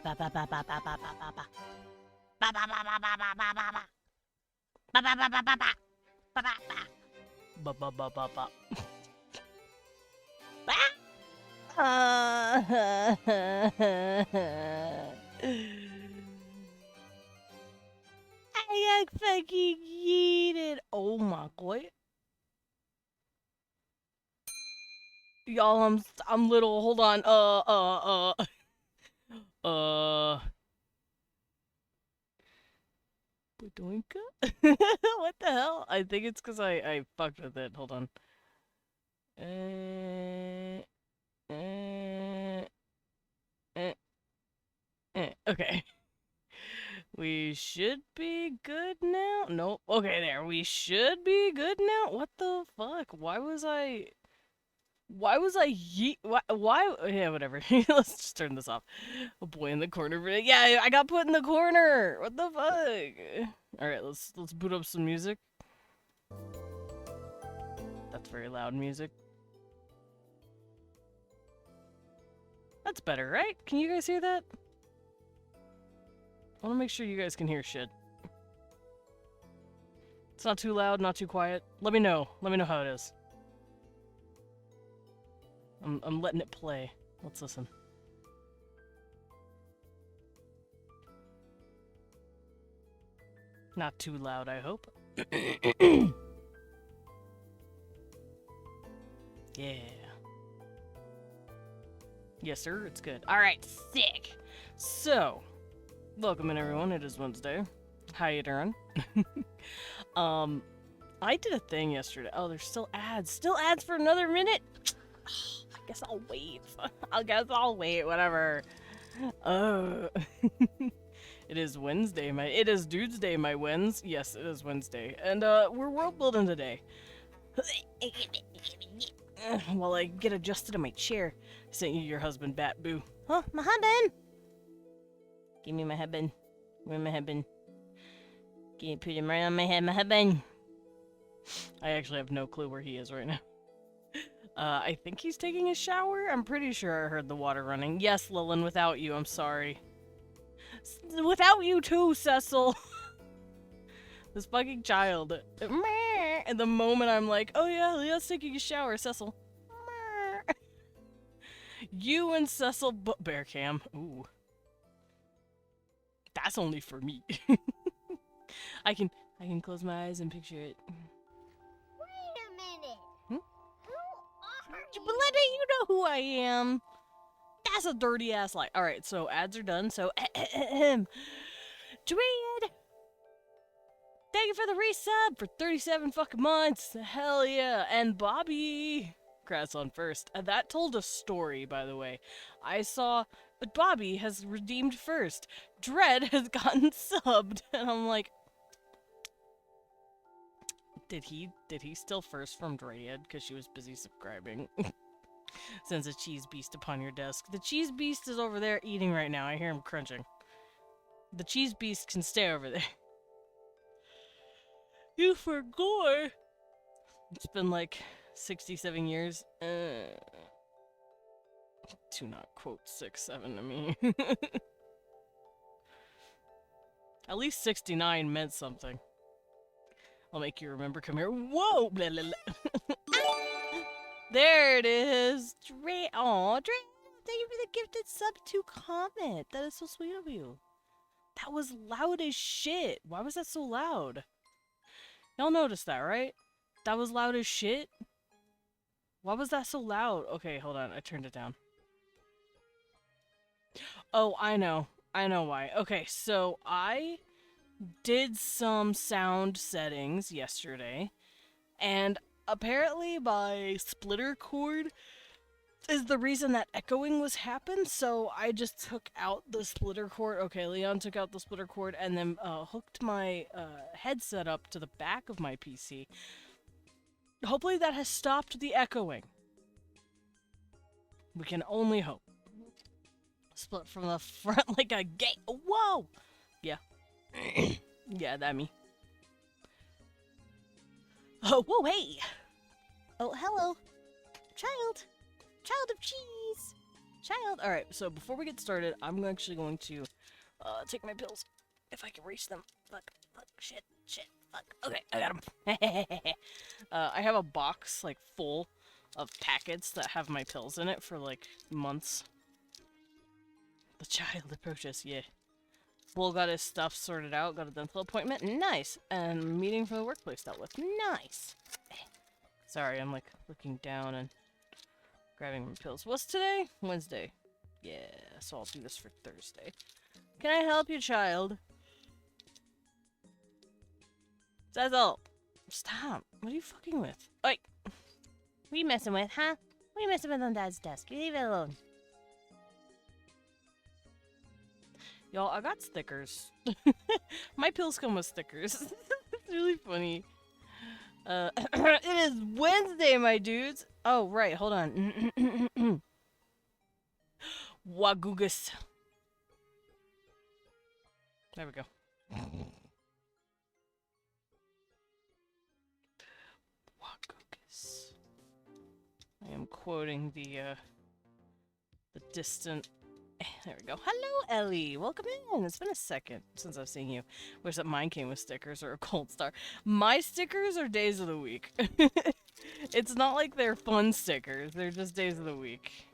I got fucking yeeted. Oh my god. Y'all, I'm little. Hold on. Uh. Badoinka? What the hell? I think it's because I fucked with it. Hold on. Okay. We should be good now? Nope. Okay, there. We should be good now? What the fuck? Why was I why? Yeah, whatever. Let's just turn this off. A boy in the corner. Yeah, I got put in the corner. What the fuck? All right, let's boot up some music. That's very loud music. That's better, right? Can you guys hear that? I want to make sure you guys can hear shit. It's not too loud, not too quiet. Let me know. Let me know how it is. I'm letting it play. Let's listen. Not too loud, I hope. Yeah. Yes, sir, it's good. Alright, sick. So, welcome in everyone, it is Wednesday. How you doing? I did a thing yesterday. Oh, there's still ads. Still ads for another minute? I guess I'll wait. Whatever. It is Wednesday, it is Dude's Day, my wins. Yes, it is Wednesday. And, we're world building today. While I get adjusted in my chair. I sent you your husband, Bat Boo. Huh? My husband? Give me my husband. Where's my husband? Can you put him right on my head, my husband? I actually have no clue where he is right now. I think he's taking a shower? I'm pretty sure I heard the water running. Yes, Lillian, without you, I'm sorry. Without you too, Cecil! This fucking child. And the moment I'm like, oh yeah, Leo's taking a shower, Cecil. You and Cecil bear cam. Ooh. That's only for me. I can close my eyes and picture it. Wait a minute. Hmm? Who are you? Belinda, you know who I am. That's a dirty ass lie. Alright, so ads are done, so Dread! Thank you for the resub for 37 fucking months. Hell yeah. And Bobby. Congrats on first. That told a story, by the way. I saw Bobby has redeemed first. Dread has gotten subbed. And I'm like, did he steal first from Dread? Because she was busy subscribing. Sends a cheese beast upon your desk. The cheese beast is over there eating right now. I hear him crunching. The cheese beast can stay over there. You forgot. It's been like 67 years. Do not quote 6-7 to me. At least 69 meant something. I'll make you remember. Come here. Whoa! Blah, blah, blah. There it is. Dre. Aw, Dre. Thank you for the gifted sub to comment. That is so sweet of you. That was loud as shit. Why was that so loud? Y'all noticed that, right? That was loud as shit. Why was that so loud? Okay, hold on. I turned it down. Oh, I know. I know why. Okay, so I did some sound settings yesterday, and apparently my splitter cord is the reason that echoing was happened, so I just took out the splitter cord. Okay, Leon took out the splitter cord and then hooked my headset up to the back of my PC. Hopefully that has stopped the echoing. We can only hope. Split from the front like a gate. Whoa! Yeah. Yeah, that me. Oh, whoa, hey! Oh, hello. Child. Child of cheese. child. All right, so before we get started, I'm actually going to take my pills if I can reach them. Fuck, shit, fuck. Okay, I got them. I have a box like full of packets that have my pills in it for like months. The child approaches, yeah. Bull got his stuff sorted out, got a dental appointment, nice. And meeting for the workplace dealt with, nice. Sorry, I'm like looking down and grabbing my pills. What's today? Wednesday. Yeah, so I'll do this for Thursday. Can I help you, child? Zazzle! Stop. What are you fucking with? Oi! What are you messing with, huh? What are you messing with on Dad's desk? You leave it alone. Y'all, I got stickers. My pills come with stickers. It's really funny. It is Wednesday, my dudes. Oh, right. Hold on. Wagugus. There we go. Wagugus. I am quoting the distant... There we go. Hello, Ellie. Welcome in. It's been a second since I've seen you. Wish that mine came with stickers or a gold star. My stickers are days of the week. It's not like they're fun stickers. They're just days of the week.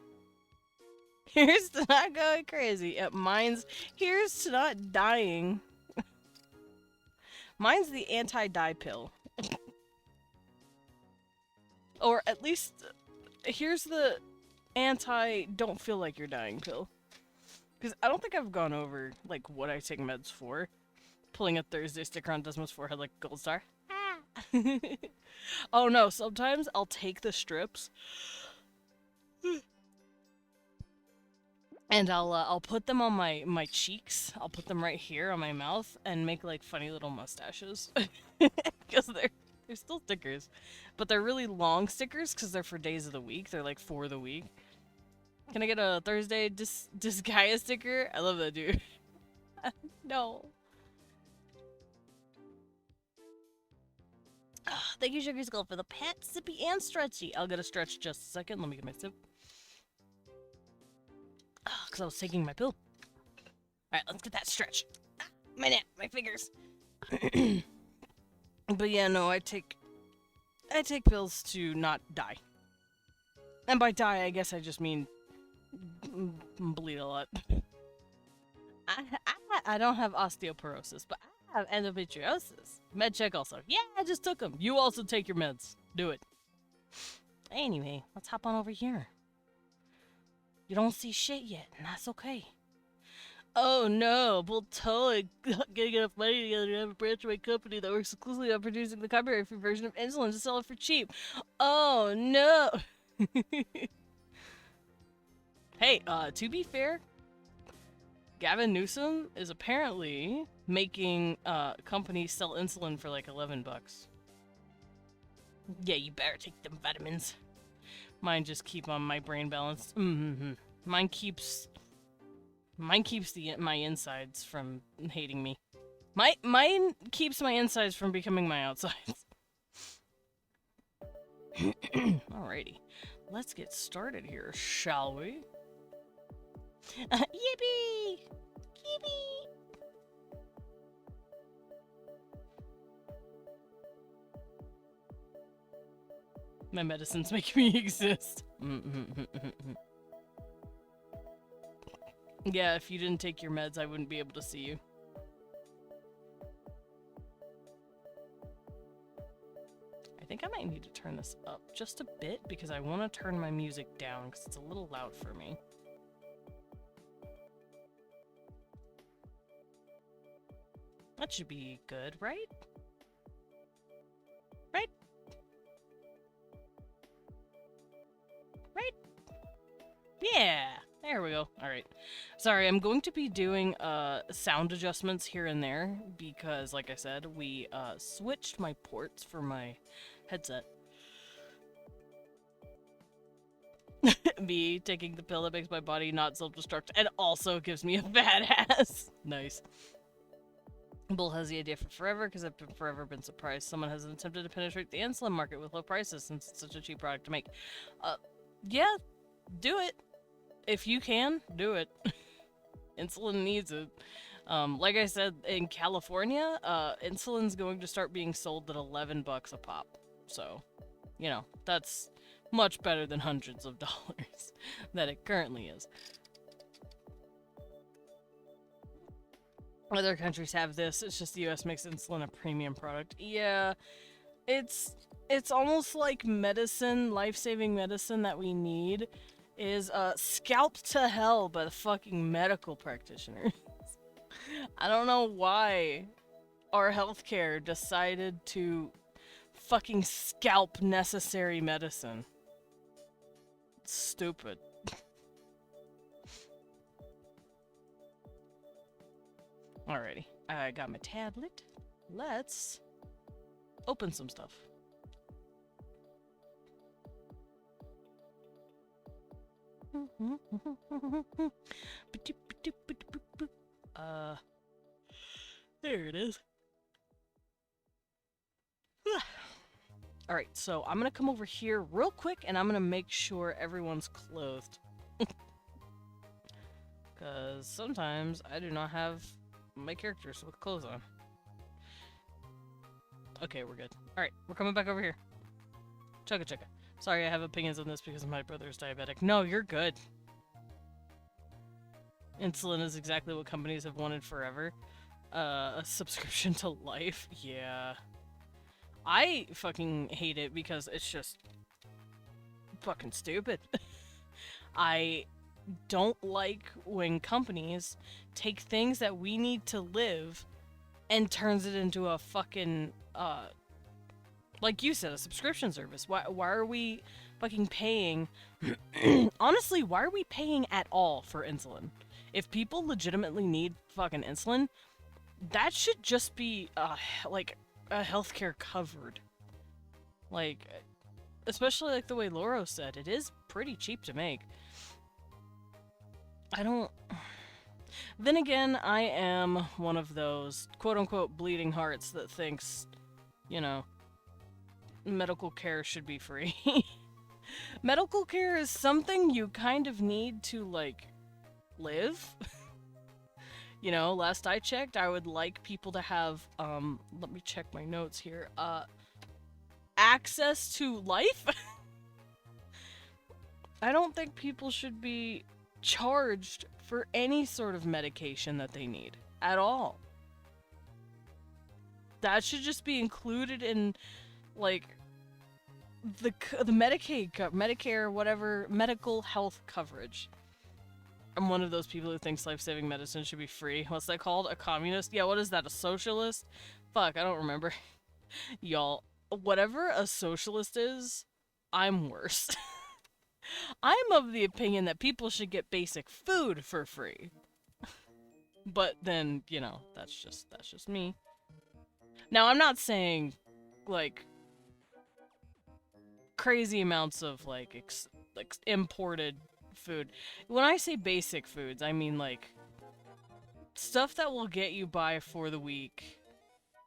Here's to not going crazy. Mine's here's to not dying. Mine's the anti-die pill. Or at least, here's the anti-don't feel like you're dying pill. Because I don't think I've gone over, like, what I take meds for. Pulling a Thursday sticker on Desmond's forehead like a gold star. Oh no, sometimes I'll take the strips. And I'll put them on my cheeks. I'll put them right here on my mouth and make, like, funny little mustaches. Because they're still stickers. But they're really long stickers because they're for days of the week. They're, like, for the week. Can I get a Thursday Disgaea sticker? I love that, dude. No. Thank you, Sugar Skull, for the pet, sippy, and stretchy. I'll get a stretch just a second. Let me get my sip. Because I was taking my pill. Alright, let's get that stretch. My neck, my fingers. But yeah, no, I take pills to not die. And by die, I guess I just mean bleed a lot. I don't have osteoporosis, but I have endometriosis. Med check also. Yeah, I just took them. You also take your meds. Do it. Anyway, let's hop on over here. You don't see shit yet, and that's okay. Oh no, we'll totally getting enough money together to have a branch of my company that works exclusively on producing the copyright-free version of insulin to sell it for cheap. Oh no! Hey, to be fair, Gavin Newsom is apparently making companies sell insulin for like $11. Yeah, you better take them vitamins. Mine just keep on my brain balanced. Mine keeps my insides from hating me. Mine keeps my insides from becoming my outsides. Alrighty, let's get started here, shall we? Yippee! Yippee! My medicines make me exist. Yeah, if you didn't take your meds, I wouldn't be able to see you. I think I might need to turn this up just a bit because I want to turn my music down because it's a little loud for me. That should be good, right? Right? Right? Yeah! There we go. Alright. Sorry, I'm going to be doing sound adjustments here and there because, like I said, we switched my ports for my headset. Me taking the pill that makes my body not self-destruct and also gives me a badass. Nice. Bull has the idea for forever because I've forever been surprised someone has attempted to penetrate the insulin market with low prices since it's such a cheap product to make. Yeah, do it. if you can, do it. Insulin needs it. Like I said, in California, insulin's going to start being sold at $11 a pop. So, you know, that's much better than hundreds of dollars that it currently is. Other countries have this, it's just the US makes insulin a premium product. Yeah, it's almost like medicine, life-saving medicine that we need is scalped to hell by the fucking medical practitioners. I don't know why our healthcare decided to fucking scalp necessary medicine. It's stupid. Alrighty, I got my tablet. Let's open some stuff. There it is. Alright, so I'm gonna come over here real quick and I'm gonna make sure everyone's clothed. Because sometimes I do not have my characters with clothes on. Okay, we're good. Alright, we're coming back over here. Chugga chugga. Sorry, I have opinions on this because my brother's diabetic. No, you're good. Insulin is exactly what companies have wanted forever. A subscription to life? Yeah. I fucking hate it because it's just fucking stupid. I don't like when companies take things that we need to live and turns it into a fucking, like you said, a subscription service. Why are we fucking paying? Honestly, why are we paying at all for insulin? If people legitimately need fucking insulin, that should just be, like, a healthcare covered. Like, especially like the way Loro said, it is pretty cheap to make. I don't... Then again, I am one of those quote-unquote bleeding hearts that thinks, you know, medical care should be free. Medical care is something you kind of need to, like, live. You know, last I checked, I would like people to have, let me check my notes here, access to life? I don't think people should be charged for any sort of medication that they need, at all. That should just be included in, like, the Medicaid, Medicare, whatever, medical health coverage. I'm one of those people who thinks life-saving medicine should be free. What's that called? A communist? Yeah, what is that? A socialist? Fuck, I don't remember. Y'all, whatever a socialist is, I'm worse. I'm of the opinion that people should get basic food for free. But then, you know, that's just me. Now, I'm not saying, like, crazy amounts of, like, imported food. When I say basic foods, I mean, like, stuff that will get you by for the week,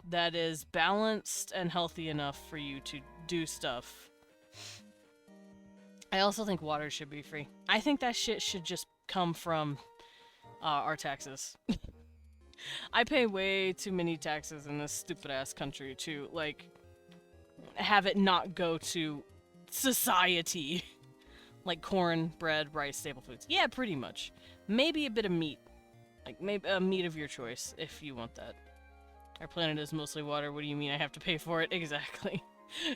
that is balanced and healthy enough for you to do stuff. I also think water should be free. I think that shit should just come from our taxes. I pay way too many taxes in this stupid-ass country to, like, have it not go to society. Like corn, bread, rice, staple foods. Yeah, pretty much. Maybe a bit of meat. Like, maybe a meat of your choice, if you want that. Our planet is mostly water. What do you mean I have to pay for it? Exactly.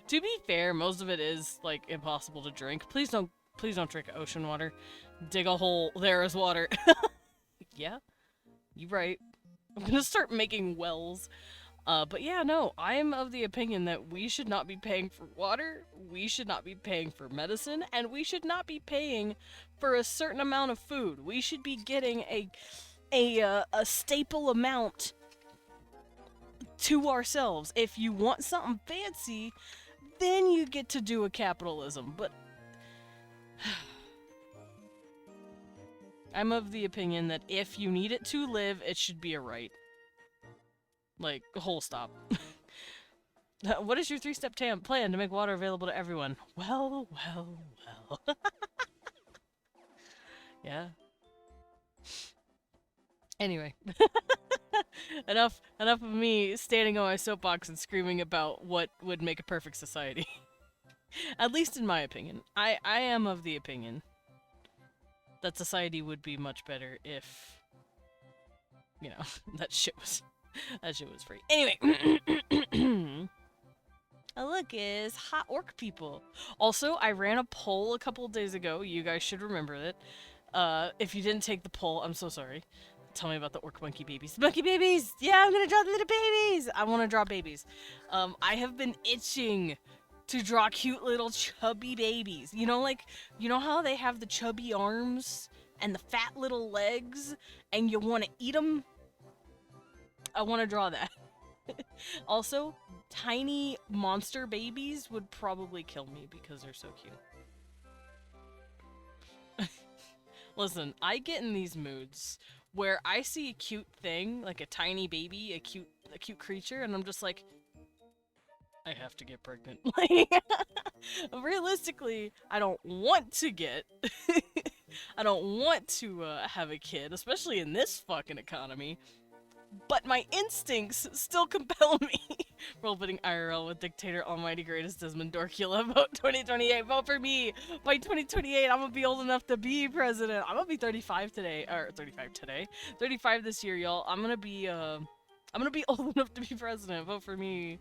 To be fair, most of it is, like, impossible to drink. Please don't drink ocean water. Dig a hole. There is water. Yeah, you're right. I'm gonna start making wells. But yeah, no, I'm of the opinion that we should not be paying for water, we should not be paying for medicine, and we should not be paying for a certain amount of food. We should be getting a staple amount to ourselves. If you want something fancy, then you get to do a capitalism, but... I'm of the opinion that if you need it to live, it should be a right. Like, whole stop. What is your 3-step plan to make water available to everyone? Well, well, well. Yeah. Anyway. enough of me standing on my soapbox and screaming about what would make a perfect society. At least in my opinion. I am of the opinion that society would be much better if, you know, that shit was free. Anyway. Oh, look, it's hot orc people. Also, I ran a poll a couple of days ago. You guys should remember it. If you didn't take the poll, I'm so sorry. Tell me about the orc monkey babies. Monkey babies! Yeah, I'm gonna draw the little babies! I wanna draw babies. I have been itching to draw cute little chubby babies. You know, like, you know how they have the chubby arms and the fat little legs and you wanna eat them? I wanna draw that. Also, tiny monster babies would probably kill me because they're so cute. Listen, I get in these moods where I see a cute thing, like a tiny baby, a cute creature, and I'm just like, I have to get pregnant. Like, realistically, I don't want to get, I don't want to have a kid, especially in this fucking economy. But my instincts still compel me. Rolebuilding IRL with Dictator Almighty Greatest Desmond Dorkula. Vote 2028. Vote for me. By 2028, I'm gonna be old enough to be president. I'm gonna be 35 today. Or 35 today. 35 this year, y'all. I'm gonna be old enough to be president. Vote for me.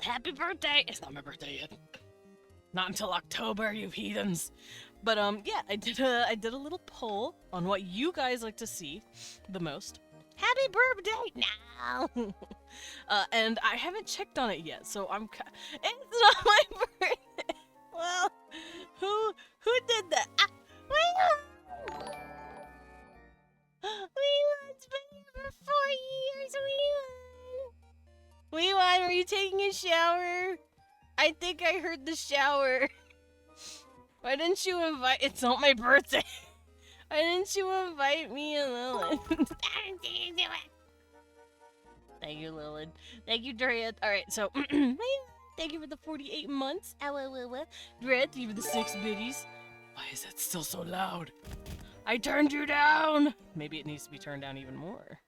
Happy birthday! It's not my birthday yet. Not until October, you heathens. But yeah, I did a little poll on what you guys like to see the most. Happy birthday now! And I haven't checked on it yet, so it's not my birthday. Well, who did that? We won's been here for 4 years. We won. Were you taking a shower? I think I heard the shower. Why didn't you invite? It's not my birthday. Why didn't you invite me and Lilith? Thank you, Lilith. Thank you, Dred. Alright, so, thank you for the 48 months. Dred, thank you for the 6 biddies. Why is that still so loud? I turned you down! Maybe it needs to be turned down even more.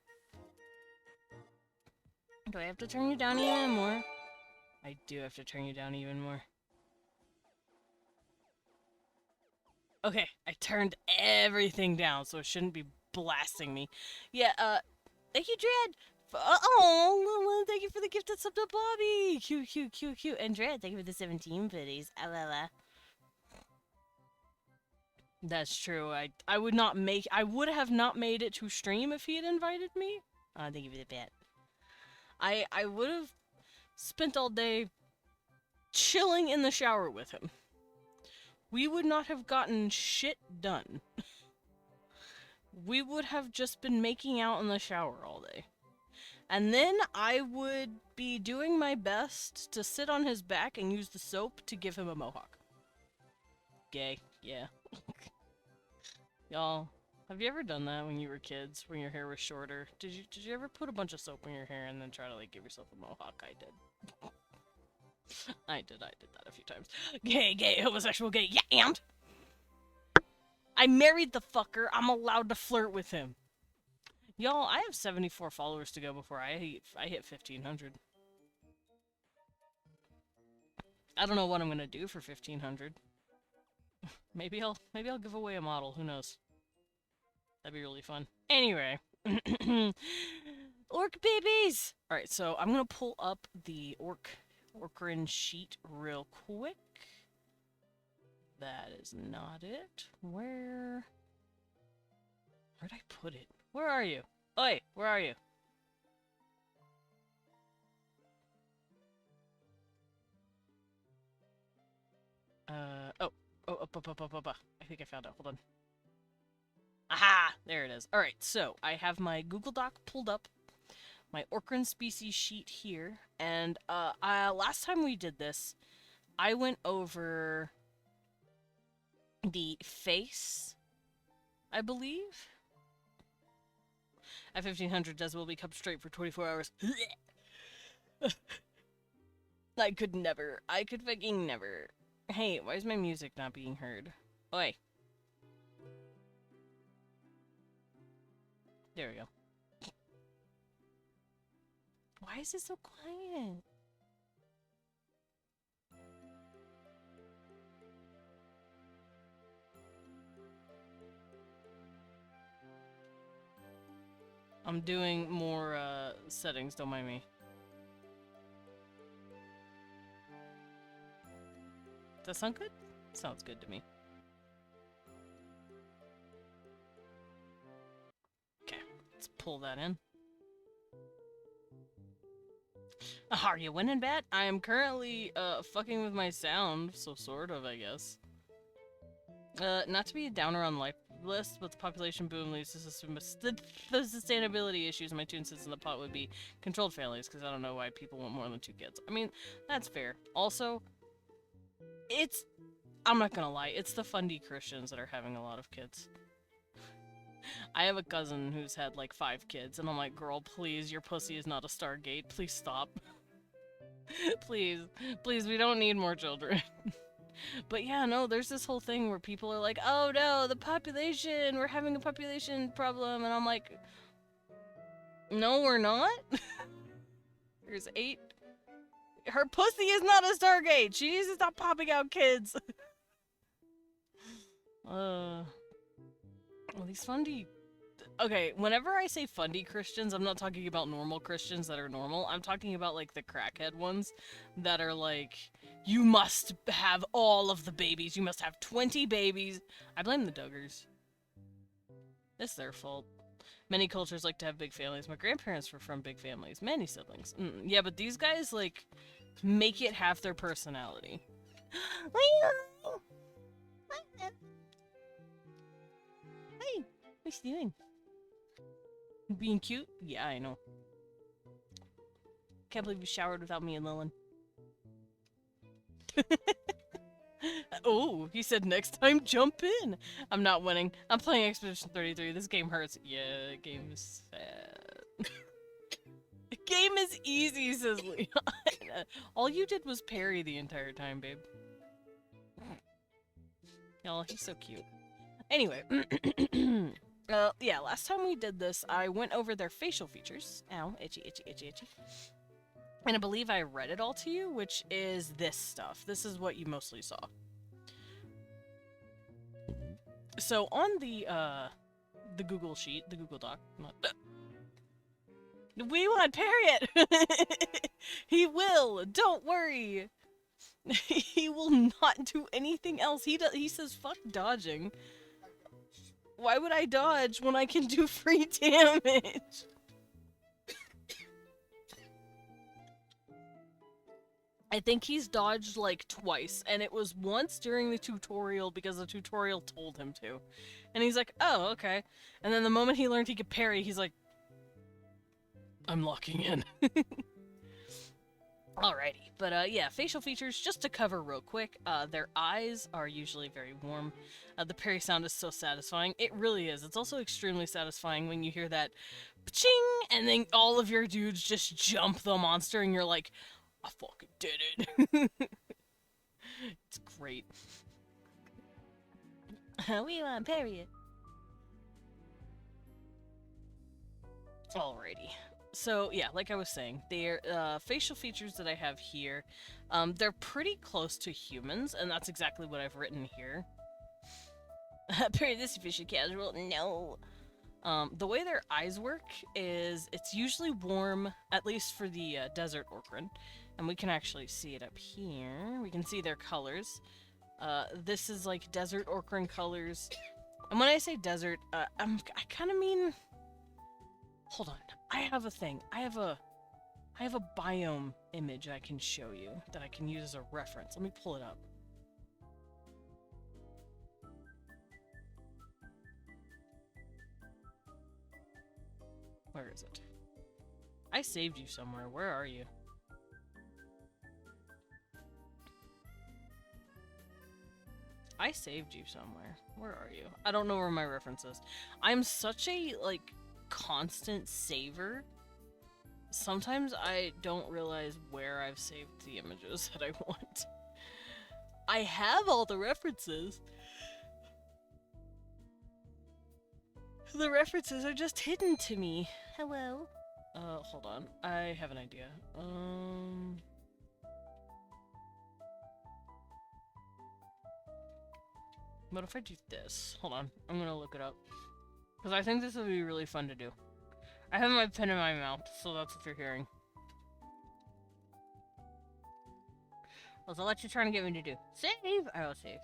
Do I have to turn you down even more? I do have to turn you down even more. Okay, I turned everything down, so it shouldn't be blasting me. Yeah, thank you, Dred! Oh, thank you for the gift that's up to Bobby! Cute. And Dred, thank you for the 17 biddies. That's true. I would have not made it to stream if he had invited me. Thank you for the bet. I would have spent all day chilling in the shower with him. We would not have gotten shit done. We would have just been making out in the shower all day. And then I would be doing my best to sit on his back and use the soap to give him a mohawk. Gay, yeah. Y'all, have you ever done that when you were kids, when your hair was shorter? Did you ever put a bunch of soap in your hair and then try to, like, give yourself a mohawk? I did. I did that a few times. Gay, homosexual, gay, yeah, and? I married the fucker, I'm allowed to flirt with him. Y'all, I have 74 followers to go before I hit 1,500. I don't know what I'm gonna do for 1,500. Maybe I'll give away a model, who knows. That'd be really fun. Anyway. Orc babies! Alright, so I'm gonna pull up the Orkran sheet real quick. That is not it. Where'd I put it? Where are you? Oi, where are you? Up. I think I found it. Hold on. Aha! There it is. Alright, so I have my Google Doc pulled up. My Orkran species sheet here. And, last time we did this, I went over the face, I believe. At 1,500, Des will become straight for 24 hours. I could fucking never. Hey, why is my music not being heard? Oi. There we go. Why is it so quiet? I'm doing more settings, don't mind me. Does that sound good? Sounds good to me. Okay, let's pull that in. Are you winning, Bat? I am currently fucking with my sound, so sort of, I guess. Not to be a downer on life list, but the population boom leads to the sustainability issues. My 2 cents in the pot would be controlled families, because I don't know why people want more than 2 kids. I mean, that's fair. Also, I'm not gonna lie, it's the fundy Christians that are having a lot of kids. I have a cousin who's had like 5 kids, and I'm like, girl, please, your pussy is not a Stargate. Please stop. Please, please, we don't need more children. But yeah, no, there's this whole thing where people are like, oh no, the population, we're having a population problem, and I'm like, no, we're not. There's 8. Her pussy is not a Stargate. She needs to stop popping out kids. Well, these fundy... Okay, whenever I say fundy Christians, I'm not talking about normal Christians that are normal. I'm talking about, like, the crackhead ones that are like, you must have all of the babies. You must have 20 babies. I blame the Duggars. It's their fault. Many cultures like to have big families. My grandparents were from big families. Many siblings. Yeah, but these guys, like, make it half their personality. Hey, what's you doing? Being cute? Yeah, I know. Can't believe you showered without me and Lilin. Oh, he said next time jump in. I'm not winning. I'm playing Expedition 33. This game hurts. Yeah, game is sad. Game is easy, says Leon. All you did was parry the entire time, babe. Y'all, he's so cute. Anyway. Yeah, last time we did this, I went over their facial features. Ow, itchy, itchy, itchy, itchy. And I believe I read it all to you, which is this stuff. This is what you mostly saw. So on the Google sheet, the Google Doc, we want Parrot! He will, don't worry! He will not do anything else. He says fuck dodging. Why would I dodge when I can do free damage? I think he's dodged like twice, and it was once during the tutorial because the tutorial told him to. And he's like, oh, okay. And then the moment he learned he could parry, he's like, I'm locking in. Alrighty, but yeah, facial features, just to cover real quick, their eyes are usually very warm. The parry sound is so satisfying. It really is. It's also extremely satisfying when you hear that ching, and then all of your dudes just jump the monster, and you're like, I fucking did it. It's great. We want parry it. Alrighty. So, yeah, like I was saying, their facial features that I have here, they're pretty close to humans, and that's exactly what I've written here. Parry this efficient casual? No. The way their eyes work is it's usually warm, at least for the desert Orkran, and we can actually see it up here. We can see their colors. This is like desert Orkran colors, and when I say desert, I kind of mean... Hold on. I have a thing. I have a biome image I can show you that I can use as a reference. Let me pull it up. Where is it? I saved you somewhere. Where are you? I saved you somewhere. Where are you? I don't know where my reference is. I'm such a, like, constant saver. Sometimes I don't realize where I've saved the images that I want. I have all the references. The references are just hidden to me. Hello. Hold on. I have an idea. What if I do this? Hold on. I'm gonna look it up. Because I think this would be really fun to do. I have my pen in my mouth, so that's what you're hearing. So what you trying to get me to do? Save! I will save.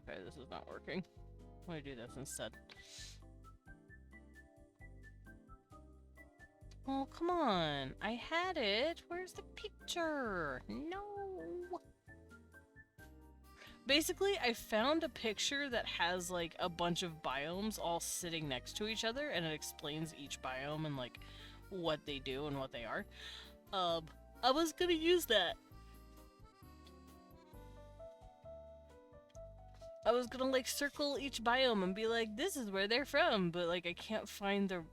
Okay, this is not working. Let me do this instead. Oh, come on. I had it. Where's the picture? No. Basically, I found a picture that has, like, a bunch of biomes all sitting next to each other, and it explains each biome and, like, what they do and what they are. I was gonna use that. I was gonna, like, circle each biome and be like, this is where they're from, but, like, I can't find their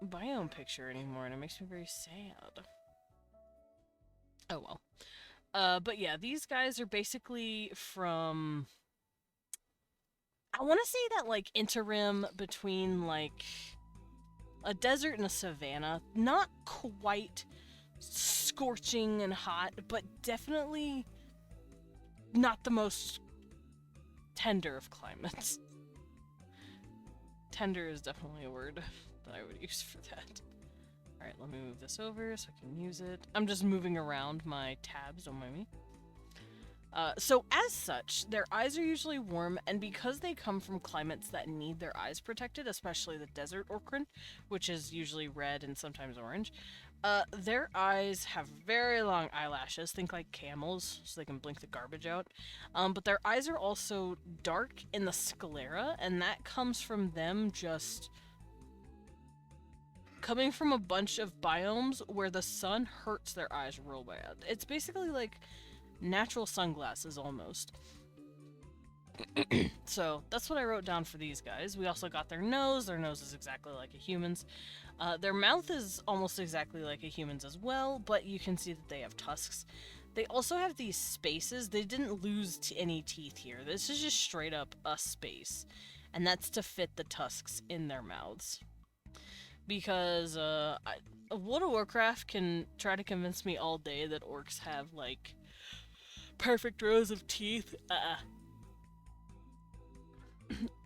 biome picture anymore, and it makes me very sad. Oh well. But yeah, these guys are basically from... I want to say that, like, interim between, like, a desert and a savanna. Not quite scorching and hot, but definitely not the most tender of climates. Tender is definitely a word that I would use for that. Alright, let me move this over so I can use it. I'm just moving around my tabs, don't mind me. So as such, their eyes are usually warm, and because they come from climates that need their eyes protected, especially the desert Orkran, which is usually red and sometimes orange, their eyes have very long eyelashes, think like camels, so they can blink the garbage out. But their eyes are also dark in the sclera, and that comes from them just coming from a bunch of biomes where the sun hurts their eyes real bad. It's basically like natural sunglasses almost. So that's what I wrote down for these guys. We also got their nose. Their nose is exactly like a human's. Their mouth is almost exactly like a human's as well, but you can see that they have tusks. They also have these spaces. They didn't lose any teeth here. This is just straight up a space, and that's to fit the tusks in their mouths. Because World of Warcraft can try to convince me all day that orcs have, like, perfect rows of teeth.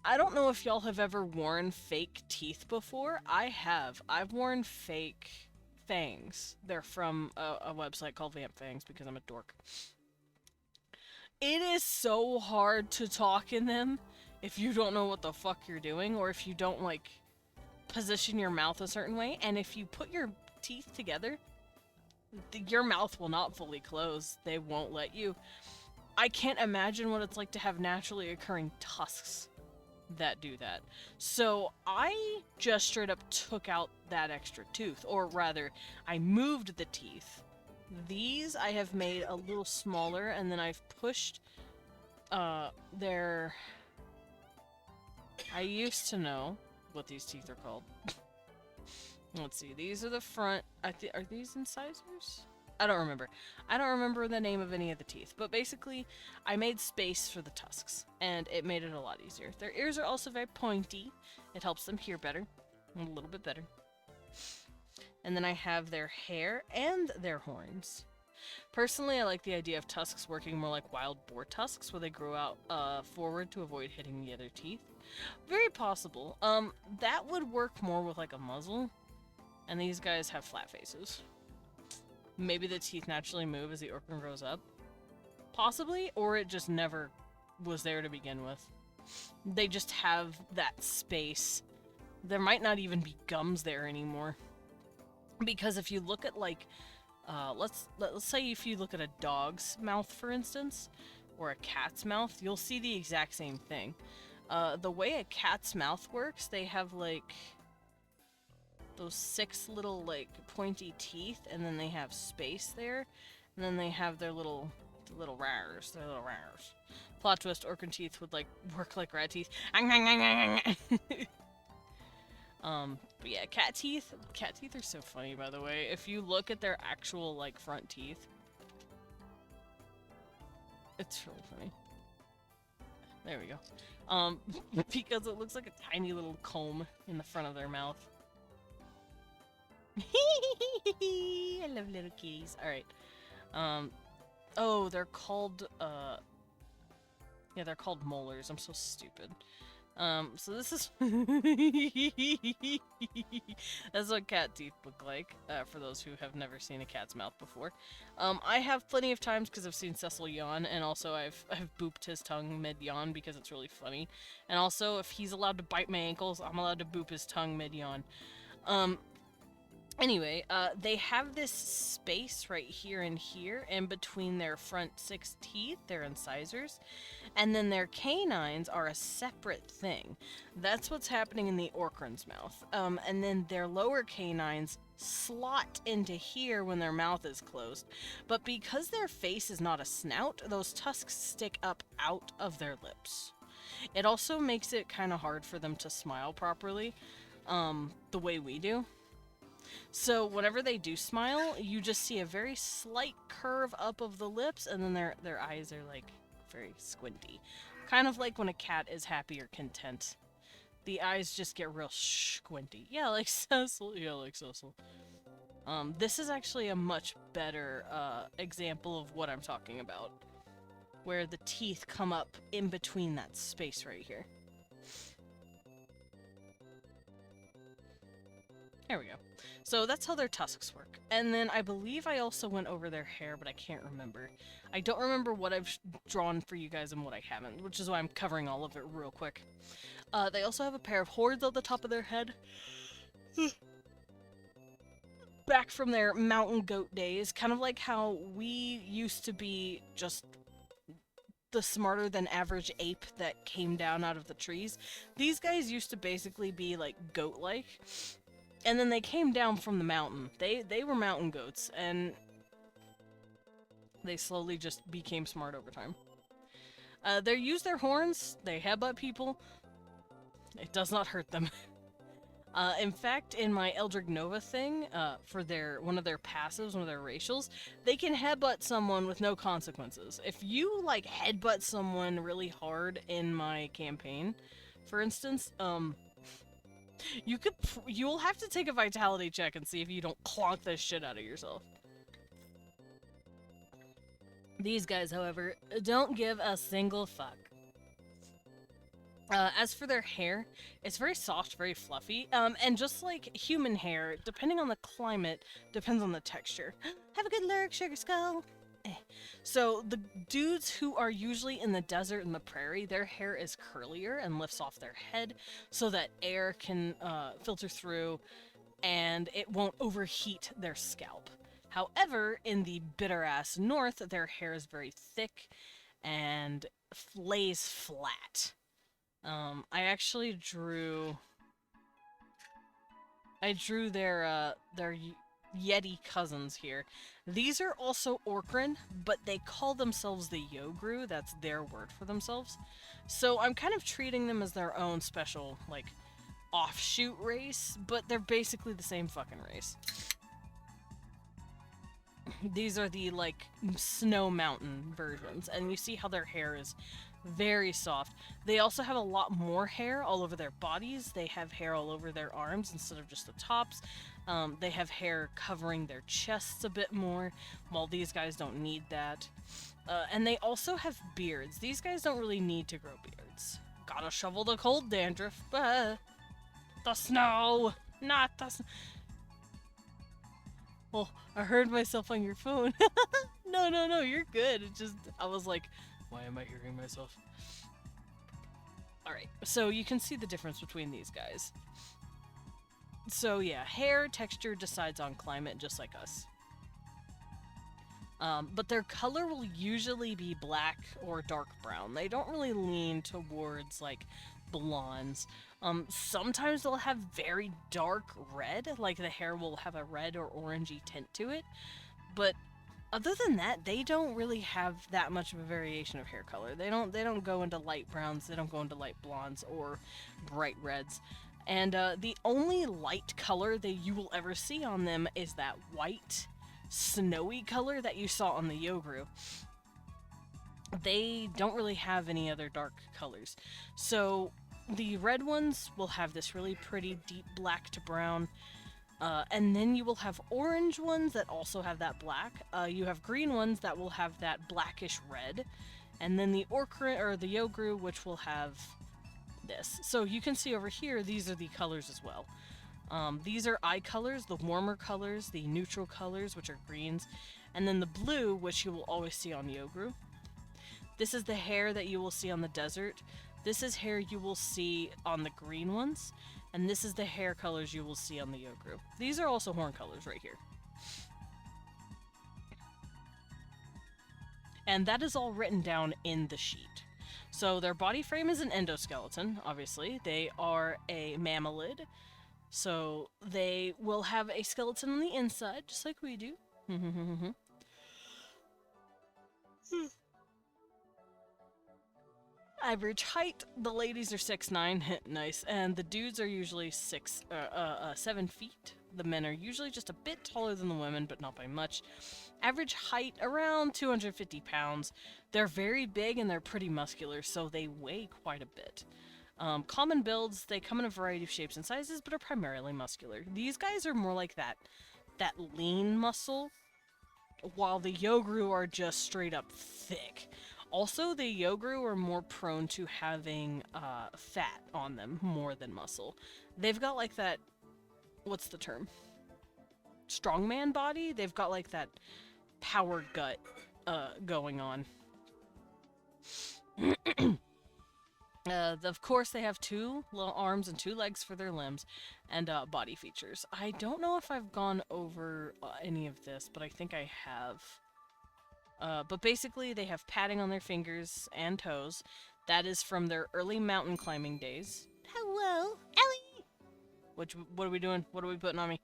I don't know if y'all have ever worn fake teeth before. I have. I've worn fake fangs. They're from a website called Vamp Fangs because I'm a dork. It is so hard to talk in them if you don't know what the fuck you're doing, or if you don't, like, position your mouth a certain way, and if you put your teeth together, your mouth will not fully close. They won't let you. I can't imagine what it's like to have naturally occurring tusks that do that. So I just straight up took out that extra tooth, or rather, I moved the teeth. These I have made a little smaller, and then I've pushed their... I used to know what these teeth are called. Let's see, these are the front. Are these incisors? I don't remember. I don't remember the name of any of the teeth, but basically, I made space for the tusks, and it made it a lot easier. Their ears are also very pointy. It helps them hear better, a little bit better. And then I have their hair and their horns. Personally, I like the idea of tusks working more like wild boar tusks, where they grow out forward to avoid hitting the other teeth. Very possible. That would work more with like a muzzle, and these guys have flat faces. Maybe the teeth naturally move as the Orkran grows up. Possibly, or it just never was there to begin with. They just have that space. There might not even be gums there anymore. Because if you look at, like, let's say if you look at a dog's mouth, for instance, or a cat's mouth, you'll see the exact same thing. The way a cat's mouth works, they have, like, those 6 little, like, pointy teeth, and then they have space there, and then they have their little rares, Plot twist, Orkran teeth would, like, work like rat teeth. But yeah, cat teeth are so funny, by the way. If you look at their actual, like, front teeth, it's really funny. There we go. Because it looks like a tiny little comb in the front of their mouth. I love little kitties. Alright. Oh, they're called, yeah, they're called molars. I'm so stupid. So this is... That's what cat teeth look like, for those who have never seen a cat's mouth before. I have plenty of times because I've seen Cecil yawn, and also I've booped his tongue mid-yawn because it's really funny. And also, if he's allowed to bite my ankles, I'm allowed to boop his tongue mid-yawn. Anyway, they have this space right here and here, in between their front 6 teeth, their incisors, and then their canines are a separate thing. That's what's happening in the Orkran's mouth. And then their lower canines slot into here when their mouth is closed. But because their face is not a snout, those tusks stick up out of their lips. It also makes it kind of hard for them to smile properly, the way we do. So whenever they do smile, you just see a very slight curve up of the lips, and then their eyes are like very squinty. Kind of like when a cat is happy or content. The eyes just get real squinty. Yeah, like Cecil. Yeah, like Cecil. This is actually a much better example of what I'm talking about. Where the teeth come up in between that space right here. There we go. So that's how their tusks work. And then I believe I also went over their hair, but I can't remember. I don't remember what I've drawn for you guys and what I haven't, which is why I'm covering all of it real quick. They also have a pair of horns on the top of their head. Back from their mountain goat days, kind of like how we used to be just the smarter than average ape that came down out of the trees. These guys used to basically be like goat-like. And then they came down from the mountain. They were mountain goats, and they slowly just became smart over time. They use their horns, they headbutt people. It does not hurt them. In fact, in my Eldritch Nova thing, for one of their passives, one of their racials, they can headbutt someone with no consequences. If you, like, headbutt someone really hard in my campaign, for instance, you'll have to take a vitality check and see if you don't clonk this shit out of yourself. These guys, however, don't give a single fuck. As for their hair, it's very soft, very fluffy, and just like human hair, depending on the climate, depends on the texture. Have a good lurk, Sugar Skull! So, the dudes who are usually in the desert and the prairie, their hair is curlier and lifts off their head so that air can filter through and it won't overheat their scalp. However, in the bitter-ass north, their hair is very thick and lays flat. I actually drew their Yeti cousins here. These are also Orkran, but they call themselves the Yogru. That's their word for themselves. So I'm kind of treating them as their own special, like, offshoot race, but they're basically the same fucking race. These are the, like, snow mountain versions, and you see how their hair is very soft. They also have a lot more hair all over their bodies. They have hair all over their arms instead of just the tops. They have hair covering their chests a bit more, while these guys don't need that. And they also have beards. These guys don't really need to grow beards. Gotta shovel the cold dandruff. The snow! Not the snow. Well, I heard myself on your phone. No, you're good. It just, I was like, why am I hearing myself? Alright, so you can see the difference between these guys. So yeah, hair texture decides on climate just like us. But their color will usually be black or dark brown. They don't really lean towards, like, blondes. Sometimes they'll have very dark red, like the hair will have a red or orangey tint to it. But Other than that, they don't really have that much of a variation of hair color. They don't go into light browns, they don't go into light blondes or bright reds. And the only light color that you will ever see on them is that white, snowy color that you saw on the Yogru. They don't really have any other dark colors. So the red ones will have this really pretty deep black to brown. And then you will have orange ones that also have that black. You have green ones that will have that blackish red. And then the Orkran or the Yogru, which will have this. So you can see over here, these are the colors as well. These are eye colors, the warmer colors, the neutral colors, which are greens, and then the blue, which you will always see on Yogru. This is the hair that you will see on the desert. This is hair you will see on the green ones. And this is the hair colors you will see on the Yogru. These are also horn colors right here. And that is all written down in the sheet. So their body frame is an endoskeleton, obviously. They are a mammalid. So they will have a skeleton on the inside, just like we do. Average height, the ladies are 6'9", nice, and the dudes are usually 7 feet. The men are usually just a bit taller than the women, but not by much. Average height, around 250 pounds. They're very big and they're pretty muscular, so they weigh quite a bit. Common builds, they come in a variety of shapes and sizes, but are primarily muscular. These guys are more like that lean muscle, while the Yogru are just straight up thick. Also, the Yogru are more prone to having fat on them more than muscle. They've got like that, what's the term? Strongman body? They've got like that power gut going on. Of course, they have 2 little arms and 2 legs for their limbs and body features. I don't know if I've gone over any of this, but I think I have. But basically, they have padding on their fingers and toes. That is from their early mountain climbing days. Hello, Ellie. What are we doing? What are we putting on me?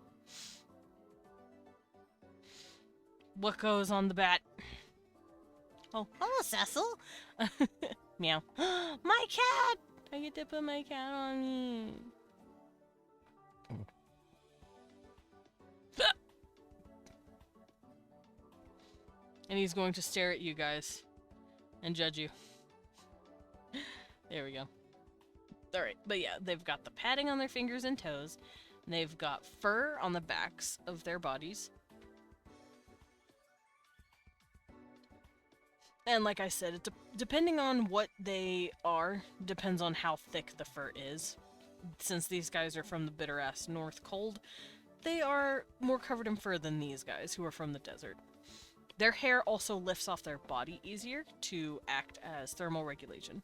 What goes on the bat? Oh, Hello, Cecil. meow. My cat! I get to put my cat on me. And he's going to stare at you guys and judge you. There we go. Alright, but yeah, they've got the padding on their fingers and toes. And they've got fur on the backs of their bodies. And like I said, depending on what they are, depends on how thick the fur is. Since these guys are from the bitter-ass North Cold, they are more covered in fur than these guys, who are from the desert. Their hair also lifts off their body easier to act as thermal regulation.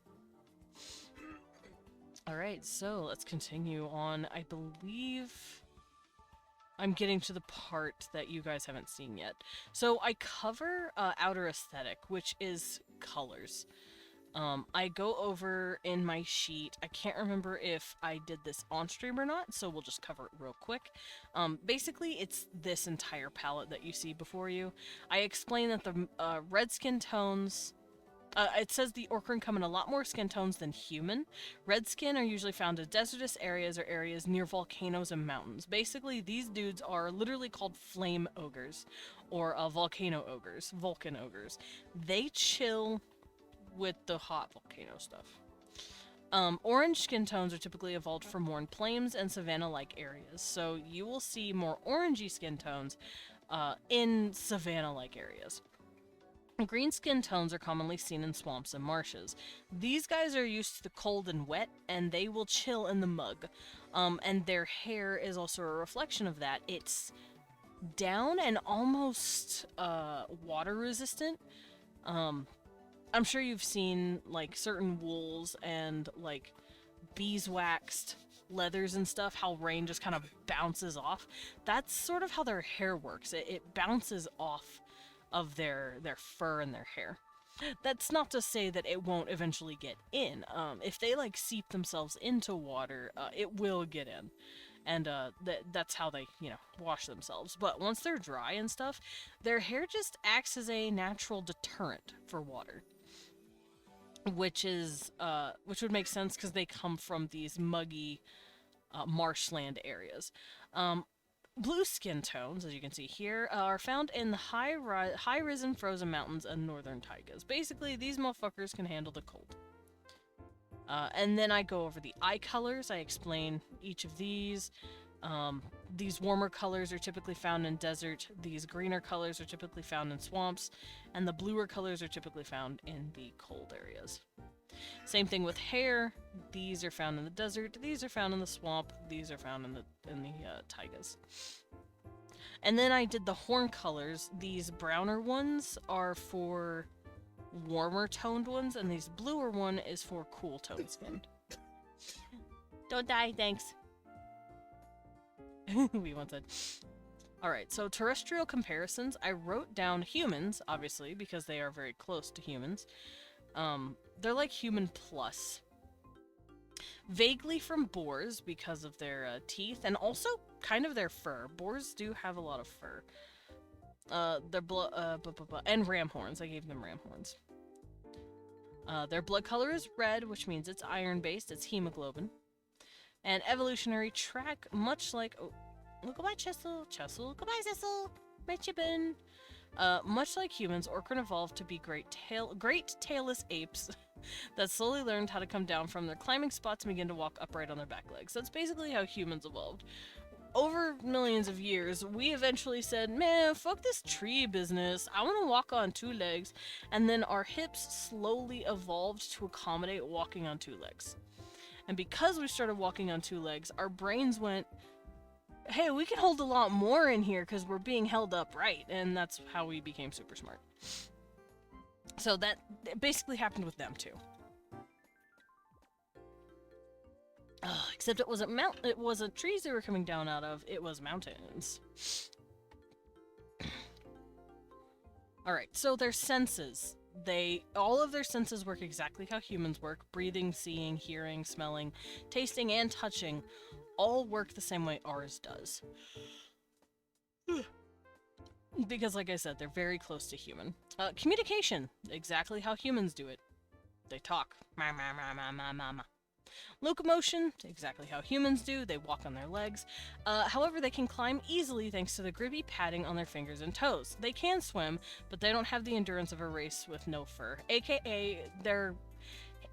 Alright, so let's continue on. I believe I'm getting to the part that you guys haven't seen yet. So I cover outer aesthetic, which is colors. I go over in my sheet. I can't remember if I did this on stream or not, so we'll just cover it real quick. Basically, it's this entire palette that you see before you. I explain that the red skin tones... it says the Orkran come in a lot more skin tones than human. Red skin are usually found in desertous areas or areas near volcanoes and mountains. Basically, these dudes are literally called flame ogres, or volcano ogres, Vulcan ogres. They chill with the hot volcano stuff. Orange skin tones are typically evolved from more in plains and savanna-like areas, so you will see more orangey skin tones in savanna-like areas. Green skin tones are commonly seen in swamps and marshes. These guys are used to the cold and wet, and they will chill in the mug. And their hair is also a reflection of that. It's down and almost water resistant. I'm sure you've seen like certain wools and like beeswaxed leathers and stuff, how rain just kind of bounces off. That's sort of how their hair works. It bounces off of their fur and their hair. That's not to say that it won't eventually get in. If they like seep themselves into water, it will get in. and that's how they, you know, wash themselves. But once they're dry and stuff, their hair just acts as a natural deterrent for water, which would make sense because they come from these muggy marshland areas. Blue skin tones, as you can see here, are found in the high-risen frozen mountains and northern taigas. Basically, these motherfuckers can handle the cold. And then I go over the eye colors. I explain each of these. These warmer colors are typically found in desert. These greener colors are typically found in swamps. And the bluer colors are typically found in the cold areas. Same thing with hair. These are found in the desert. These are found in the swamp. These are found in the taigas. And then I did the horn colors. These browner ones are for warmer toned ones, and these bluer one is for cool toned skin. Don't die, thanks. We wanted. Alright, so terrestrial comparisons. I wrote down humans, obviously, because they are very close to humans. They're like human plus. Vaguely from boars because of their teeth, and also kind of their fur. Boars do have a lot of fur. And ram horns. I gave them ram horns. Their blood color is red, which means it's iron-based. It's hemoglobin. And evolutionary track, much like... Oh, look at my Chessel. Chessel. Goodbye, Cecil. My chippin'. Much like humans, Orkran evolved to be great tailless apes that slowly learned how to come down from their climbing spots and begin to walk upright on their back legs. That's basically how humans evolved. Over millions of years, we eventually said, man, fuck this tree business. I want to walk on two legs. And then our hips slowly evolved to accommodate walking on two legs. And because we started walking on two legs, our brains went, hey, we can hold a lot more in here because we're being held upright. And that's how we became super smart. So that basically happened with them too. Except it wasn't trees they were coming down out of, it was mountains. Alright, so their senses. All of their senses work exactly how humans work. Breathing, seeing, hearing, smelling, tasting, and touching all work the same way ours does. Because, like I said, they're very close to human. Communication. Exactly how humans do it. They talk. Ma ma ma ma ma ma ma. Locomotion, exactly how humans do, they walk on their legs. However, they can climb easily thanks to the gribby padding on their fingers and toes. They can swim, but they don't have the endurance of a race with no fur. AKA,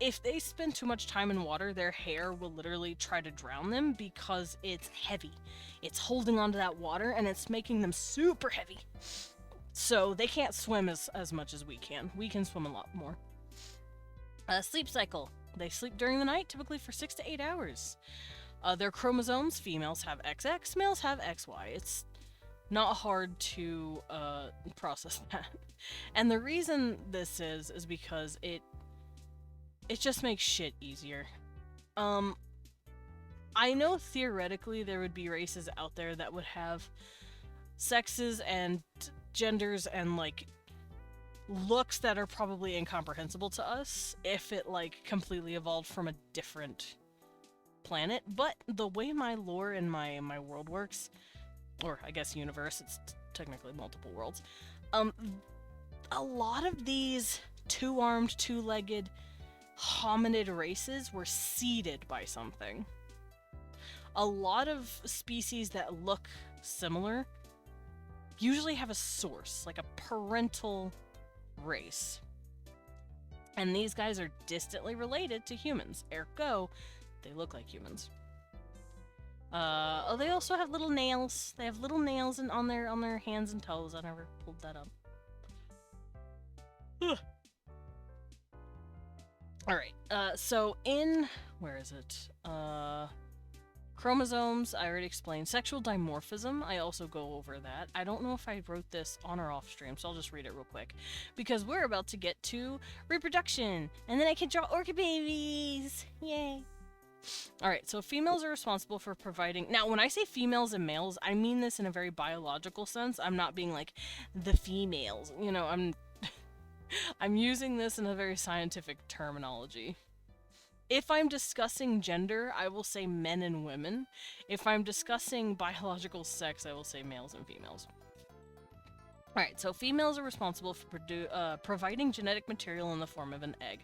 if they spend too much time in water, their hair will literally try to drown them because it's heavy. It's holding onto that water and it's making them super heavy. So they can't swim as much as we can. We can swim a lot more. Sleep cycle. They sleep during the night, typically for 6 to 8 hours. Their chromosomes, females have XX, males have XY. It's not hard to process that. And the reason this is because it just makes shit easier. I know theoretically there would be races out there that would have sexes and genders and, like, looks that are probably incomprehensible to us if it, like, completely evolved from a different planet. But the way my lore and my world works, or I guess universe, it's technically multiple worlds, a lot of these two-armed, two-legged hominid races were seeded by something. A lot of species that look similar usually have a source, like a parental race. And these guys are distantly related to humans, ergo, they look like humans. They also have little nails. They have little nails on their hands and toes. I never pulled that up. Alright, so where is it? Chromosomes, I already explained. Sexual dimorphism, I also go over that. I don't know if I wrote this on or off stream, so I'll just read it real quick. Because we're about to get to reproduction, and then I can draw Orkran Babies! Yay! Alright, so females are responsible for providing... Now, when I say females and males, I mean this in a very biological sense. I'm not being like, the females. You know, I'm using this in a very scientific terminology. If I'm discussing gender, I will say men and women. If I'm discussing biological sex, I will say males and females. Alright, so females are responsible for providing genetic material in the form of an egg.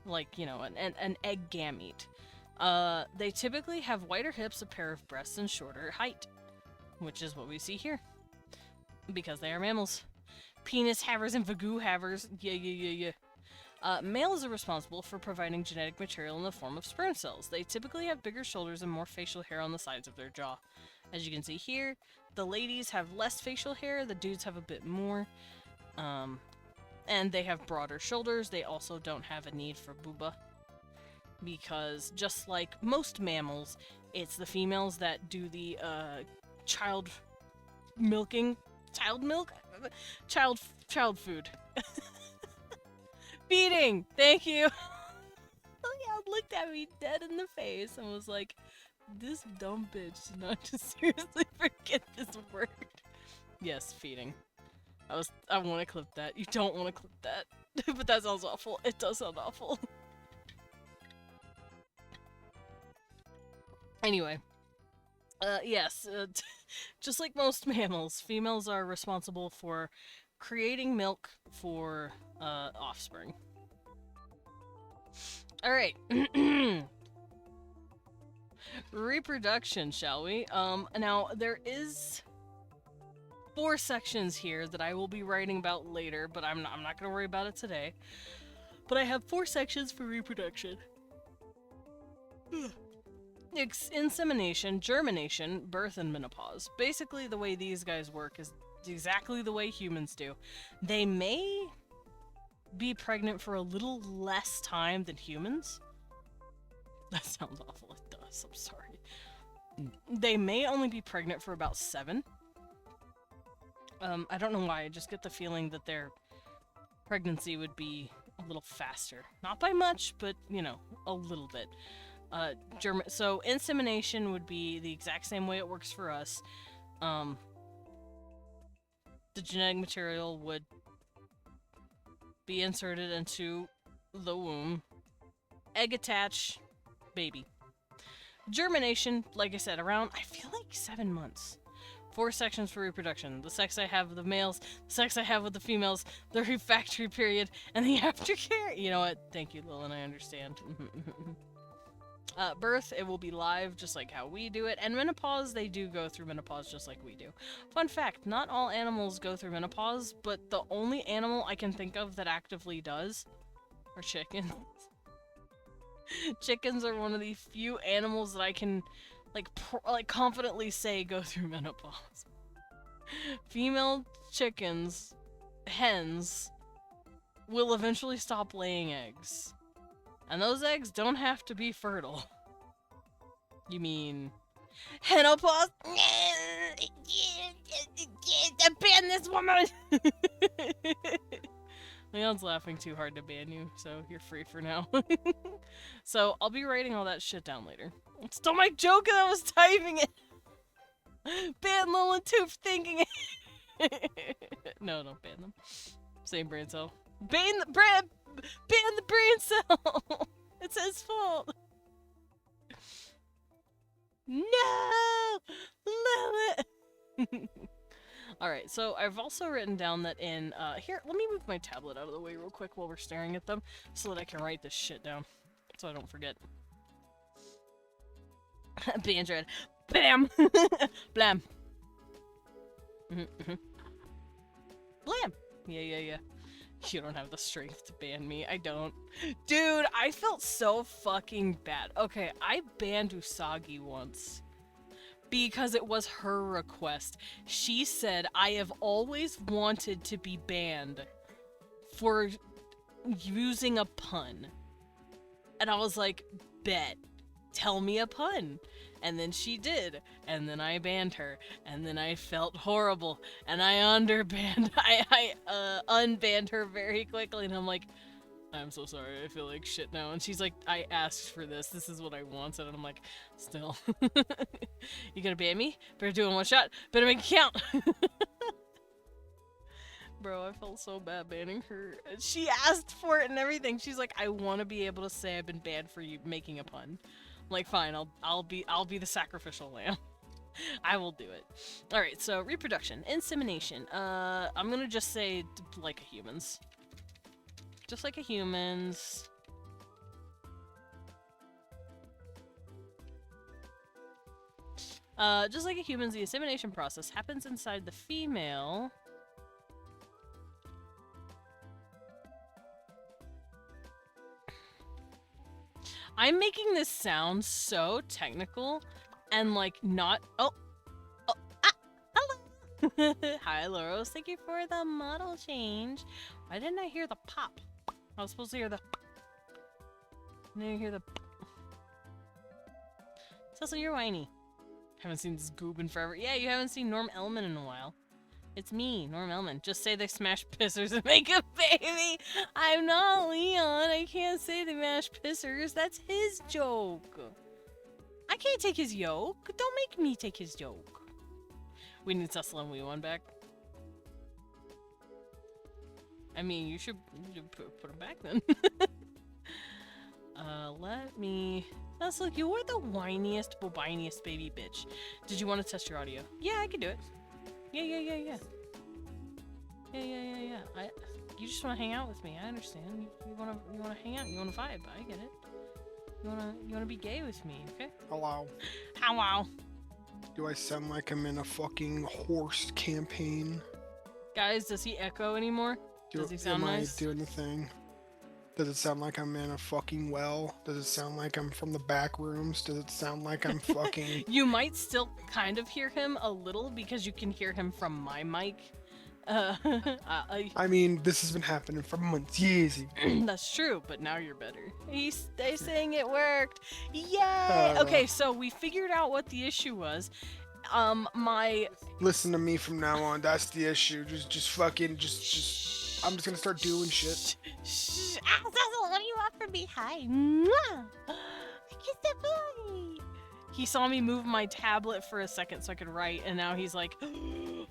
Like, you know, an egg gamete. They typically have wider hips, a pair of breasts, and shorter height. Which is what we see here. Because they are mammals. Penis havers and vagoo havers. Yeah. Males are responsible for providing genetic material in the form of sperm cells. They typically have bigger shoulders and more facial hair on the sides of their jaw. As you can see here, the ladies have less facial hair, the dudes have a bit more. And they have broader shoulders. They also don't have a need for booba. Because just like most mammals, it's the females that do the child milking. Child milk? Child food. Feeding! Thank you! Leon looked at me dead in the face and was like, this dumb bitch did not just seriously forget this word. Yes, feeding. I want to clip that. You don't want to clip that. But that sounds awful. It does sound awful. Anyway. Yes. Just like most mammals, females are responsible for creating milk for offspring. Alright. Reproduction, shall we? Now, there is 4 sections here that I will be writing about later, but I'm not going to worry about it today. But I have 4 sections for reproduction. Insemination, germination, birth, and menopause. Basically, the way these guys work is exactly the way humans do. They may be pregnant for a little less time than humans. That sounds awful. It does. I'm sorry. They may only be pregnant for about 7. I don't know why. I just get the feeling that their pregnancy would be a little faster. Not by much, but, you know, a little bit. So insemination would be the exact same way it works for us. The genetic material would be inserted into the womb. Egg attach, baby. Germination, like I said, around, I feel like 7 months. 4 sections for reproduction. The sex I have with the males, the sex I have with the females, the refractory period, and the aftercare. You know what? Thank you, Lillian, I understand. Birth, it will be live, just like how we do it. And menopause, they do go through menopause just like we do. Fun fact, not all animals go through menopause, but the only animal I can think of that actively does are chickens. Chickens are one of the few animals that I can, like confidently say go through menopause. Female chickens, hens, will eventually stop laying eggs. And those eggs don't have to be fertile. You mean... Henopause? Ban this woman! Leon's laughing too hard to ban you, so you're free for now. So, I'll be writing all that shit down later. Stole my joke and I was typing it! Ban Lolan too for thinking it! No, don't ban them. Same brain cell. Ban the brain cell! It's his fault! No! Lilith! Alright, so I've also written down that in, here, let me move my tablet out of the way real quick while we're staring at them, so that I can write this shit down, so I don't forget. Bandred. Bam! Blam! Blam! Yeah. You don't have the strength to ban me. I don't. Dude, I felt so fucking bad. Okay, I banned Usagi once. Because it was her request. She said, I have always wanted to be banned for using a pun. And I was like, bet. Tell me a pun. And then she did. And then I banned her. And then I felt horrible. And I unbanned her very quickly. And I'm like, I'm so sorry. I feel like shit now. And she's like, I asked for this. This is what I wanted. And I'm like, still. You gonna ban me? Better do it in one shot. Better make it count. Bro, I felt so bad banning her. She asked for it and everything. She's like, I want to be able to say I've been banned for you making a pun. I'm like, fine, I'll be the sacrificial lamb. I will do it. All right, so reproduction, insemination. I'm gonna just say like a humans. Just like a humans. Just like a humans, the insemination process happens inside the female. I'm making this sound so technical and like not. Oh, hello. Hi, Loros. Thank you for the model change. Why didn't I hear the pop? I was supposed to hear the. I didn't hear the. Cecil, you're whiny. Haven't seen this goob in forever. Yeah, you haven't seen Norm Elman in a while. It's me, Norm Elman. Just say they smash pissers and make a baby. I'm not Leon. I can't say they mash pissers. That's his joke. I can't take his joke. Don't make me take his joke. We need Cecil and Wee1 back. I mean, you should put him back then. Let me... Cecil, you are the whiniest, bobiniest baby bitch. Did you want to test your audio? Yeah, I can do it. Yeah. Yeah. You just want to hang out with me. I understand. You wanna hang out. You wanna vibe. I get it. You wanna be gay with me, okay? Hello. Hello. Do I sound like I'm in a fucking horse campaign? Guys, does he echo anymore? Does he sound nice? Am I doing the thing? Does it sound like I'm in a fucking well? Does it sound like I'm from the back rooms? Does it sound like I'm fucking... You might still kind of hear him a little because you can hear him from my mic. I mean, this has been happening for months, years. That's true, but now you're better. They're saying it worked. Yay! Okay, so we figured out what the issue was. Listen to me from now on. That's the issue. Just I'm just gonna start doing shit. Shh. Cecil, what do you want from me? Hi. Mwah. Kiss the boy. He saw me move my tablet for a second so I could write, and now he's like,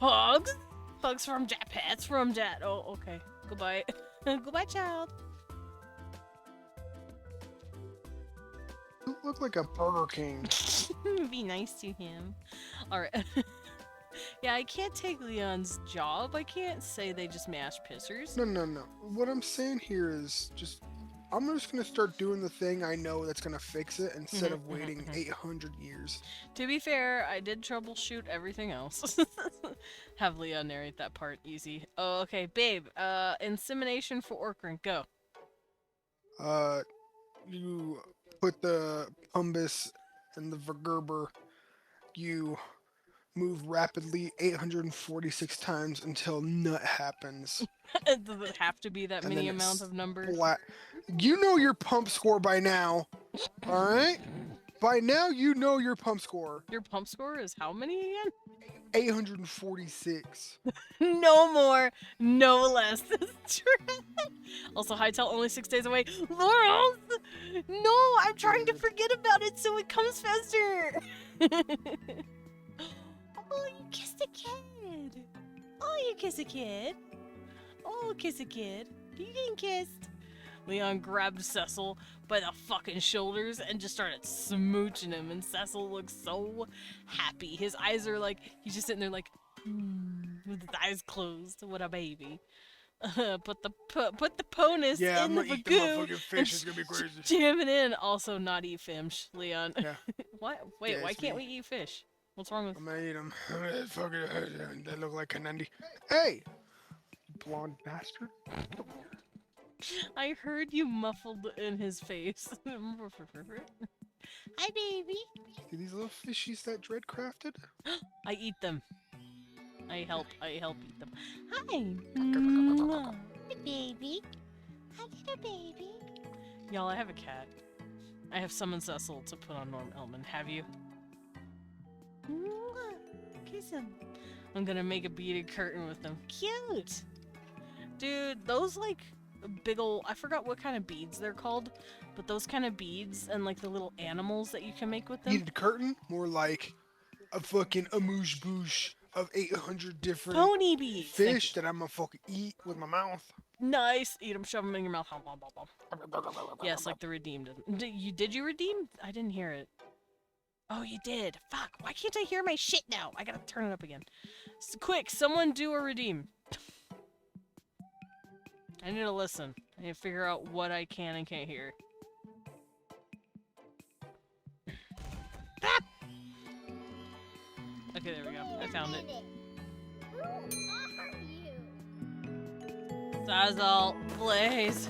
hugs? Hugs from Dad. Pets from Dad. Oh, okay. Goodbye. Goodbye, child. You look like a Burger King. Be nice to him. Alright. Yeah, I can't take Leon's job. I can't say they just mash pissers. No. What I'm saying here is I'm just gonna start doing the thing I know that's gonna fix it instead of waiting 800 years. To be fair, I did troubleshoot everything else. Have Leon narrate that part. Easy. Oh, okay, babe. Insemination for Orkran. Go. You put the pumbus and the vergerber. You move rapidly 846 times until nut happens. Does it have to be that And many then amount of numbers? You know your pump score by now, alright? By now you know your pump score. Your pump score is how many again? 846. No more, no less. That's true. Also, Hightail only 6 days away. Laurel! No, I'm trying to forget about it so it comes faster. Oh, you kissed a kid. Oh, you kiss a kid. Oh, kiss a kid. You getting kissed. Leon grabbed Cecil by the fucking shoulders and just started smooching him, and Cecil looks so happy. His eyes are like, he's just sitting there like, with his eyes closed. What a baby. Put the ponus Yeah, in I'm the gonna eat the bagoo motherfucking fish. It's gonna be crazy. jam it in. Also, not eat fish, Leon. Yeah. What? Wait, Yeah, why it's can't me. we eat fish? What's wrong with? I'm gonna eat them. They look like Kanandi. Hey! You blonde bastard. I heard you muffled in his face. Hi, baby. See these little fishies that Dread crafted? I eat them. I help eat them. Hi. Hi, baby. Hi, little baby. Y'all, I have a cat. I have summoned Cecil to put on Norm Elman. Have you? Kiss him. I'm gonna make a beaded curtain with them. Cute! Dude, those like big ol', I forgot what kind of beads they're called, but those kind of beads and like the little animals that you can make with them. Beaded curtain? More like a fucking amuse-bouche of 800 different Pony bees. Thank fish that I'm gonna fucking eat with my mouth. you. Nice. Eat them, shove them in your mouth. Yes, like the redeemed. Did you redeem? I didn't hear it. Oh, you did. Fuck. Why can't I hear my shit now? I gotta turn it up again. Quick, someone do a redeem. I need to listen. I need to figure out what I can and can't hear. Ah! Okay, there we go. I found it. Who are you? Zazzle, Blaze.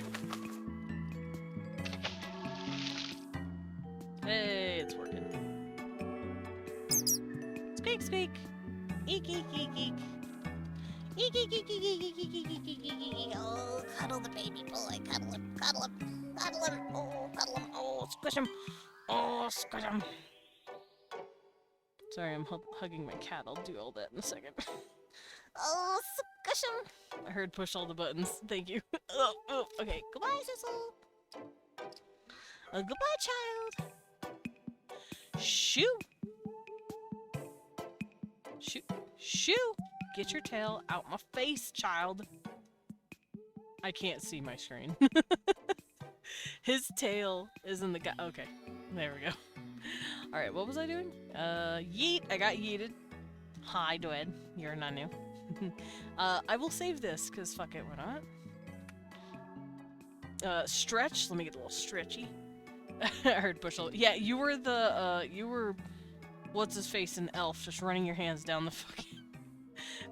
Hey, it's working. Squeak, squeak. Eek, eek, eek, eek. Eek, eek, eek, eek, eek, eek, eek, eek, eek, eek, eek. Oh, cuddle the baby boy. Cuddle him. Cuddle him. Cuddle him. Oh, cuddle him. Oh, Squish him. Oh, squish him. Sorry, I'm hugging my cat. I'll do all that in a second. oh, squish him. I heard push all the buttons. Thank you. Okay. Goodbye, Sizzle. Goodbye, child. Shoo. Shoo. Shoo. Get your tail out my face, child. I can't see my screen. His tail is in the guy. Okay. There we go. Alright, what was I doing? Yeet. I got yeeted. Hi, Dwed. You're not new. I will save this, because fuck it, why not? Stretch. Let me get a little stretchy. I heard push all. Yeah, you were the, what's his face in Elf, just running your hands down the fucking,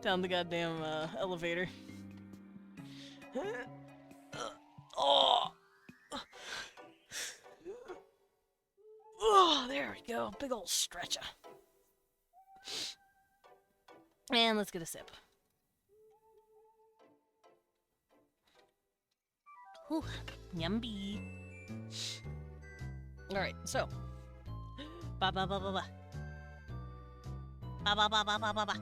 down the goddamn, elevator. Oh! Oh, there we go. Big old stretcher. And let's get a sip. Whew. Yummy. Alright, so. Ba ba ba ba ba. Ba ba ba ba ba ba ba.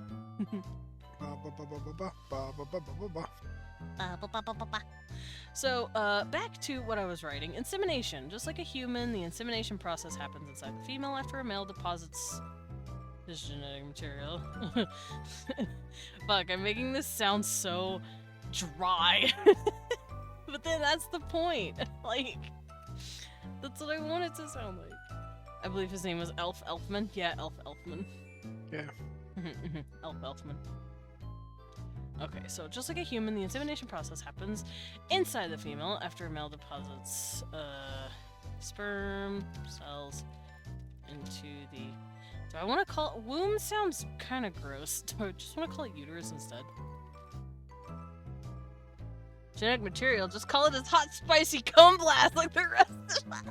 So, back to what I was writing. Insemination. Just like a human, the insemination process happens inside the female after a male deposits his genetic material. Fuck, I'm making this sound so dry. But then that's the point. Like, that's what I want it to sound like. I believe his name was Elfman. Yeah, Elfman. Yeah. Elfman. Okay, so just like a human, the insemination process happens inside the female after a male deposits sperm cells into the... Do I want to call it... Womb sounds kind of gross. Do I just want to call it uterus instead? Genetic material, just call it as hot, spicy cum blast like the rest of us.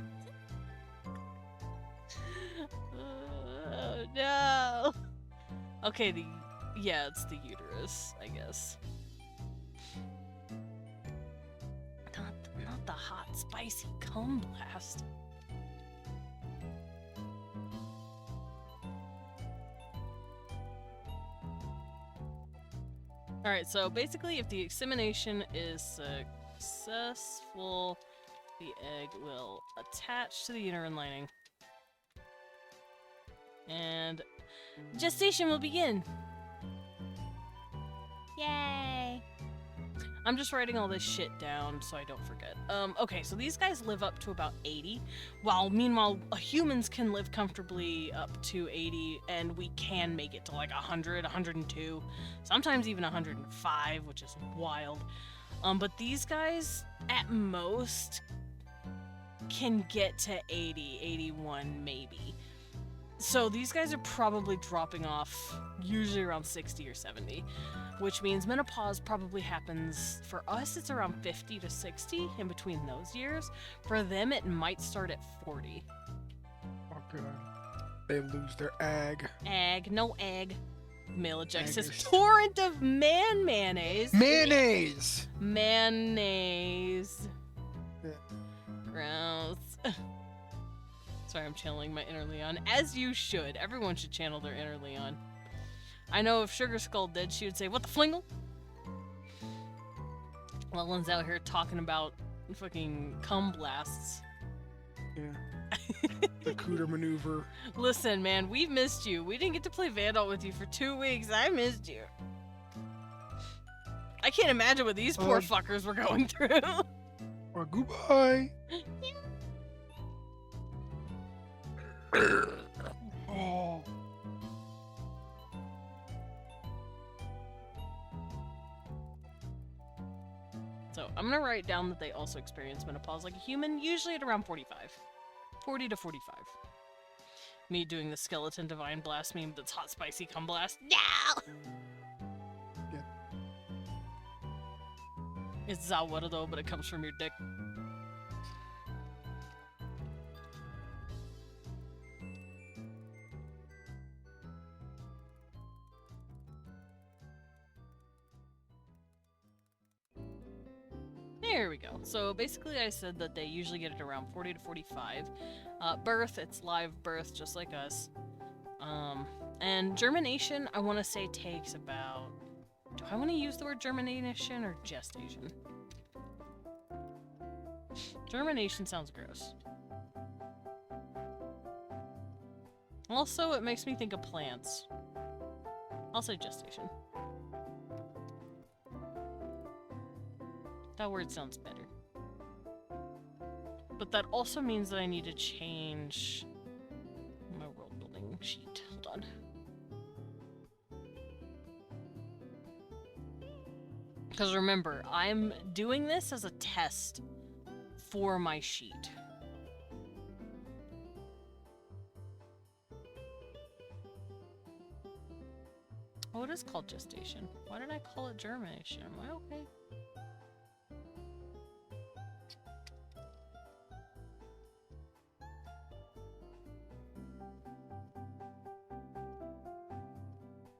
Oh, no. Okay, yeah, it's the uterus, I guess. Not the hot, spicy cum blast. Alright, so basically if the insemination is successful, the egg will attach to the uterine lining. And gestation will begin. Yay. I'm just writing all this shit down so I don't forget. Okay, so these guys live up to about 80, while meanwhile humans can live comfortably up to 80, and we can make it to like 100, 102, sometimes even 105, which is wild. But these guys, at most, can get to 80, 81 maybe. So these guys are probably dropping off usually around 60 or 70, which means menopause probably happens, for us it's around 50 to 60 in between those years. For them it might start at 40. Oh god. They lose their egg. Egg, no egg. Male ejects Egg says is- torrent of mayonnaise. Mayonnaise! Mayonnaise. Yeah. Gross. Sorry, I'm channeling my inner Leon. As you should. Everyone should channel their inner Leon. I know if Sugar Skull did, she would say, "What the flingle?" Leland's out here talking about fucking cum blasts. Yeah. The cooter maneuver. Listen, man, we've missed you. We didn't get to play Vandal with you for 2 weeks. I missed you. I can't imagine what these poor fuckers were going through. Goodbye. Oh. So I'm gonna write down that they also experience menopause like a human, usually at around 45. 40 to 45. Me doing the skeleton divine blast meme that's hot spicy cum blast. No! Yeah. It's Zawardo, but it comes from your dick. There we go. So basically I said that they usually get it around 40 to 45. Birth, it's live birth, just like us. And germination, I want to say takes about... Do I want to use the word germination or gestation? Germination sounds gross. Also, it makes me think of plants. I'll say gestation. That word sounds better. But that also means that I need to change my world building sheet. Hold on. Because remember, I'm doing this as a test for my sheet. Oh, it is called gestation. Why did I call it germination? Am I okay?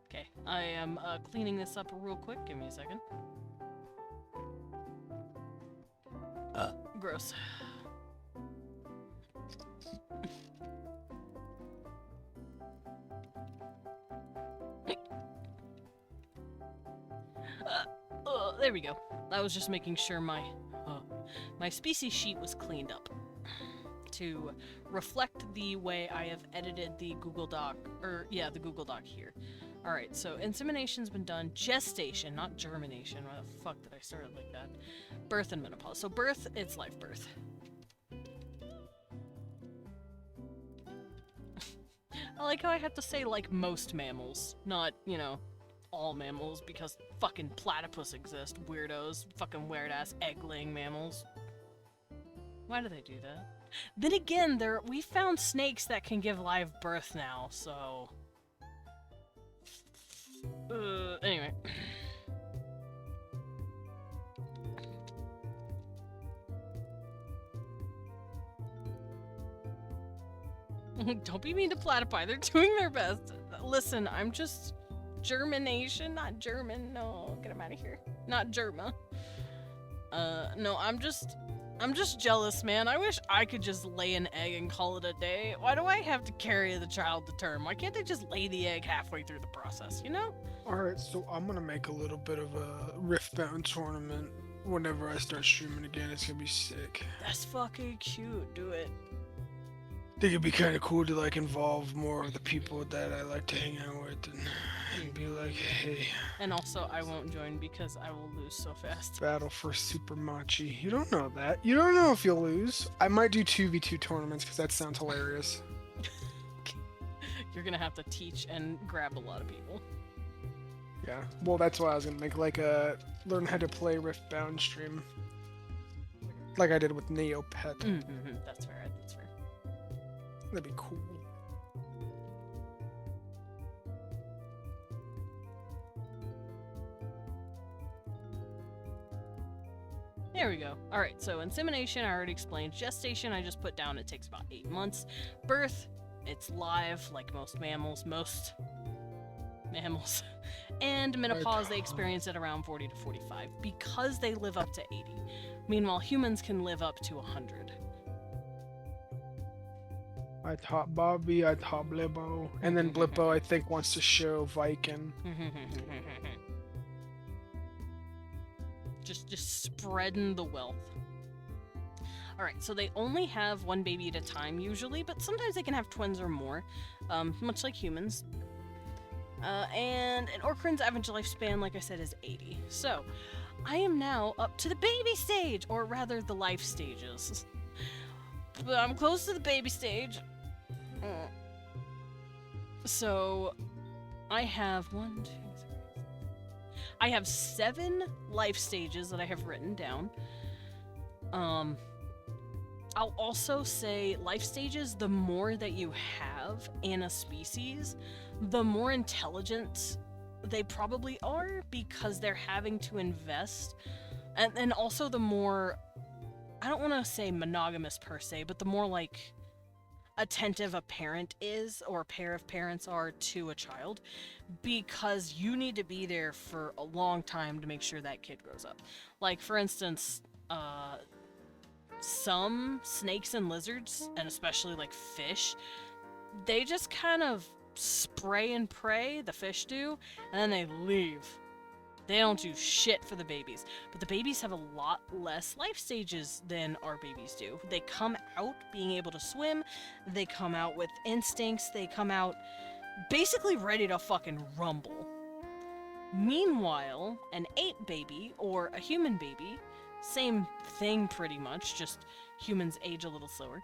Okay, I am cleaning this up real quick. Give me a second. Gross. There we go. I was just making sure my species sheet was cleaned up to reflect the way I have edited the Google Doc, the Google Doc here. Alright, so insemination's been done. Gestation, not germination. Why the fuck did I start it like that? Birth and menopause. So birth, it's live birth. I like how I have to say, like, most mammals. Not, you know, all mammals, because fucking platypus exist, weirdos. Fucking weird-ass egg-laying mammals. Why do they do that? Then again, we found snakes that can give live birth now, so... anyway. Don't be mean to platypi, they're doing their best. Listen, I'm just... Germination, not German. No, get him out of here. Not Germa. No, I'm just jealous, man. I wish I could just lay an egg and call it a day. Why do I have to carry the child to term? Why can't they just lay the egg halfway through the process, you know? Alright, so I'm gonna make a little bit of a Riftbound tournament whenever I start streaming again. It's gonna be sick. That's fucking cute. Do it. I think it'd be kind of cool to like involve more of the people that I like to hang out with and be like, hey. And also, I won't join because I will lose so fast. Battle for Super Machi. You don't know that. You don't know if you'll lose. I might do 2v2 tournaments because that sounds hilarious. You're gonna have to teach and grab a lot of people. Yeah, well that's why I was gonna make like a learn how to play Riftbound stream. Like I did with Neopet. Mm-hmm. That's fair, that's fair. That'd be cool. There we go. Alright, so insemination, I already explained. Gestation, I just put down it takes about 8 months. Birth, it's live, like most mammals. And menopause, they experience it around 40 to 45, because they live up to 80. Meanwhile, humans can live up to 100. I taught Bobby, I taught Blippo, and then Blippo I think wants to show Viking. Just spreading the wealth. Alright, so they only have one baby at a time usually, but sometimes they can have twins or more, much like humans. And an Orkran's average lifespan, like I said, is 80. So, I am now up to the baby stage, or rather the life stages. But I'm close to the baby stage. So, I have 7 life stages that I have written down. I'll also say life stages, the more that you have in a species, the more intelligent they probably are, because they're having to invest. And also the more, I don't want to say monogamous per se, but the more like attentive a parent is, or a pair of parents are to a child, because you need to be there for a long time to make sure that kid grows up. Like, for instance, some snakes and lizards, and especially like fish, they just kind of spray and pray, the fish do, and then they leave. They don't do shit for the babies. But the babies have a lot less life stages than our babies do. They come out being able to swim, they come out with instincts, they come out basically ready to fucking rumble. Meanwhile, an ape baby, or a human baby, same thing pretty much, just humans age a little slower.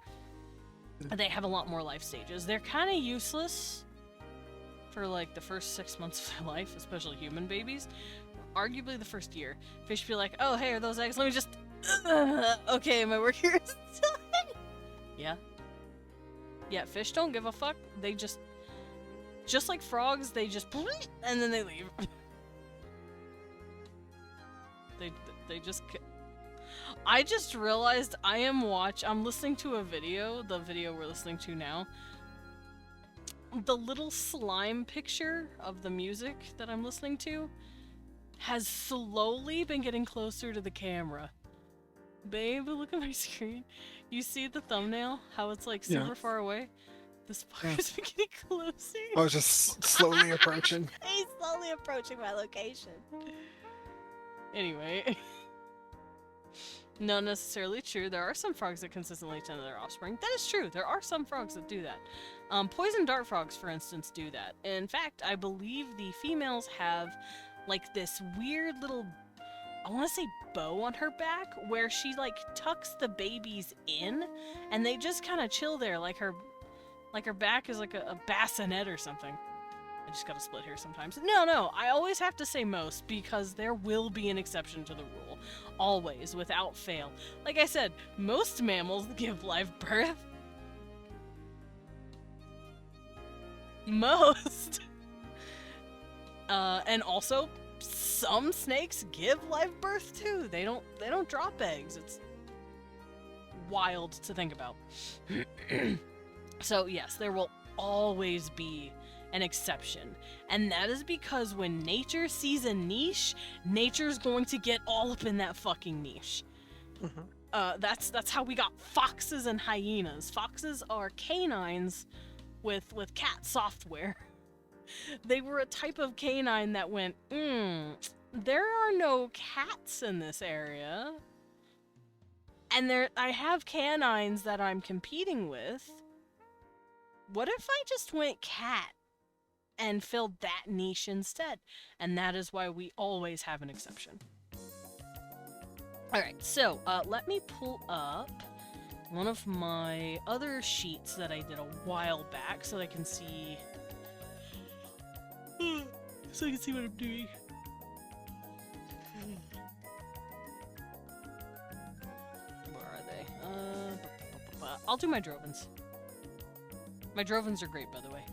They have a lot more life stages. They're kind of useless for like the first 6 months of their life, especially human babies. Arguably the first year. Fish be like, oh hey, are those eggs? Let me just... okay, my work here is done. Yeah. Yeah, fish don't give a fuck. They just like frogs, they just... and then they leave. They just... I just realized I'm listening to a video, the video we're listening to now. The little slime picture of the music that I'm listening to has slowly been getting closer to the camera. Babe, look at my screen. You see the thumbnail? How it's like super far away? This fucker's been getting closer. I was just slowly approaching. He's slowly approaching my location. Anyway. Not necessarily true. There are some frogs that consistently tend to their offspring. That is true. There are some frogs that do that. Poison dart frogs, for instance, do that. In fact, I believe the females have like this weird little, I want to say bow on her back, where she like tucks the babies in, and they just kind of chill there, like her back is like a bassinet or something. I just gotta split here sometimes. No, I always have to say most, because there will be an exception to the rule. Always, without fail. Like I said, most mammals give live birth. Most. And also, some snakes give live birth too. They don't drop eggs. It's wild to think about. So yes, there will always be an exception, and that is because when nature sees a niche, nature's going to get all up in that fucking niche. That's how we got foxes and hyenas. Foxes are canines with cat software. They were a type of canine that went, there are no cats in this area, and I have canines that I'm competing with. What if I just went cat and filled that niche instead? And that is why we always have an exception. Alright, so let me pull up one of my other sheets that I did a while back so I can see... what I'm doing. Where are they? I'll do my Drovens. My Drovens are great, by the way.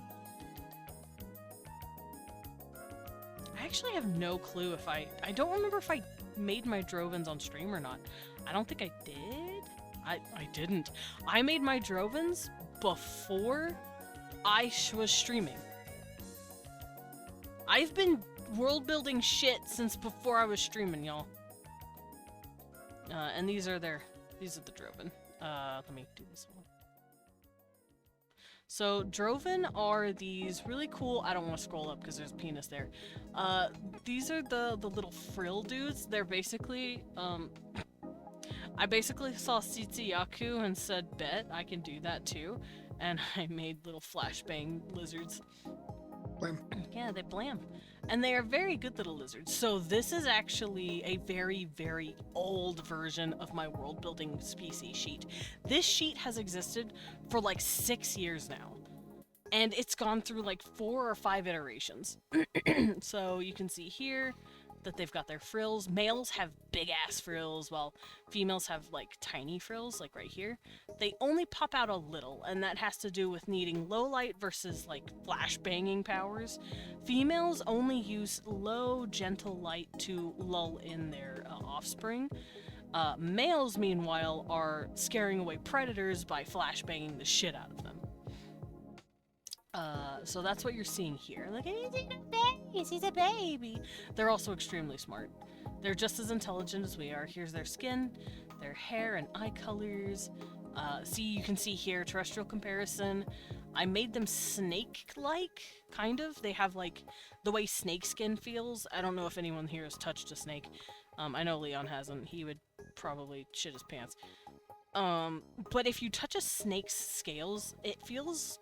I actually have no clue if I don't remember if I made my Drovens on stream or not. I don't think I did. I didn't. I made my Drovens before I was streaming. I've been world building shit since before I was streaming, y'all. And these are the Droven. Let me do this one. So, Droven are these really cool... I don't want to scroll up because there's a penis there. These are the little frill dudes. They're basically, I basically saw Tsitsuyaku and said, bet, I can do that too. And I made little flashbang lizards. Blam. Yeah, they blam. And they are very good little lizards. So this is actually a very, very old version of my world building species sheet. This sheet has existed for like 6 years now. And it's gone through like 4 or 5 iterations. So you can see here that they've got their frills. Males have big ass frills while females have like tiny frills, like right here. They only pop out a little, and that has to do with needing low light versus like flash banging powers. Females only use low, gentle light to lull in their offspring. Males, meanwhile, are scaring away predators by flash banging the shit out of them. So that's what you're seeing here. Look at he's a baby. They're also extremely smart. They're just as intelligent as we are. Here's their skin, their hair and eye colors. See, you can see here, terrestrial comparison. I made them snake-like, kind of. They have, like, the way snake skin feels. I don't know if anyone here has touched a snake. I know Leon hasn't. He would probably shit his pants. But if you touch a snake's scales, it feels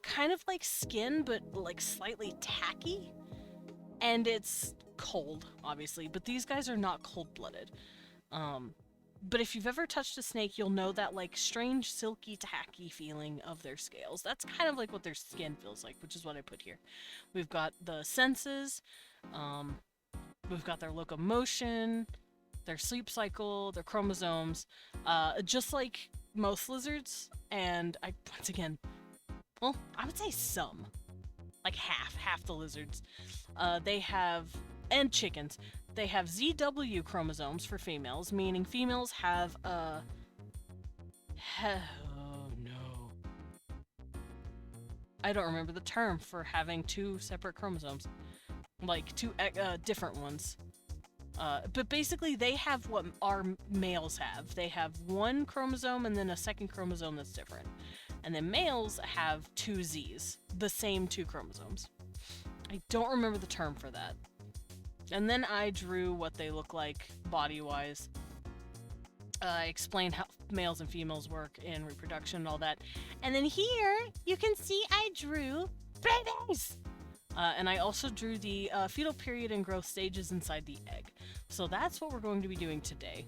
kind of like skin, but like slightly tacky, and it's cold, obviously, but these guys are not cold-blooded. But if you've ever touched a snake, you'll know that like strange silky tacky feeling of their scales. That's kind of like what their skin feels like, which is what I put here. We've got the senses, we've got their locomotion, their sleep cycle, their chromosomes, just like most lizards. And once again, well, I would say some. Like half the lizards. They have, and chickens, they have ZW chromosomes for females, meaning females have, oh no. I don't remember the term for having 2 separate chromosomes. Like, 2 different ones. But basically, they have what our males have. They have 1 chromosome and then a second chromosome that's different. And then males have 2 Zs, the same 2 chromosomes. I don't remember the term for that. And then I drew what they look like body-wise. I explained how males and females work in reproduction and all that. And then here, you can see I drew babies! And I also drew the fetal period and growth stages inside the egg. So that's what we're going to be doing today.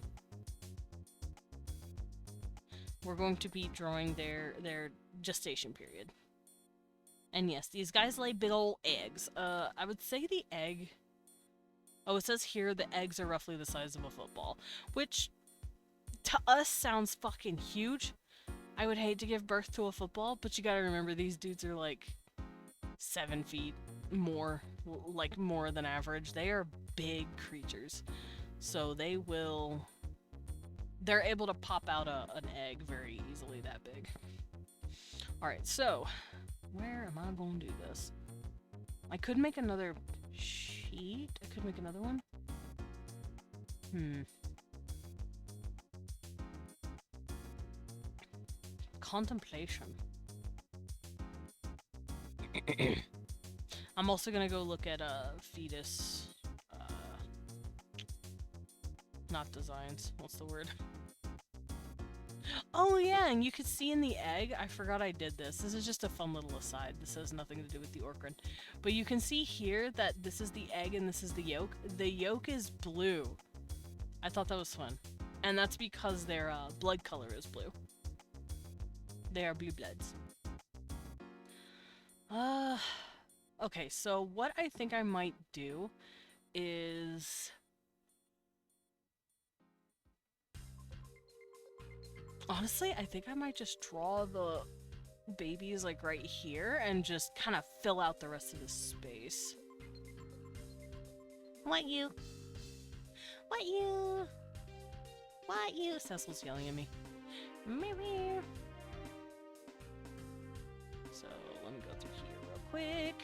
We're going to be drawing their gestation period. And yes, these guys lay big ol' eggs. I would say the egg... Oh, it says here the eggs are roughly the size of a football. Which, to us, sounds fucking huge. I would hate to give birth to a football, but you gotta remember these dudes are like 7 feet more, like more than average. They are big creatures. So they will... They're able to pop out an egg very easily that big. Alright, so where am I going to do this? I could make another sheet. I could make another one. Contemplation. I'm also gonna go look at fetus. Not designs. What's the word? Oh yeah, and you could see in the egg, I forgot I did this. This is just a fun little aside. This has nothing to do with the Orkran. But you can see here that this is the egg and this is the yolk. The yolk is blue. I thought that was fun. And that's because their blood color is blue. They are blue bloods. Okay, so what I think I might do is... Honestly, I think I might just draw the babies like right here and just kind of fill out the rest of the space. What you? What you? What you? Cecil's yelling at me. So let me go through here real quick.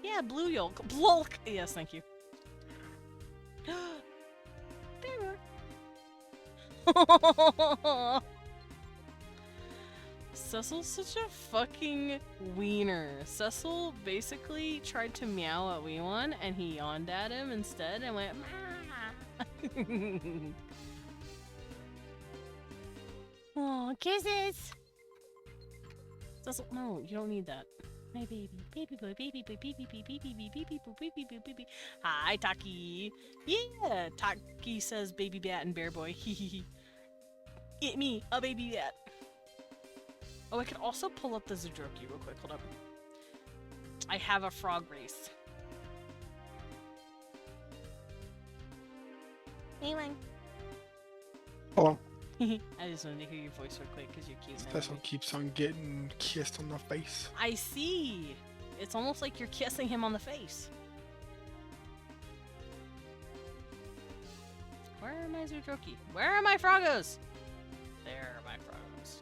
Yeah, blue yolk. Blolk! Yes, thank you. There we are. Cecil's such a fucking wiener. Cecil basically tried to meow at Wee1 and he yawned at him instead and went, "Mah." Oh, kisses! Doesn't, no, you don't need that. My baby, baby boy, baby boy, baby boy, baby boy, baby boy, baby boy, baby. Hi, Taki. Yeah, Taki says baby bat and bear boy. Hehehe. Get me a baby bat. Oh, I could also pull up the Zoodroki real quick. Hold up. I have a frog race. Anyway. Oh, I just wanted to hear your voice real quick because you're cute. and I that's love what keeps on getting kissed on the face. you. I see. It's almost like you're kissing him on the face. Where are my Zoodroki? Where are my Froggos? There are my Froggos.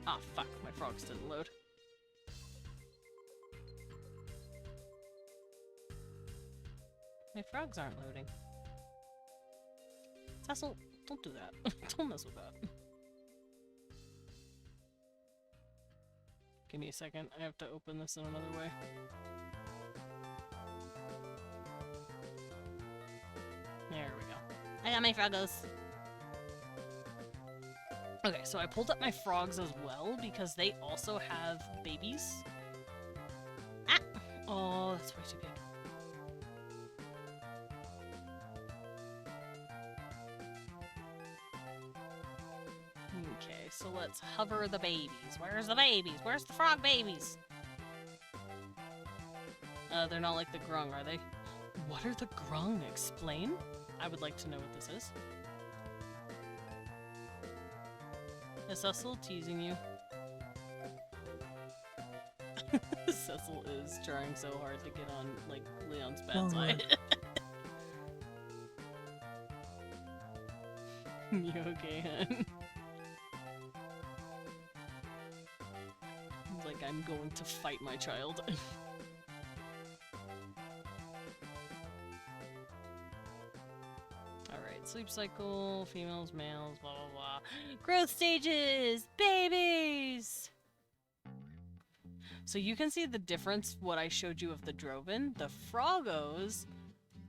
Ah, fuck. My frogs didn't load. My frogs aren't loading. Cecil, don't do that. Don't mess with that. Give me a second. I have to open this in another way. There we go. I got my Froggos. Okay, so I pulled up my frogs as well because they also have babies. Ah! Oh, that's way too big. Okay, so let's hover the babies. Where's the babies? Where's the frog babies? They're not like the grung, are they? What are the grung? Explain? I would like to know what this is. Is Cecil teasing you? Cecil is trying so hard to get on, like, Leon's bad side. You okay, hun? He's like, I'm going to fight my child. Alright, sleep cycle, females, males, blah blah blah. Growth stages! Babies! So you can see the difference, what I showed you of the Droven. The Froggos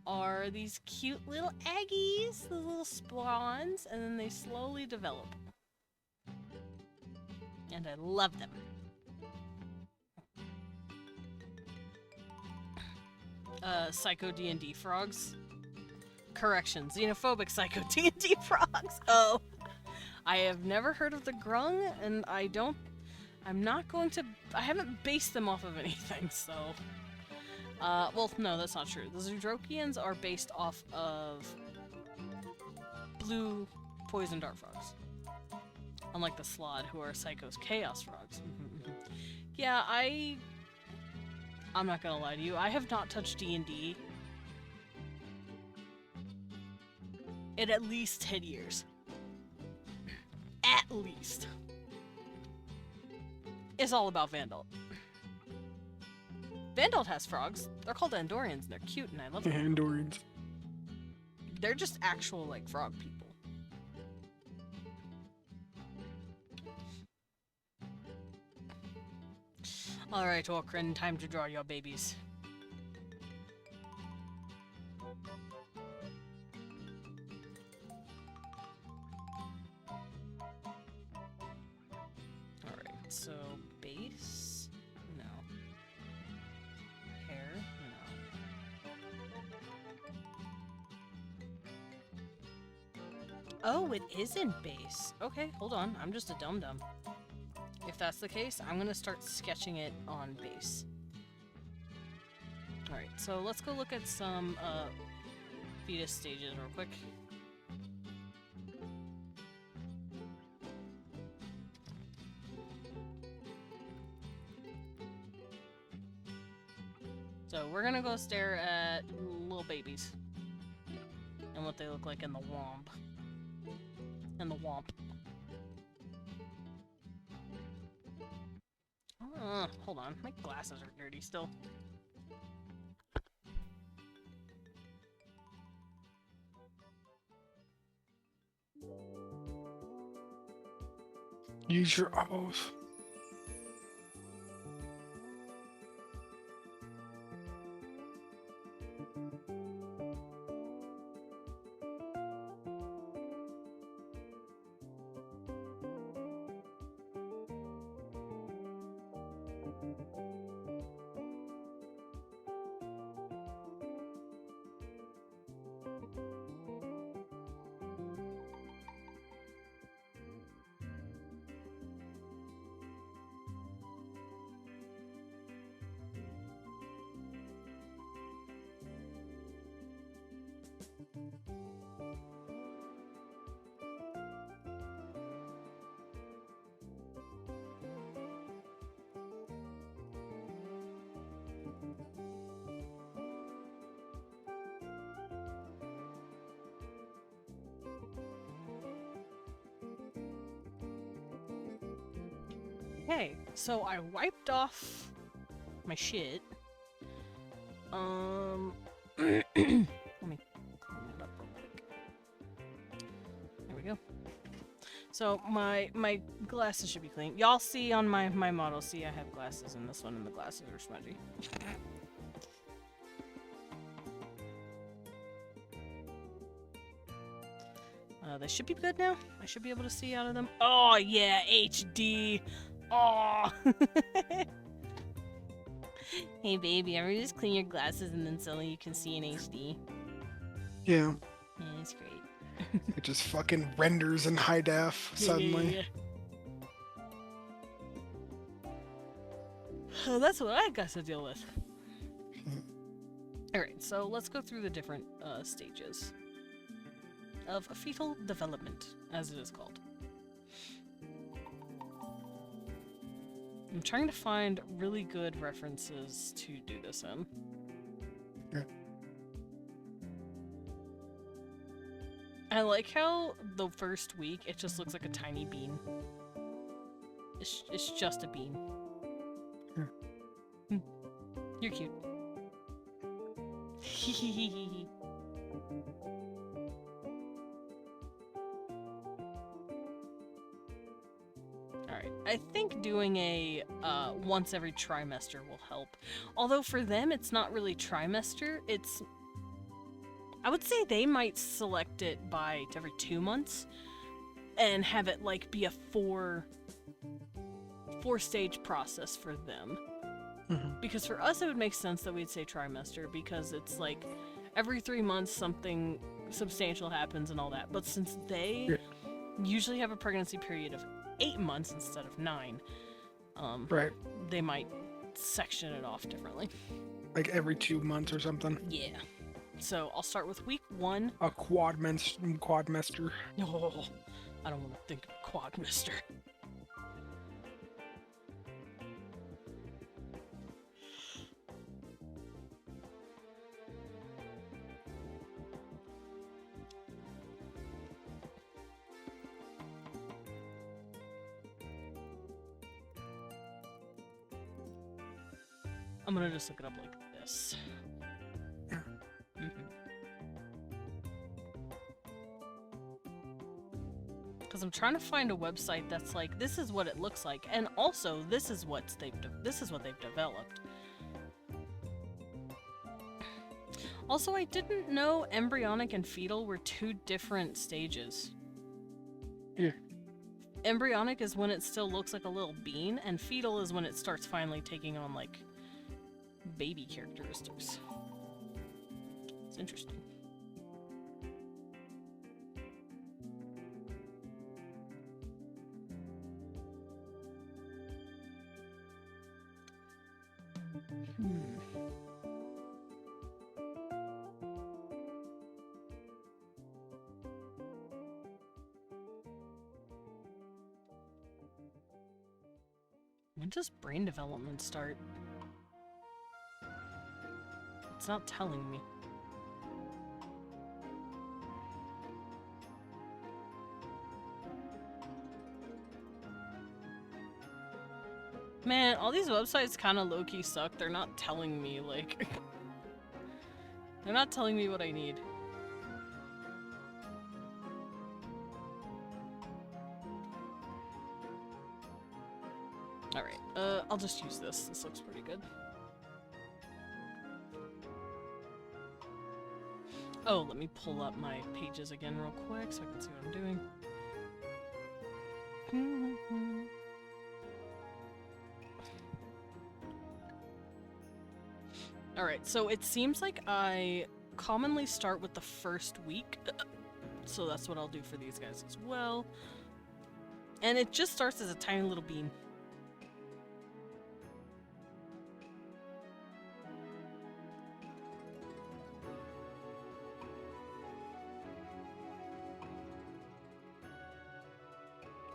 are these cute little eggies, the little spawns, and then they slowly develop. And I love them. Psycho D&D frogs. Correction, xenophobic psycho D&D frogs. Oh. I have never heard of the grung, and I'm not going to, I haven't based them off of anything, so. Well, no, that's not true. The Zoodrokians are based off of blue poison dart frogs. Unlike the Slod, who are Psycho's chaos frogs. Yeah, I'm not gonna lie to you, I have not touched D&D in at least 10 years. At least. It's all about Vandal. Vandal has frogs. They're called Andorians, and they're cute, and I love them. Andorians. They're just actual, like, frog people. Alright, Orkran, time to draw your babies. Alright, so base? No. Hair? No. Oh, it isn't base. Okay, hold on. I'm just a dum-dum. If that's the case, I'm gonna start sketching it on base. Alright, so let's go look at some fetus stages real quick. So we're gonna go stare at little babies and what they look like in the womb. In the womp. Hold on, my glasses are dirty still. Use your eyeballs. Okay, so I wiped off my shit. Let me clean it up real quick. There we go. So my glasses should be clean. Y'all see on my model, see I have glasses in this one, and the glasses are smudgy. They should be good now. I should be able to see out of them. Oh yeah, HD. Oh. Hey baby, ever just clean your glasses and then suddenly you can see in HD? Yeah. Yeah, it's great. It just fucking renders in high def suddenly. Yeah. Oh, that's what I got to deal with. Alright, so let's go through the different stages of fetal development, as it is called. I'm trying to find really good references to do this in. Yeah. I like how the first week it just looks like a tiny bean. It's just a bean. Yeah. You're cute. Alright, I think doing a once every trimester will help. Although for them it's not really trimester, it's... I would say they might select it by every 2 months and have it like be a four-stage process for them. Mm-hmm. Because for us it would make sense that we'd say trimester because it's like every 3 months something substantial happens and all that. But since they usually have a pregnancy period of 8 months instead of 9, Right. they might section it off differently. Like every 2 months or something. Yeah. So I'll start with week 1. A quadmester. Oh, I don't want to think of quadmester. I'm gonna just look it up like this. Because I'm trying to find a website that's like, this is what it looks like, and also this is what they've developed. Also, I didn't know embryonic and fetal were 2 different stages. Yeah. Embryonic is when it still looks like a little bean, and fetal is when it starts finally taking on, like, baby characteristics. It's interesting. When does brain development start? It's not telling me. Man, all these websites kind of low-key suck. They're not telling me, like... They're not telling me what I need. Alright, I'll just use this. This looks pretty good. Oh, let me pull up my pages again real quick so I can see what I'm doing. Alright, so it seems like I commonly start with the first week. So that's what I'll do for these guys as well. And it just starts as a tiny little bean.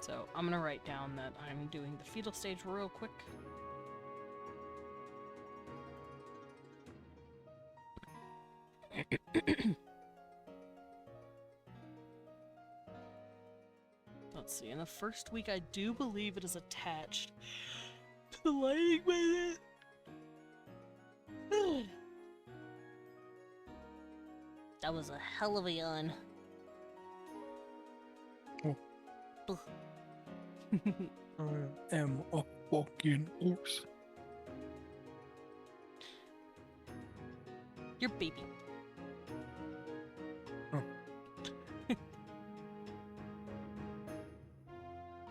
So I'm gonna write down that I'm doing the fetal stage real quick. Let's see, in the first week I do believe it is attached to the lighting with it. That was a hell of a yawn. I am a fucking horse. Your baby. Oh.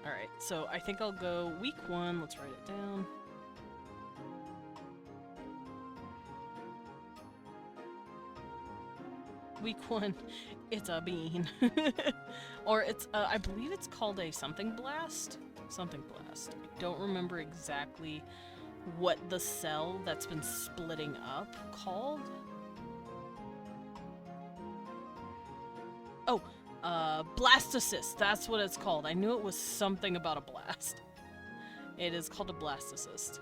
Alright, so I think I'll go week 1. Let's write it down. Week 1, it's a bean. Or it's, I believe it's called a something blast? Something blast. I don't remember exactly what the cell that's been splitting up called. Oh, blastocyst, that's what it's called. I knew it was something about a blast. It is called a blastocyst.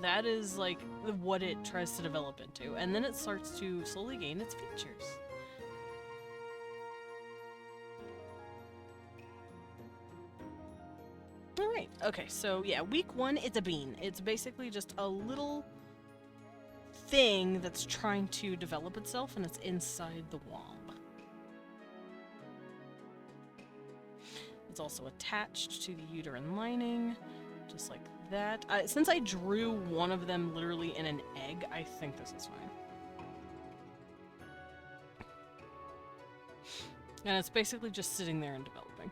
That is, like, what it tries to develop into, and then it starts to slowly gain its features. Alright, okay, so yeah, week 1, it's a bean. It's basically just a little thing that's trying to develop itself, and it's inside the womb. It's also attached to the uterine lining, just like that. Since I drew one of them literally in an egg, I think this is fine. And it's basically just sitting there and developing.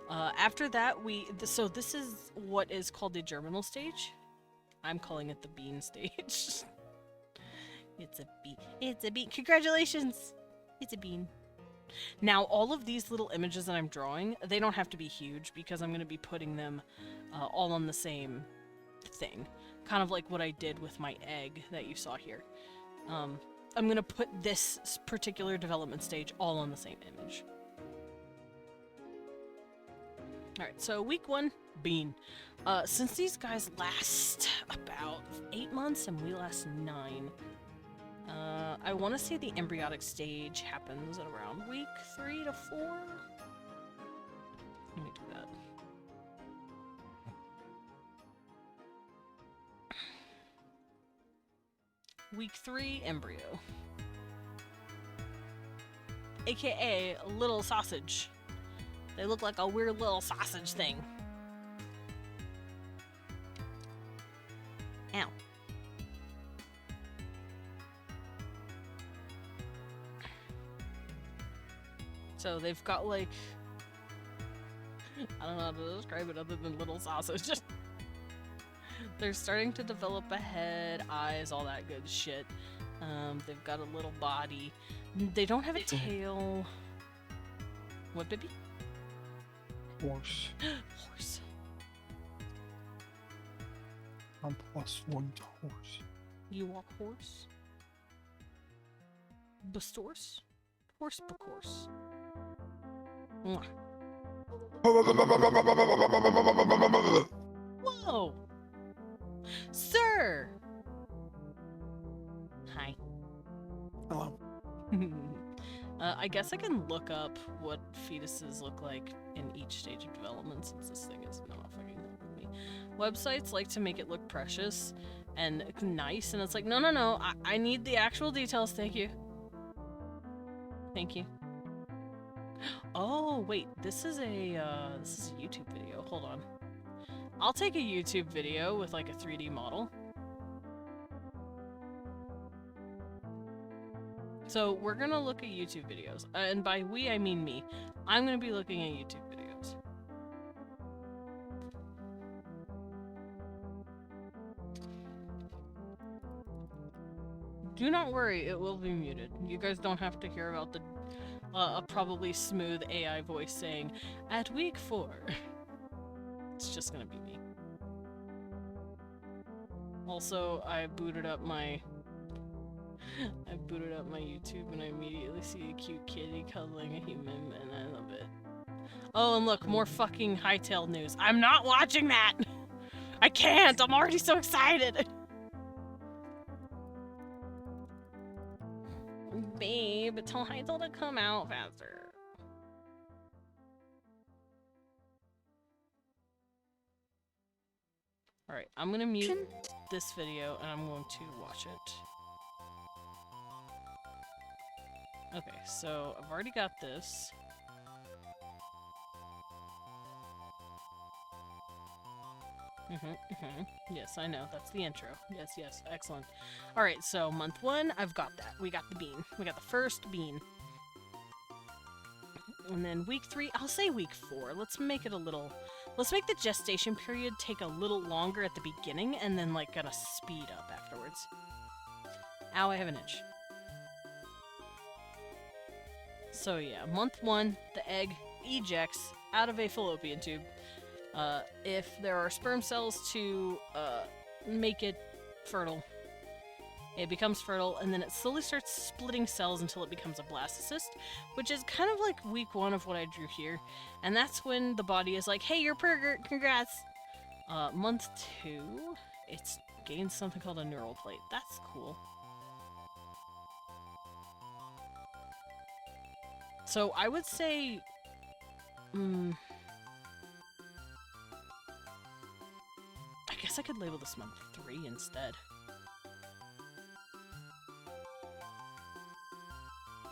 After that, so this is what is called the germinal stage. I'm calling it the bean stage. It's a bean. It's a bean. Congratulations! It's a bean. Now, all of these little images that I'm drawing, they don't have to be huge because I'm going to be putting them all on the same thing. Kind of like what I did with my egg that you saw here. I'm going to put this particular development stage all on the same image. Alright, so week 1, bean. Since these guys last about 8 months and we last 9, I want to say the embryonic stage happens at around week 3 to 4. Let me do that. Week 3, embryo. AKA a little sausage. They look like a weird little sausage thing. Ow. So they've got like... I don't know how to describe it other than little sausage. They're starting to develop a head, eyes, all that good shit. They've got a little body. They don't have a tail. What, baby? Horse. Horse. I'm +1 to horse. You walk horse? Bustors? Horse course. Whoa! Sir! Hi. Hello. I guess I can look up what fetuses look like in each stage of development since this thing is not fucking helping me. Websites like to make it look precious and nice, and it's like, no, I need the actual details, thank you. Thank you. Oh, wait, this is a YouTube video. Hold on. I'll take a YouTube video with like a 3D model. So we're gonna look at YouTube videos, and by we I mean me. I'm gonna be looking at YouTube videos. Do not worry, it will be muted. You guys don't have to hear about the a probably smooth AI voice saying, "At week 4." It's just gonna be me. Also, I booted up my YouTube and I immediately see a cute kitty cuddling a human and I love it. Oh, and look, more fucking hightail news. I'm not watching that! I can't! I'm already so excited! Babe, tell Heidel to come out faster. Alright, I'm gonna mute this video and I'm going to watch it. Okay, so I've already got this. Yes, I know. That's the intro. Yes, yes. Excellent. Alright, so month 1, I've got that. We got the bean. We got the first bean. And then week 3, I'll say week 4. Let's make it a little... Let's make the gestation period take a little longer at the beginning and then, like, gonna speed up afterwards. Ow, I have an itch. So yeah, month 1, the egg ejects out of a fallopian tube. If there are sperm cells to make it fertile, it becomes fertile, and then it slowly starts splitting cells until it becomes a blastocyst, which is kind of like week 1 of what I drew here. And that's when the body is like, hey, you're pervert, congrats! Month 2, it's gains something called a neural plate. That's cool. So I would say... I guess I could label this month 3 instead.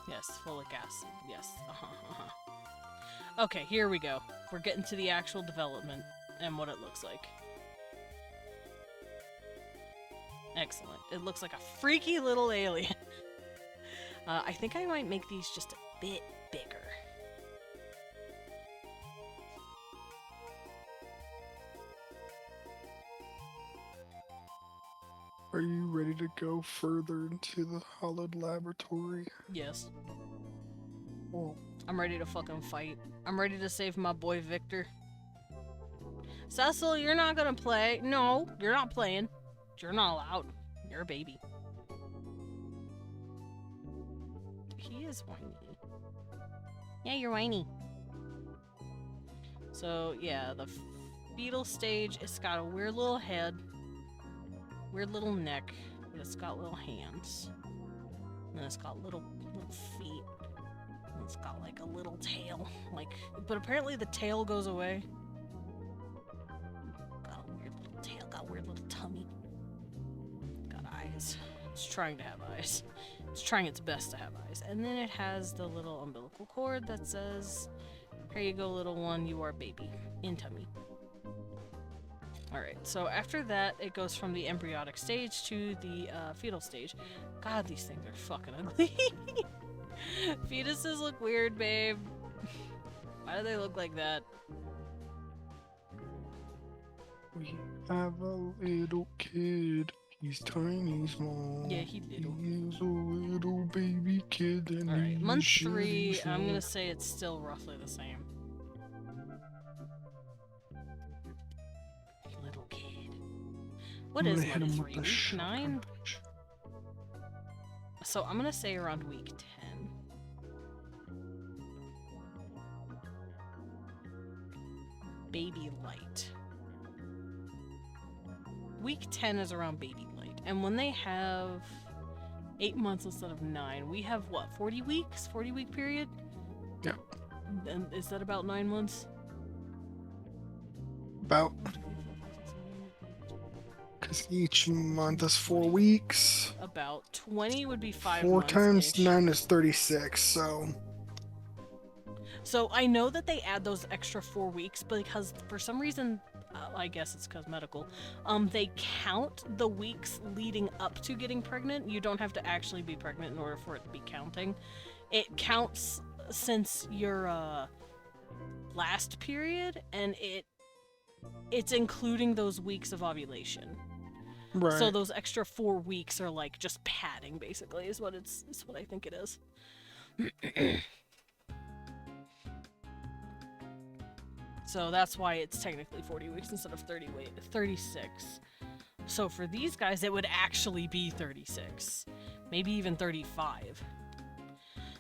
Yes, folic acid. Yes. Okay, here we go. We're getting to the actual development and what it looks like. Excellent. It looks like a freaky little alien. I think I might make these just a bit bigger. Are you ready to go further into the hollowed laboratory? Yes. Well, I'm ready to fucking fight. I'm ready to save my boy Victor. Cecil, you're not gonna play. No, you're not playing. You're not allowed. You're a baby. He is whiny. Yeah, you're whiny. So, yeah, the fetal stage, it's got a weird little head. Weird little neck, but it's got little hands. And then it's got little feet. And it's got like a little tail. But apparently the tail goes away. Got a weird little tail, got a weird little tummy. Got eyes. It's trying to have eyes. It's trying its best to have eyes. And then it has the little umbilical cord that says, here you go, little one, you are a baby. In tummy. Alright, so after that, it goes from the embryonic stage to the fetal stage. God, these things are fucking ugly. Fetuses look weird, babe. Why do they look like that? we have a little kid. He's tiny, small. Yeah, he's little. He's a little baby kid. Alright, month 3, I'm gonna say it's still roughly the same. Little kid. What is month 3? Week 9? So I'm gonna say around week 10. Baby light. Week 10 is around baby light. And when they have 8 months instead of 9, we have what, 40 weeks? 40-week period? Yeah. And is that about 9 months? About. Because each month is 4 weeks. About 20 would be 5 4 months. times 9 is 36, so. So I know that they add those extra 4 weeks because for some reason, I guess it's cosmetical, they count the weeks leading up to getting pregnant. You don't have to actually be pregnant in order for it to be counting. It counts since your last period, and it's including those weeks of ovulation. Right. So those extra 4 weeks are like just padding, basically, is what I think it is. So that's why it's technically 40 weeks instead of 36. So for these guys, it would actually be 36, maybe even 35.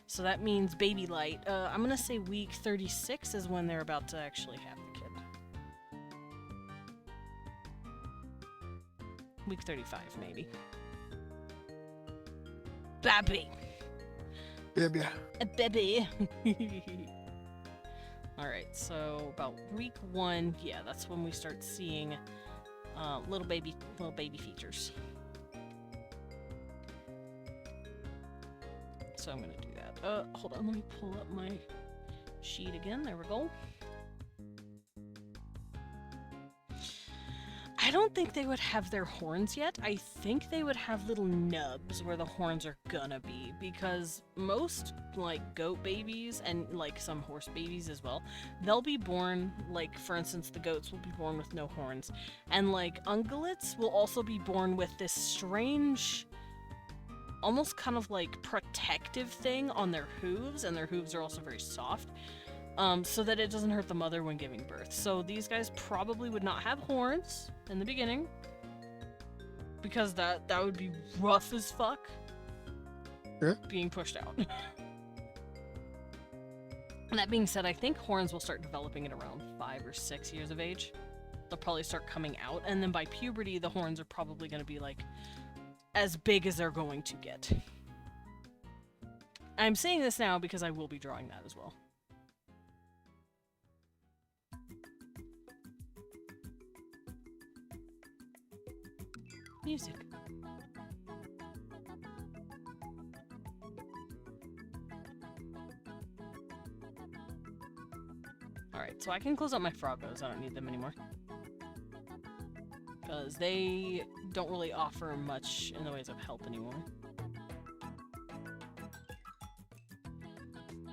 So that means baby light. I'm gonna say week 36 is when they're about to actually have the kid. Week 35, maybe. Baby. Yeah. A baby. Alright, so about week 1, yeah, that's when we start seeing little baby features. So I'm gonna do that. Hold on, let me pull up my sheet again. There we go. I don't think they would have their horns yet. I think they would have little nubs where the horns are gonna be, because most, like, goat babies and, like, some horse babies as well, they'll be born, like, for instance, the goats will be born with no horns. And, like, ungulates will also be born with this strange, almost kind of, like, protective thing on their hooves, and their hooves are also very soft. So that it doesn't hurt the mother when giving birth. So these guys probably would not have horns in the beginning, because that would be rough as fuck. Yeah. Being pushed out. And that being said, I think horns will start developing at around 5 or 6 years of age. They'll probably start coming out, and then by puberty, the horns are probably going to be like as big as they're going to get. I'm saying this now because I will be drawing that as well. Music. Alright, so I can close up my froggos. I don't need them anymore. Because they don't really offer much in the ways of help anymore.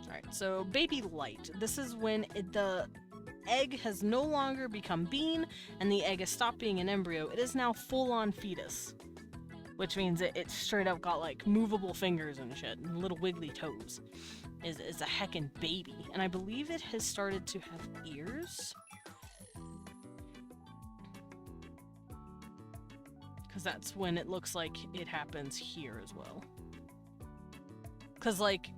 Alright, so baby light. This is when the egg has no longer become bean, and the egg has stopped being an embryo. It is now full-on fetus. Which means it straight up got, like, movable fingers and shit, and little wiggly toes. Is a heckin' baby. And I believe it has started to have ears. Because that's when it looks like it happens here as well. Because, like,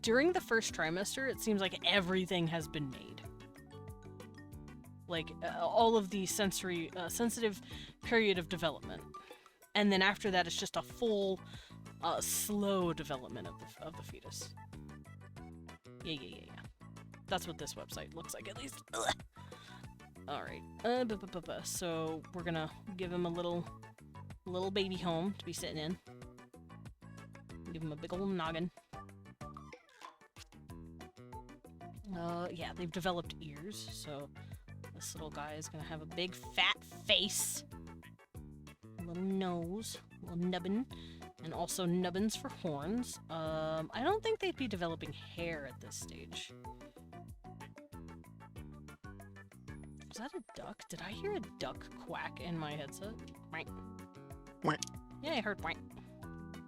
during the first trimester, it seems like everything has been made. Like, all of the sensitive period of development. And then after that, it's just a full, slow development of the fetus. Yeah. That's what this website looks like, at least. Alright. So, we're gonna give him a little baby home to be sitting in. Give him a big old noggin. Yeah, they've developed ears, so this little guy is gonna have a big fat face. A little nose, a little nubbin, and also nubbins for horns. I don't think they'd be developing hair at this stage. Was that a duck? Did I hear a duck quack in my headset? Quack. Quack. Yeah, I heard quack.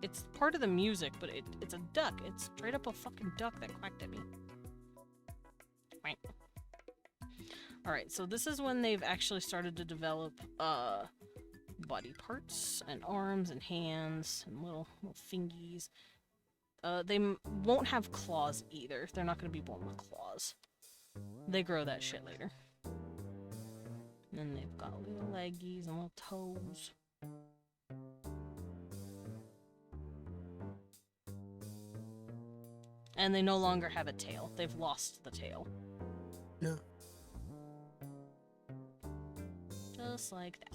It's part of the music, but it's a duck. It's straight up a fucking duck that quacked at me. Quack. Alright, so this is when they've actually started to develop, body parts, and arms, and hands, and little fingies. They won't have claws either. They're not going to be born with claws. They grow that shit later. And then they've got little leggies and little toes. And they no longer have a tail. They've lost the tail. Yeah. Just like that.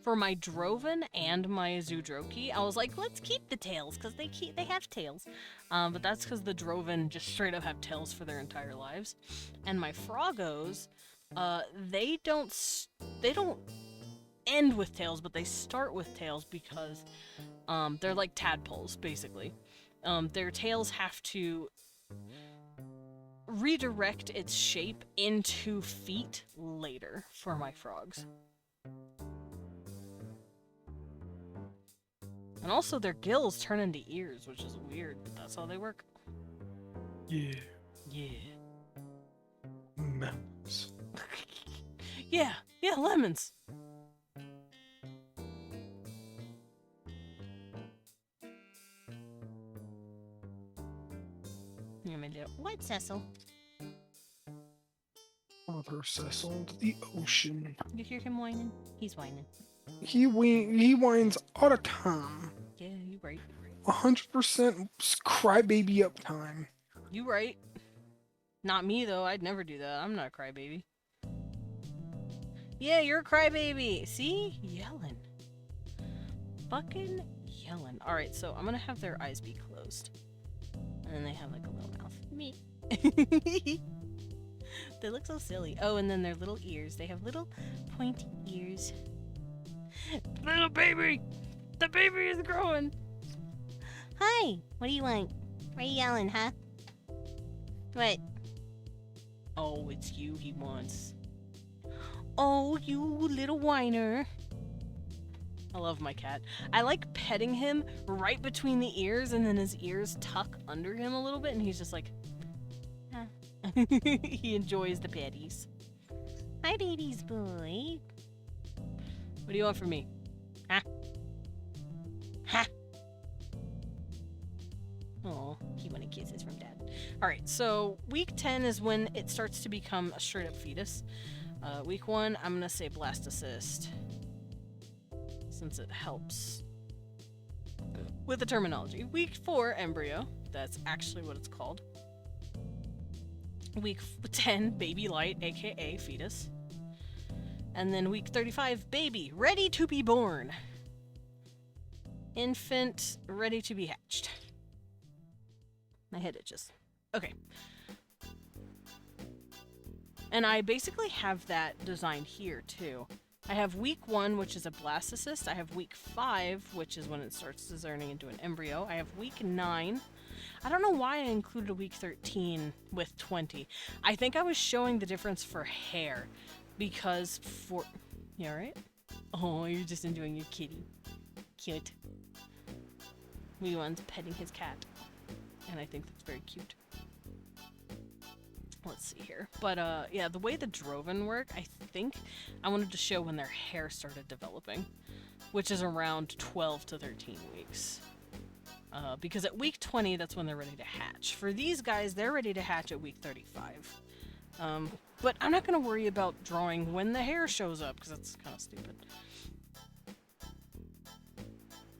For my Droven and my Zoodroki, I was like, let's keep the tails, because they have tails. But that's because the Droven just straight up have tails for their entire lives. And my Froggos, they don't end with tails, but they start with tails because they're like tadpoles, basically. Their tails have to redirect its shape into feet later for my frogs. And also their gills turn into ears, which is weird, but that's how they work. Yeah. Yeah. Melons. Yeah, lemons. Here, my little. What, Cecil? Father Cecil to the ocean. You hear him whining? He's whining. He whines all the time. Yeah, you right. 100% crybaby uptime. You right. Not me though. I'd never do that. I'm not a crybaby. Yeah, you're a crybaby. See? Yelling. Fucking yelling. Alright, so I'm gonna have their eyes be closed. And then they have like a little mouth. Me. They look so silly. Oh, and then their little ears. They have little pointy ears. Little baby! The baby is growing! Hi! What do you want? Why are you yelling, huh? What? Oh, it's you he wants. Oh, you little whiner. I love my cat. I like petting him right between the ears, and then his ears tuck under him a little bit, and he's just like, huh. He enjoys the patties. Hi, baby's boy. What do you want from me? Huh? Huh? Oh, he wanted kisses from dad. Alright, so week 10 is when it starts to become a straight up fetus. Week 1, I'm gonna say blastocyst, since it helps with the terminology. Week 4, embryo. That's actually what it's called. Week 10, baby light, aka fetus. And then week 35, baby, ready to be born. Infant, ready to be hatched. My head itches. Okay. And I basically have that designed here, too. I have week 1, which is a blastocyst. I have week 5, which is when it starts discerning into an embryo. I have week 9. I don't know why I included a week 13 with 20. I think I was showing the difference for hair. Because for... You alright? Oh, you're just enjoying your kitty. Cute. Wee One's petting his cat. And I think that's very cute. Let's see here. But, yeah, the way the Droven work, I think I wanted to show when their hair started developing, which is around 12 to 13 weeks. Because at week 20, that's when they're ready to hatch. For these guys, they're ready to hatch at week 35. But I'm not going to worry about drawing when the hair shows up, because that's kind of stupid.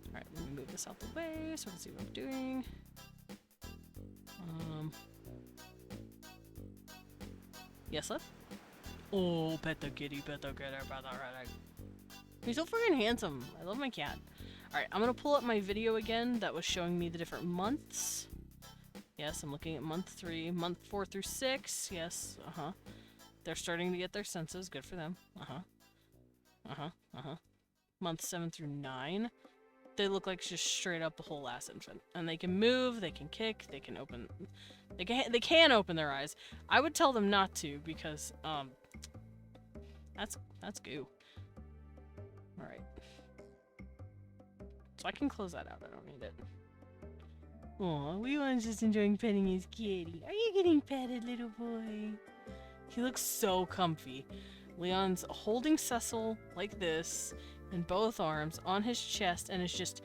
Alright, let me move this out the way so I can see what I'm doing. Yes, love? Oh, pet the kitty, brother. He's so freaking handsome. I love my cat. Alright, I'm gonna pull up my video again that was showing me the different months. Yes, I'm looking at month 3, month 4 through 6. Yes, They're starting to get their senses. Good for them. Month 7 through 9. They look like just straight up a whole ass infant. And they can move, they can kick, they can open... They can open their eyes. I would tell them not to, because, that's goo. Alright. So I can close that out, I don't need it. Aw, Wee One's just enjoying petting his kitty. Are you getting petted, little boy? He looks so comfy. Leon's holding Cecil like this in both arms on his chest and is just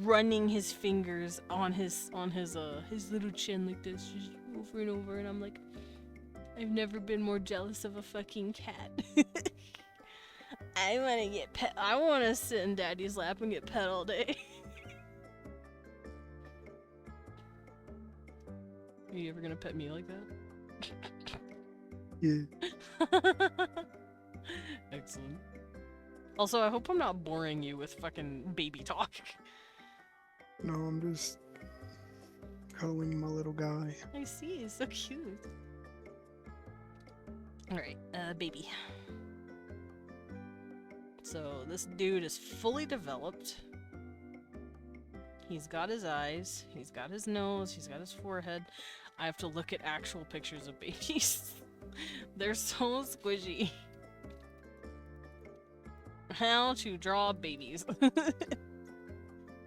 running his fingers on his little chin like this, just over and over, and I'm like, I've never been more jealous of a fucking cat. I wanna get pet. I wanna sit in daddy's lap and get pet all day. Are you ever gonna pet me like that? Yeah. Excellent. Also, I hope I'm not boring you with fucking baby talk. No, I'm just cuddling my little guy. I see, he's so cute. Alright, baby. So, this dude is fully developed. He's got his eyes, he's got his nose, he's got his forehead. I have to look at actual pictures of babies. They're so squishy. How to draw babies.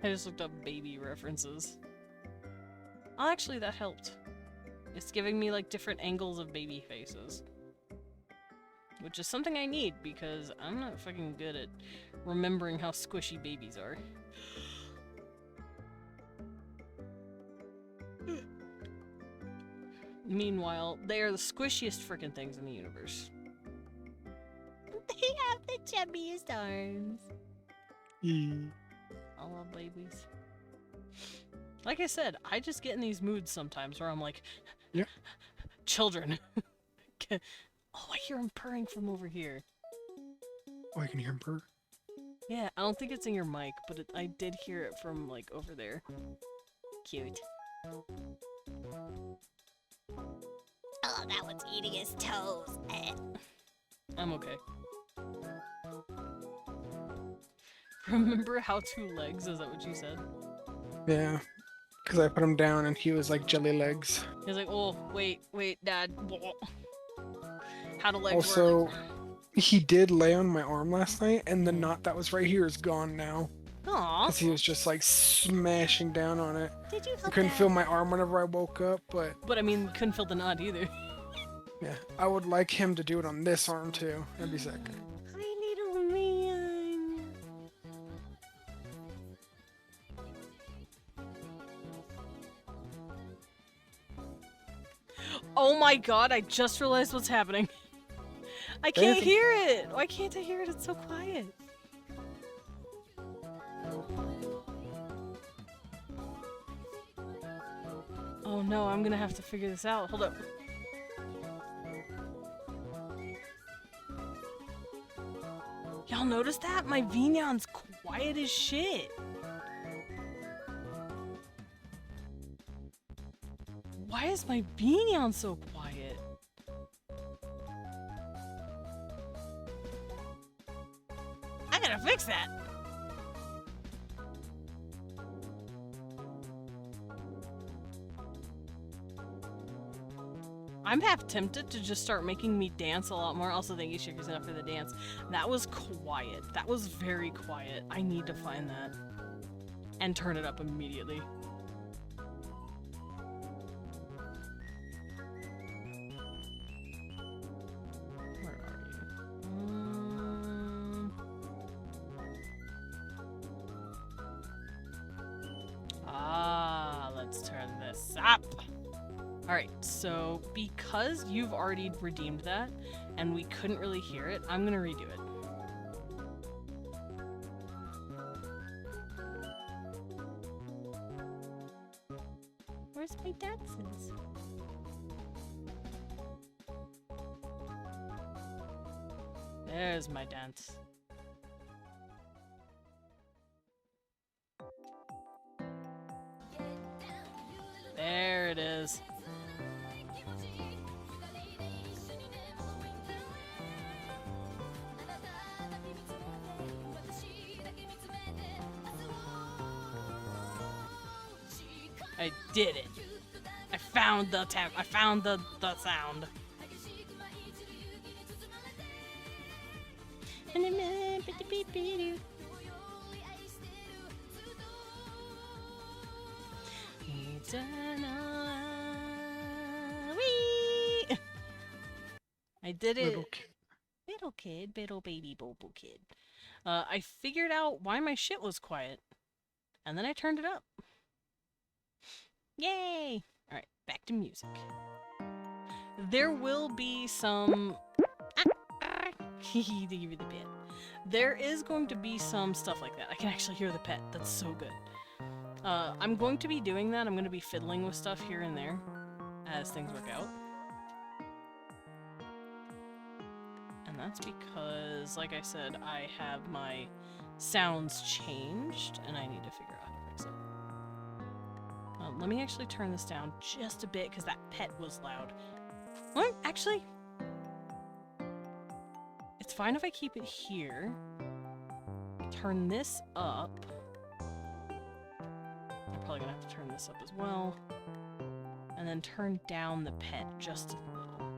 I just looked up baby references. Oh, actually, that helped. It's giving me, like, different angles of baby faces. Which is something I need, because I'm not fucking good at remembering how squishy babies are. Meanwhile, they are the squishiest frickin' things in the universe. They have the chubbiest arms. I love babies. Like I said, I just get in these moods sometimes where I'm like, Yeah. Children. Oh, I hear him purring from over here. Oh, I can hear him purr. Yeah, I don't think it's in your mic, but I did hear it from, like, over there. Cute. Oh, that one's eating his toes. I'm okay. Remember how 2 legs? Is that what you said? Yeah. Because I put him down and he was like jelly legs. He was like, oh, wait, Dad. How do legs Also, work? he did lay on my arm last night, and the knot that was right here is gone now. Aw. Because he was just like smashing down on it. Did you I help couldn't Dad? feel my arm whenever I woke up, but But I mean, couldn't feel the knot either. yeah. I would like him to do it on this arm too. That'd be sick. Hi, little man. Oh my god, I just realized what's happening. I can't Anything. hear it! Why can't I hear it? It's so quiet. Oh no, I'm gonna have to figure this out. Hold up. Y'all notice that? My Vignon's quiet as shit. Why is my Vignon so quiet? I gotta fix that. I'm half tempted to just start making me dance a lot more. Also, thank you, Shakers, enough for the dance. That was quiet. That was very quiet. I need to find that. And turn it up immediately. Where are you? Let's turn this up. Alright, so because you've already redeemed that, and we couldn't really hear it, I'm gonna redo it. Where's my dances? There's my dance. There it is. I did it. I found the tap. I found the sound. Whee! I did it. Little kid. Little kid, little baby bobo kid. I figured out why my shit was quiet, and then I turned it up. Yay! Alright, back to music. There will be some... to give you the pet. There is going to be some stuff like that. I can actually hear the pet. That's so good. I'm going to be doing that. I'm going to be fiddling with stuff here and there as things work out. And that's because, like I said, I have my sounds changed, and I need to figure out how to fix it. Let me actually turn this down just a bit, because that pet was loud. What? Actually, it's fine if I keep it here. Turn this up. I'm probably gonna have to turn this up as well. And then turn down the pet just a little.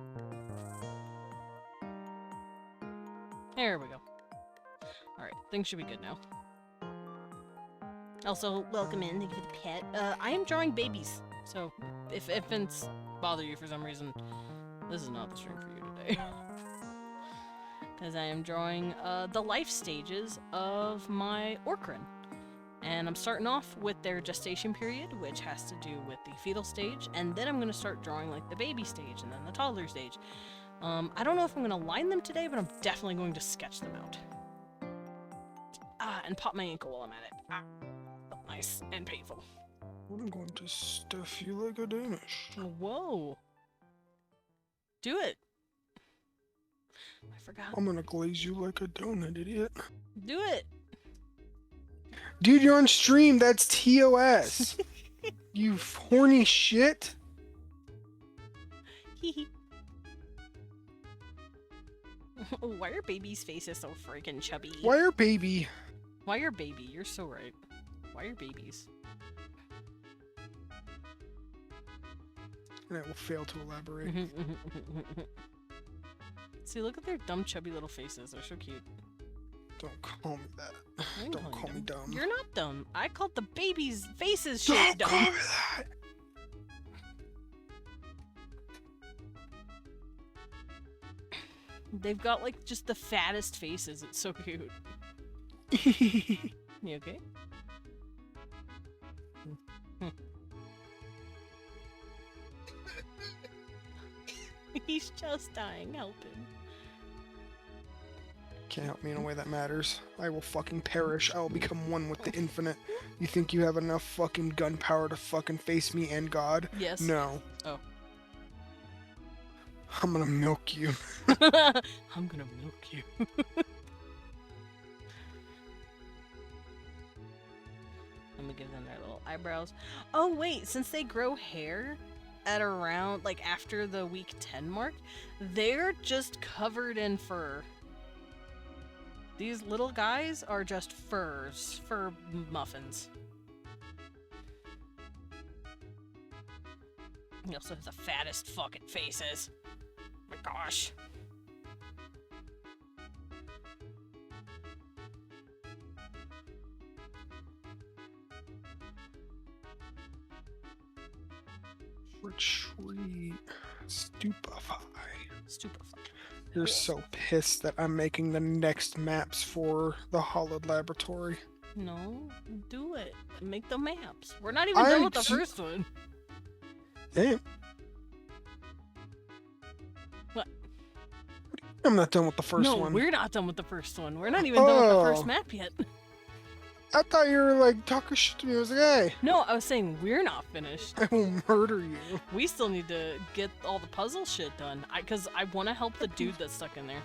There we go. Alright, things should be good now. Also, welcome in. Thank you for the pet. I am drawing babies. So, if infants bother you for some reason, this is not the stream for you today. Because I am drawing the life stages of my Orkran. And I'm starting off with their gestation period, which has to do with the fetal stage, and then I'm going to start drawing like the baby stage and then the toddler stage. I don't know if I'm going to line them today, but I'm definitely going to sketch them out. And pop my ankle while I'm at it. Felt nice and painful. I'm going to stuff you like a Danish. Whoa. Do it. I forgot. I'm gonna glaze you like a donut, idiot. Do it. Dude, you're on stream. That's TOS. You horny shit. Why are babies' faces so freaking chubby? Why are baby? Why are baby? You're so right. Why are babies? And I will fail to elaborate. See, look at their dumb, chubby little faces. They're so cute. Don't call me that. I ain't Don't calling call you me dumb. You're not dumb. I called the babies' faces Don't shit dumb. call me that. They've got like just the fattest faces. It's so cute. You okay? He's just dying. Help him. Can't help me in a way that matters. I will fucking perish. I will become one with the infinite. You think you have enough fucking gunpowder to fucking face me and God? Yes. No. Oh. I'm gonna milk you. I'm gonna milk you. I'm gonna give them their little eyebrows. Oh wait, since they grow hair at around, like after the week 10 mark, they're just covered in fur. These little guys are just fur muffins. He also has the fattest fucking faces. Oh my gosh. Retreat. Stupefy. Stupefy. You're so pissed that I'm making the next maps for the Hollowed Laboratory. No, do it. Make the maps. We're not even done with the first one. Damn. What? I'm not done with the first one. No, we're not done with the first one. We're not even done with the Oh. first map yet. I thought you were like talking shit to me. I was like, hey, No, I was saying we're not finished. I will murder you. We still need to get all the puzzle shit done. Because I want to help the dude that's stuck in there.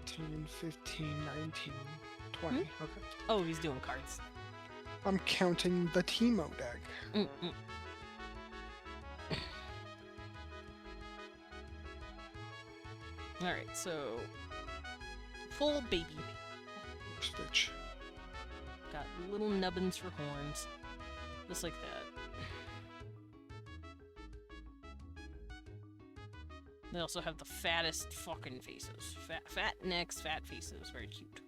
10, 15, 19, 20. Okay. Oh, he's doing cards. I'm counting the Teemo deck. Mm-mm. Alright, so... Full baby. Stitch. Got little nubbins for horns. Just like that. They also have the fattest fucking faces. Fat necks, fat faces. Very cute.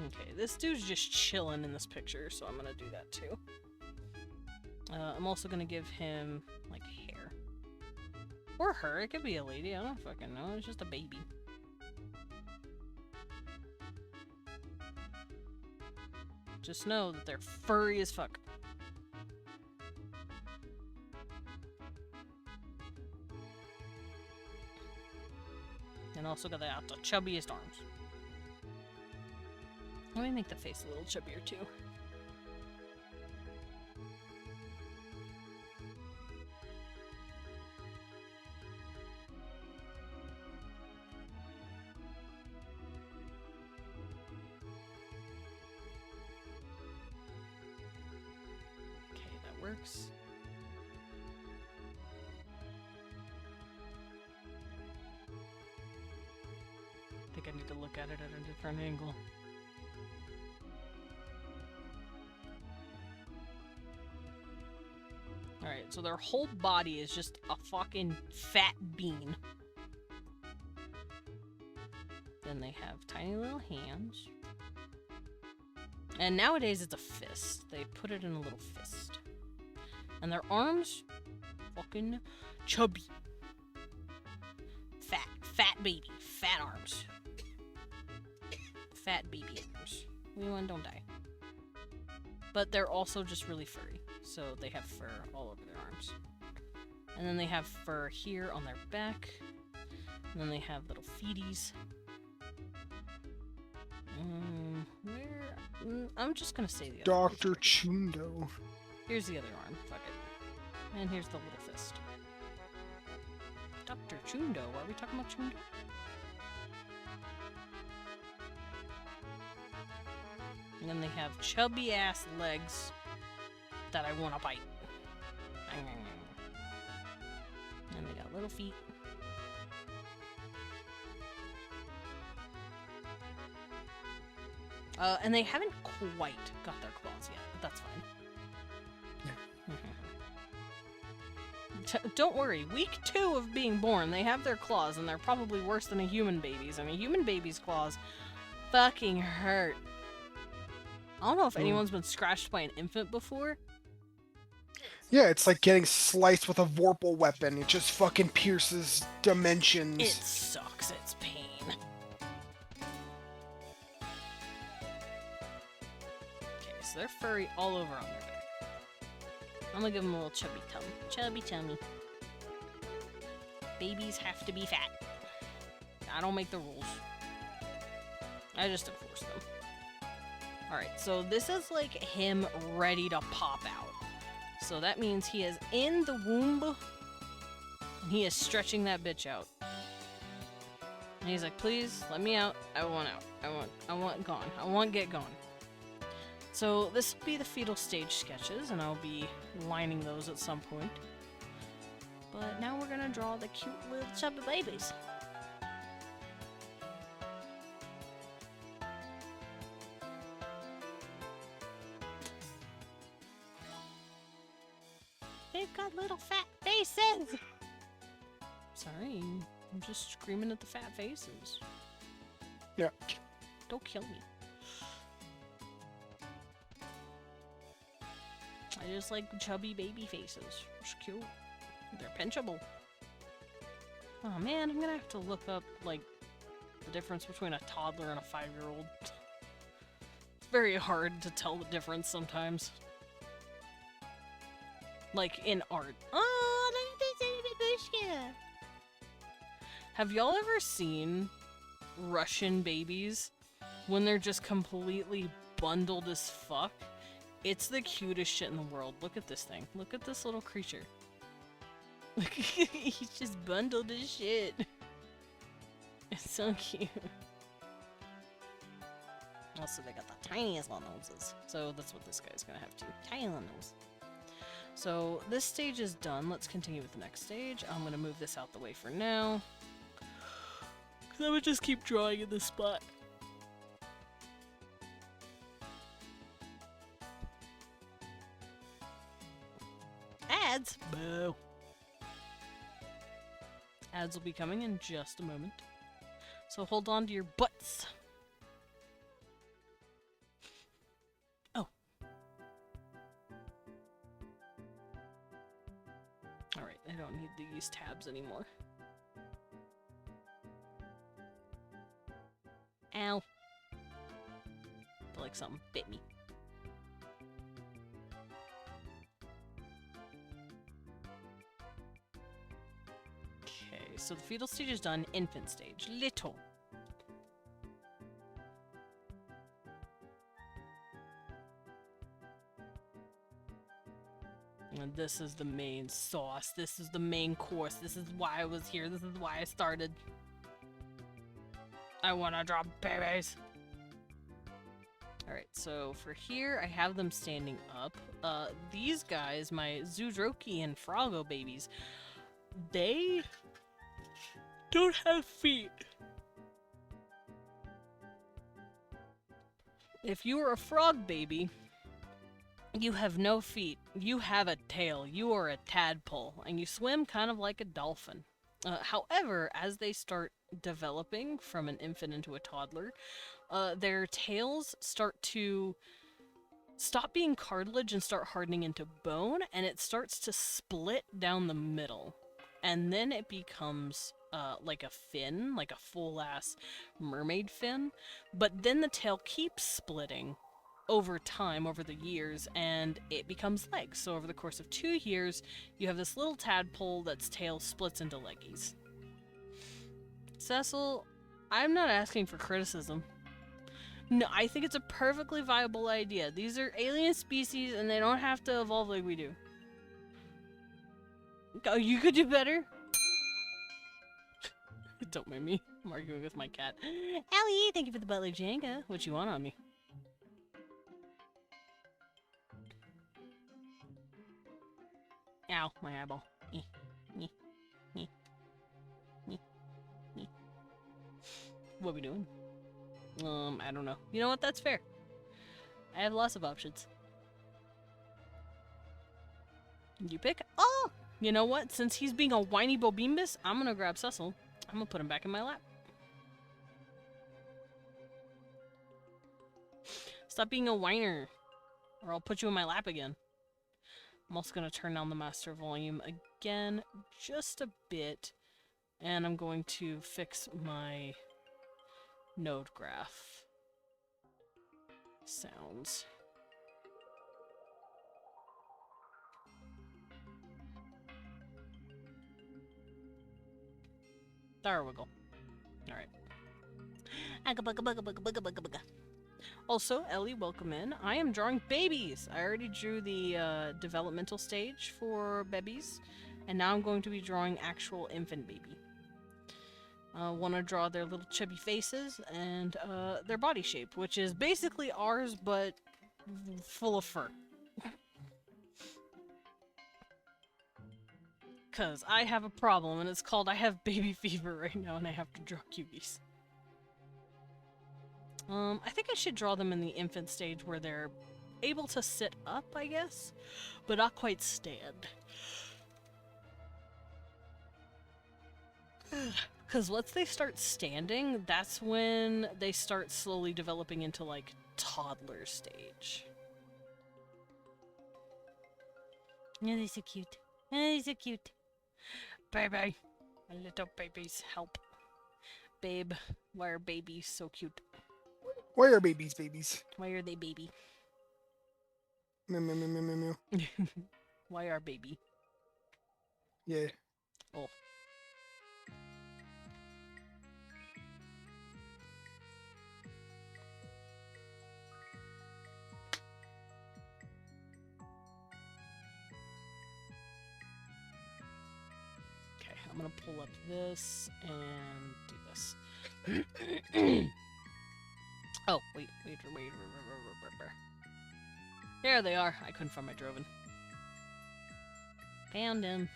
Okay, this dude's just chilling in this picture, so I'm gonna do that too. I'm also gonna give him, like, hair. Or her, it could be a lady, I don't fucking know, it's just a baby. Just know that they're furry as fuck. And also got the chubbiest arms. Let me make the face a little chubbier too. Okay, that works. I think I need to look at it at a different angle. Alright, so their whole body is just a fucking fat bean. Then they have tiny little hands. And nowadays it's a fist. They put it in a little fist. And their arms, fucking chubby. Fat baby. Fat arms. Fat baby arms. Anyone don't die. But they're also just really furry. So they have fur all over their arms. And then they have fur here on their back. And then they have little feeties. I'm just gonna say the other Dr. Chundo. Here's the other arm. Fuck it. And here's the little fist. Dr. Chundo. Are we talking about Chundo? And then they have chubby ass legs that I want to bite. And they got little feet. And they haven't quite got their claws yet, but that's fine. Don't worry, week 2 of being born, they have their claws, and they're probably worse than a human baby's. I mean, human baby's claws fucking hurt. I don't know if anyone's been scratched by an infant before. Yeah, it's like getting sliced with a Vorpal weapon. It just fucking pierces dimensions. It sucks, it's pain. Okay, so they're furry all over on their back. I'm gonna give them a little chubby tummy. Chubby tummy. Babies have to be fat. I don't make the rules. I just enforce them. Alright, so this is like him ready to pop out. So that means he is in the womb, and he is stretching that bitch out. And he's like, please, let me out. I want out. I want gone. I want get gone. So this will be the fetal stage sketches, and I'll be lining those at some point. But now we're gonna draw the cute little chubby babies. They've got little fat faces! Sorry, I'm just screaming at the fat faces. Yeah. Don't kill me. I just like chubby baby faces. It's cute. They're pinchable. Oh man, I'm gonna have to look up, like, the difference between a toddler and a 5-year-old. It's very hard to tell the difference sometimes. Like, in art. Oh, look at this baby babushka. Have y'all ever seen Russian babies when they're just completely bundled as fuck? It's the cutest shit in the world. Look at this thing. Look at this little creature. He's just bundled as shit. It's so cute. Also, they got the tiniest little noses. So that's what this guy's gonna have too. Tiny little nose. So this stage is done. Let's continue with the next stage. I'm gonna move this out the way for now. Cause I would just keep drawing in this spot. Ads? Boo. Ads will be coming in just a moment. So hold on to your butts. Oh. Alright, I don't need to use tabs anymore. Ow. Feel like something bit me. Okay, so the fetal stage is done. Infant stage. Little. And this is the main sauce. This is the main course. This is why I was here. This is why I started. I want to draw babies. Alright, so for here, I have them standing up. These guys, my Zoodroki and Froggo babies, they don't have feet. If you were a frog baby, You have no feet. You have a tail. You are a tadpole, and you swim kind of like a dolphin. However, as they start developing from an infant into a toddler, their tails start to stop being cartilage and start hardening into bone, and it starts to split down the middle. And then it becomes like a fin, like a full-ass mermaid fin. But then the tail keeps splitting over time, over the years, and it becomes legs. So over the course of 2 years, you have this little tadpole that's tail splits into leggies. Cecil, I'm not asking for criticism. No, I think it's a perfectly viable idea. These are alien species, and they don't have to evolve like we do. Oh, you could do better? Don't mind me. I'm arguing with my cat. Allie, thank you for the butler Jenga. What you want on me? Ow, my eyeball. What are we doing? I don't know. You know what? That's fair. I have lots of options. You pick? Oh! You know what? Since he's being a whiny bobimbus, I'm gonna grab Cecil. I'm gonna put him back in my lap. Stop being a whiner, or I'll put you in my lap again. I'm also gonna turn down the master volume again, just a bit, and I'm going to fix my node graph sounds. There we go. Alright. Also, Ellie, welcome in. I am drawing babies. I already drew the developmental stage for babies, and now I'm going to be drawing actual infant baby. I want to draw their little chubby faces and their body shape, which is basically ours, but full of fur. Because I have a problem, and it's called I have baby fever right now, and I have to draw cuties. I think I should draw them in the infant stage where they're able to sit up, I guess, but not quite stand. Because once they start standing, that's when they start slowly developing into, like, toddler stage. Oh, they're so cute. Oh, they're so cute. Baby. My little babies, help. Babe, why are babies so cute? Why are babies babies? Why are they baby? Meow, meow, meow, meow, meow, meow. Why are baby? Yeah. Oh. Okay, I'm gonna pull up this and do this. Oh, wait. There they are. I couldn't find my Droven. Found him.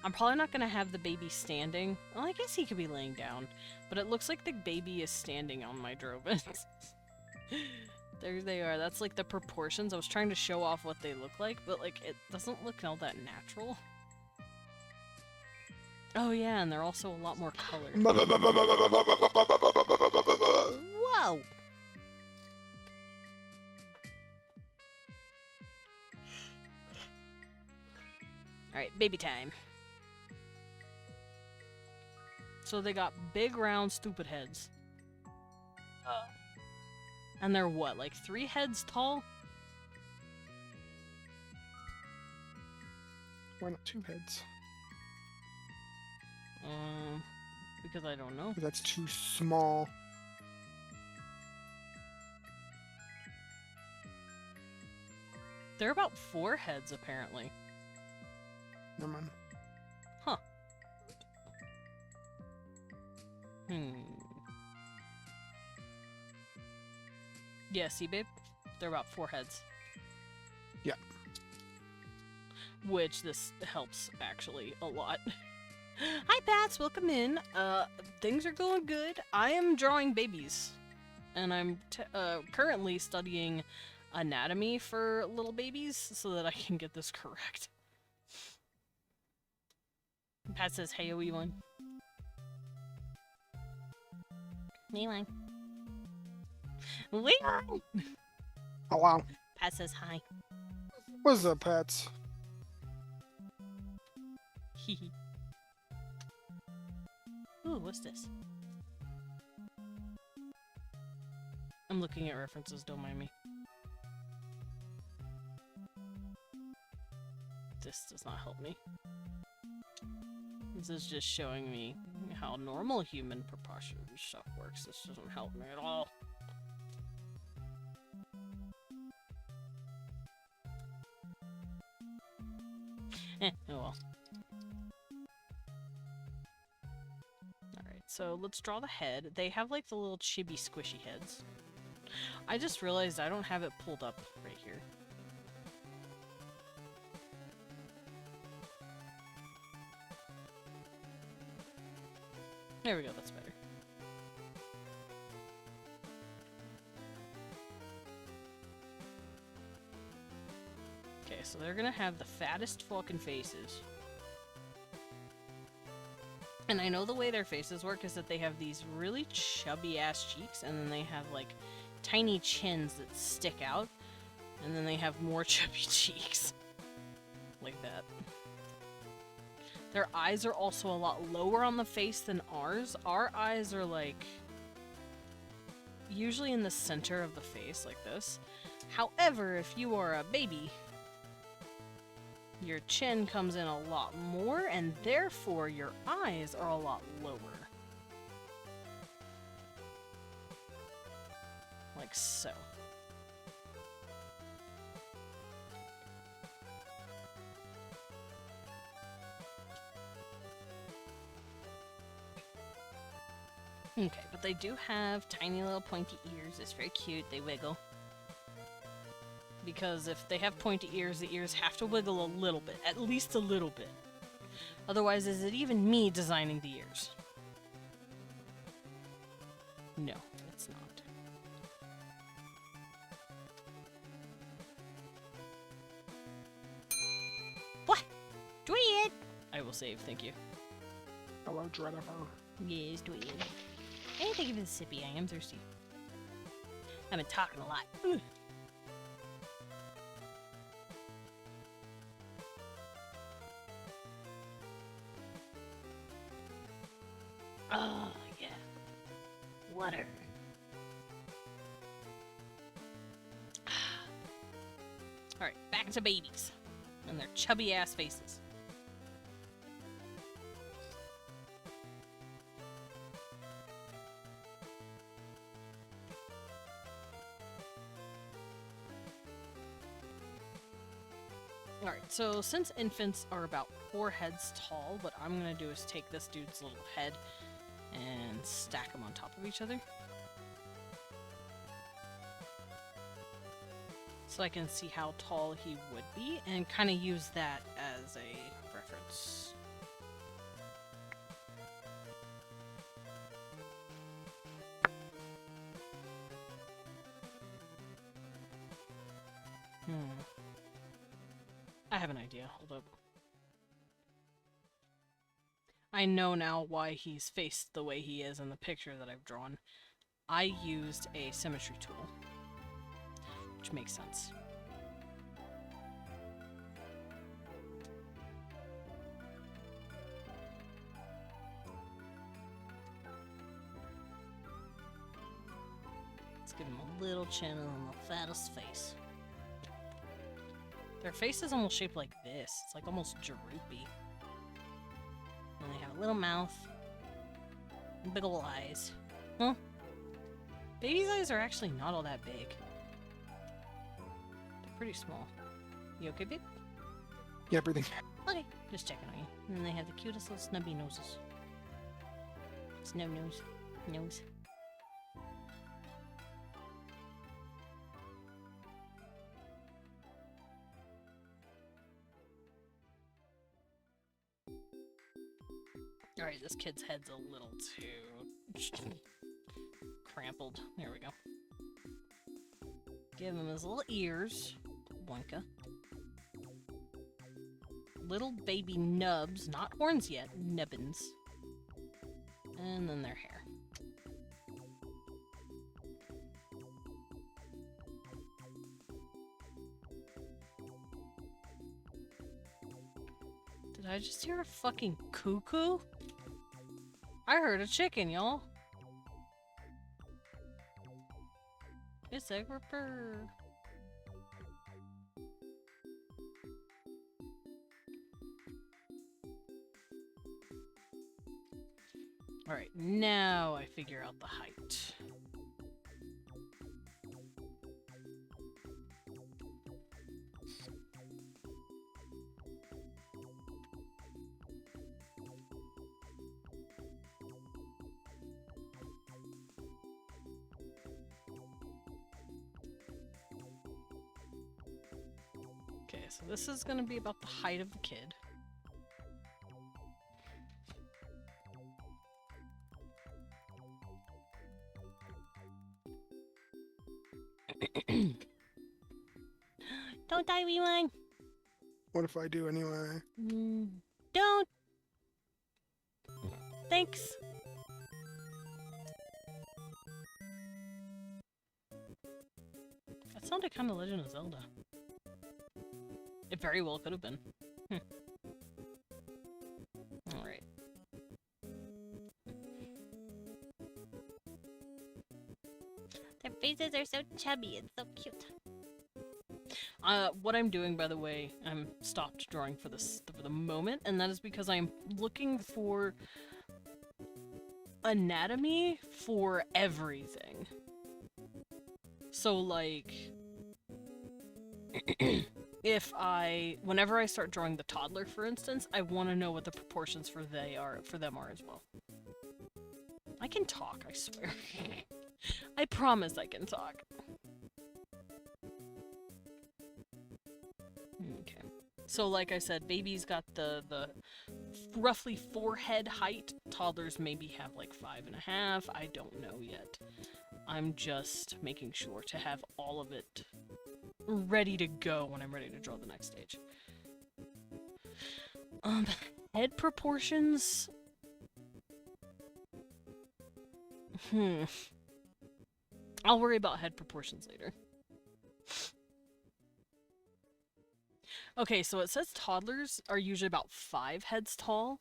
I'm probably not gonna have the baby standing. Well, I guess he could be laying down. But it looks like the baby is standing on my Droven. There they are. That's like the proportions. I was trying to show off what they look like, but like it doesn't look all that natural. Oh yeah, and they're also a lot more colored. Whoa! Alright, baby time. So they got big, round, stupid heads. And they're what, like 3 heads tall? Why not 2 heads? Because I don't know. That's too small. They're about 4 heads, apparently. Never mind. Huh. Yeah, see, babe? They're about 4 heads. Yeah. Which this helps, actually, a lot. Hi, Bats! Welcome in. Things are going good. I am drawing babies. And I'm currently studying anatomy for little babies so that I can get this correct. Pat says, hey, Obi-Wan. Obi-Wan. Obi-Wan! Oh wow. Pat says hi. What's up, pets? Hehe. Ooh, what's this? I'm looking at references, don't mind me. This does not help me. This is just showing me how normal human proportion stuff works. This doesn't help me at all. Oh well. Alright, so let's draw the head. They have like the little chibi squishy heads. I just realized I don't have it pulled up right here. There we go, that's better. Okay, so they're gonna have the fattest fucking faces. And I know the way their faces work is that they have these really chubby ass cheeks, and then they have like tiny chins that stick out, and then they have more chubby cheeks. Like that. Their eyes are also a lot lower on the face than ours. Our eyes are like usually in the center of the face like this. However, if you are a baby, your chin comes in a lot more, and therefore your eyes are a lot lower. Like so. Okay, but they do have tiny little pointy ears. It's very cute. They wiggle. Because if they have pointy ears, the ears have to wiggle a little bit. At least a little bit. Otherwise, is it even me designing the ears? No, it's not. What? Dweeb! I will save, thank you. Hello, Dreadifer. Yes, Dweeb. Hey, thank you for the sippy. I am thirsty. I've been talking a lot. Ugh. Oh, yeah. Water. Alright, back to babies. And their chubby ass faces. Alright, so since infants are about 4 heads tall, what I'm gonna do is take this dude's little head and stack them on top of each other. So I can see how tall he would be, and kind of use that as a reference. I have an idea. Hold up. I know now why he's faced the way he is in the picture that I've drawn. I used a symmetry tool, which makes sense. Let's give him a little chin and the fattest face. Their face is almost shaped like this. It's like almost droopy. And they have a little mouth. And big ol' eyes. Huh? Baby's eyes are actually not all that big. They're pretty small. You okay, babe? Yeah, breathing. Okay, just checking on you. And they have the cutest little snubby noses. Snub nose. Nose. Alright, this kid's head's a little too crampled. There we go. Give him his little ears. Boinka. Little baby nubs, not horns yet, nubbins. And then their hair. Did I just hear a fucking cuckoo? I heard a chicken, y'all. It's a ripper. Alright, now I figure out the height. Okay, so this is gonna be about the height of the kid. Don't die, wee one. What if I do anyway? Don't. Thanks. That sounded kind of Legend of Zelda. It very well could have been. Alright. Their faces are so chubby and so cute. What I'm doing, by the way, I'm stopped drawing for the moment, and that is because I'm looking for anatomy for everything. So, like, whenever I start drawing the toddler, for instance, I want to know what the proportions for them are as well. I can talk, I swear. I promise I can talk. Okay. So like I said, babies got the roughly forehead height. Toddlers maybe have like 5.5. I don't know yet. I'm just making sure to have all of it ready to go when I'm ready to draw the next stage. Head proportions. I'll worry about head proportions later. Okay, so it says toddlers are usually about 5 heads tall.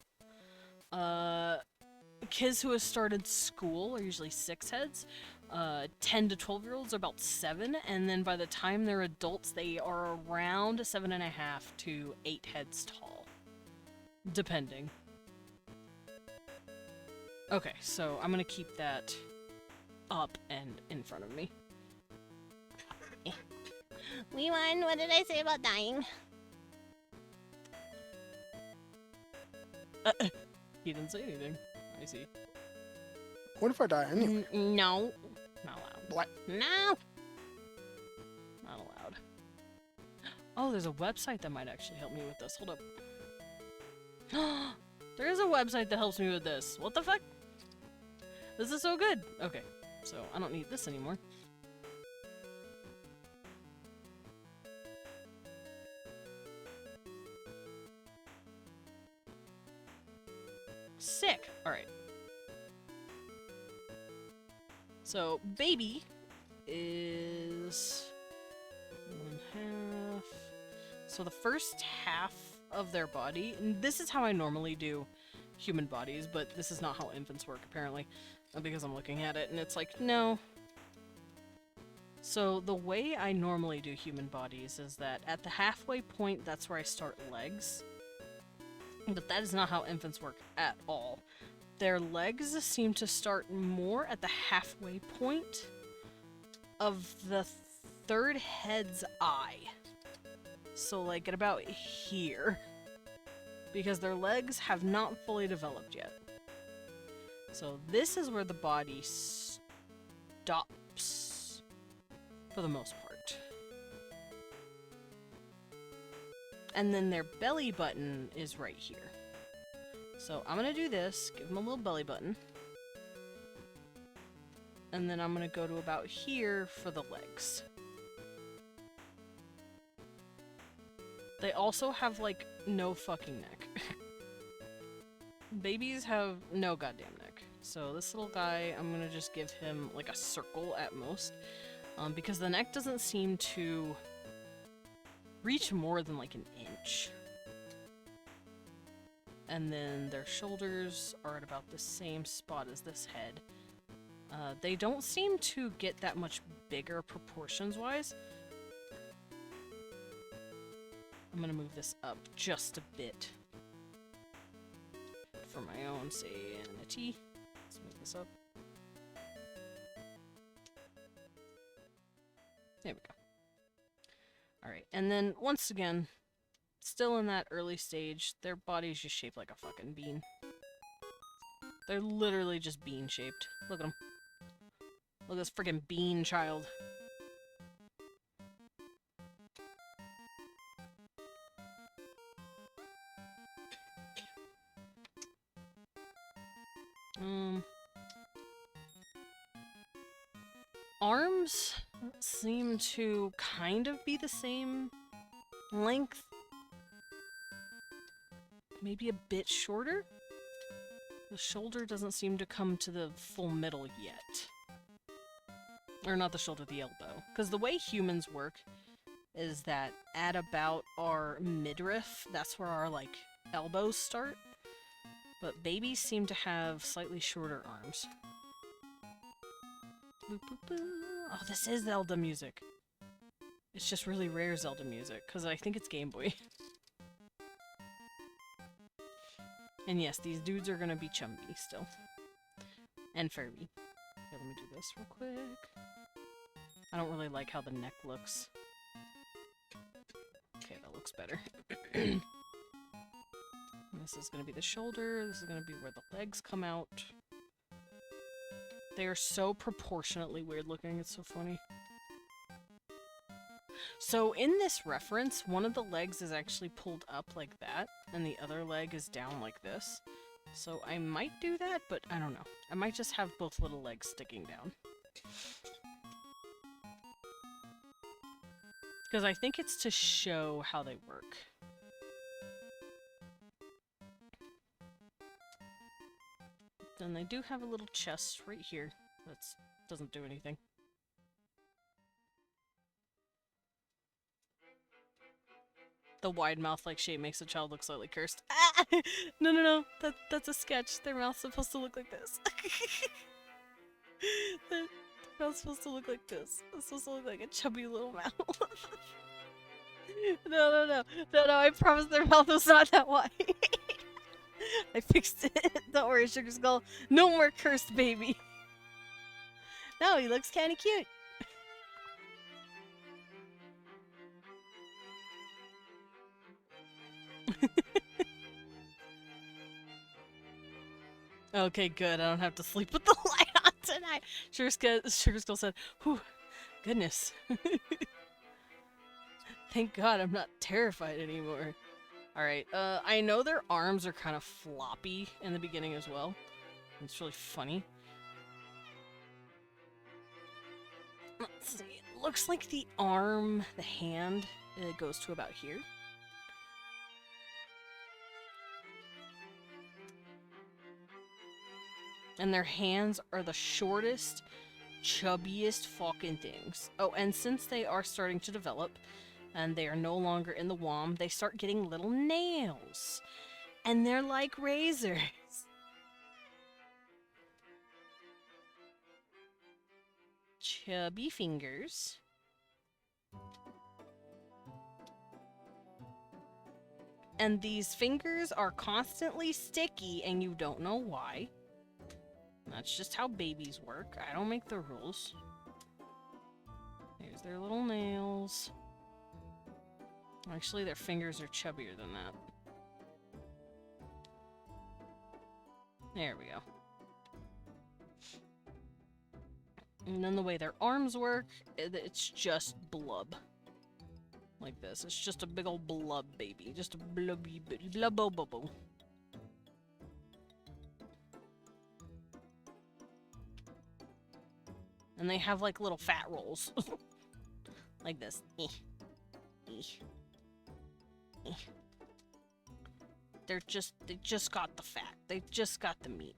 Kids who have started school are usually 6 heads. 10 to 12-year-olds are about 7, and then by the time they're adults, they are around 7.5 to 8 heads tall. Depending. Okay, so I'm gonna keep that up and in front of me. Wee one, what did I say about dying? He didn't say anything. I see. What if I die anyway? No. Not allowed. What? No. Not allowed. Oh, there's a website that might actually help me with this. Hold up. There is a website that helps me with this. What the fuck? This is so good. Okay, so I don't need this anymore. Sick. Alright. So, baby is 1/2. So the first half of their body, and this is how I normally do human bodies, but this is not how infants work apparently, because I'm looking at it and it's like, no. So the way I normally do human bodies is that at the halfway point, that's where I start legs. But that is not how infants work at all. Their legs seem to start more at the halfway point of the third head's eye. So like at about here. Because their legs have not fully developed yet. So this is where the body stops for the most part. And then their belly button is right here. So I'm gonna do this, give them a little belly button. And then I'm gonna go to about here for the legs. They also have, like, no fucking neck. Babies have no goddamn neck. So this little guy, I'm gonna just give him, like, a circle at most. Because the neck doesn't seem to reach more than, like, an inch. And then their shoulders are at about the same spot as this head. They don't seem to get that much bigger proportions-wise. I'm gonna move this up just a bit for my own sanity. Let's move this up. There we go. Alright, and then once again, still in that early stage, their body's just shaped like a fucking bean. They're literally just bean-shaped. Look at them. Look at this friggin' bean child. Arms seem to kind of be the same length. Maybe a bit shorter? The shoulder doesn't seem to come to the full middle yet. Or not the shoulder, the elbow. Because the way humans work is that at about our midriff, that's where our, like, elbows start. But babies seem to have slightly shorter arms. Boop, boop, boop. Oh, this is Zelda music. It's just really rare Zelda music, because I think it's Game Boy. And yes, these dudes are gonna be chumby still. And furry. Okay, let me do this real quick. I don't really like how the neck looks. Okay, that looks better. This is gonna be the shoulder, this is gonna be where the legs come out. They are so proportionately weird looking, it's so funny. So in this reference, one of the legs is actually pulled up like that, and the other leg is down like this. So I might do that, but I don't know. I might just have both little legs sticking down. Because I think it's to show how they work. Then they do have a little chest right here. That doesn't do anything. The wide mouth-like shape makes the child look slightly cursed. Ah! No, no, no. That's a sketch. Their mouth's supposed to look like this. Their mouth's supposed to look like this. It's supposed to look like a chubby little mouth. No, no, no. No, no, I promise their mouth was not that wide. I fixed it. Don't worry, Sugar Skull. No more cursed baby. No, he looks kinda cute. Okay, good. I don't have to sleep with the light on tonight. Sugar Skull said, whew, goodness. Thank God I'm not terrified anymore. Alright, I know their arms are kind of floppy in the beginning as well. It's really funny. Let's see. It looks like the arm, the hand, it goes to about here. And their hands are the shortest, chubbiest fucking things. Oh, and since they are starting to develop, and they are no longer in the womb, they start getting little nails. And they're like razors. Chubby fingers. And these fingers are constantly sticky, and you don't know why. That's just how babies work. I don't make the rules. There's their little nails. Actually, their fingers are chubbier than that. There we go. And then the way their arms work, it's just blub. Like this. It's just a big old blub baby. Just a blubby blubbo. And they have like little fat rolls. Like this. They just got the fat. They just got the meat.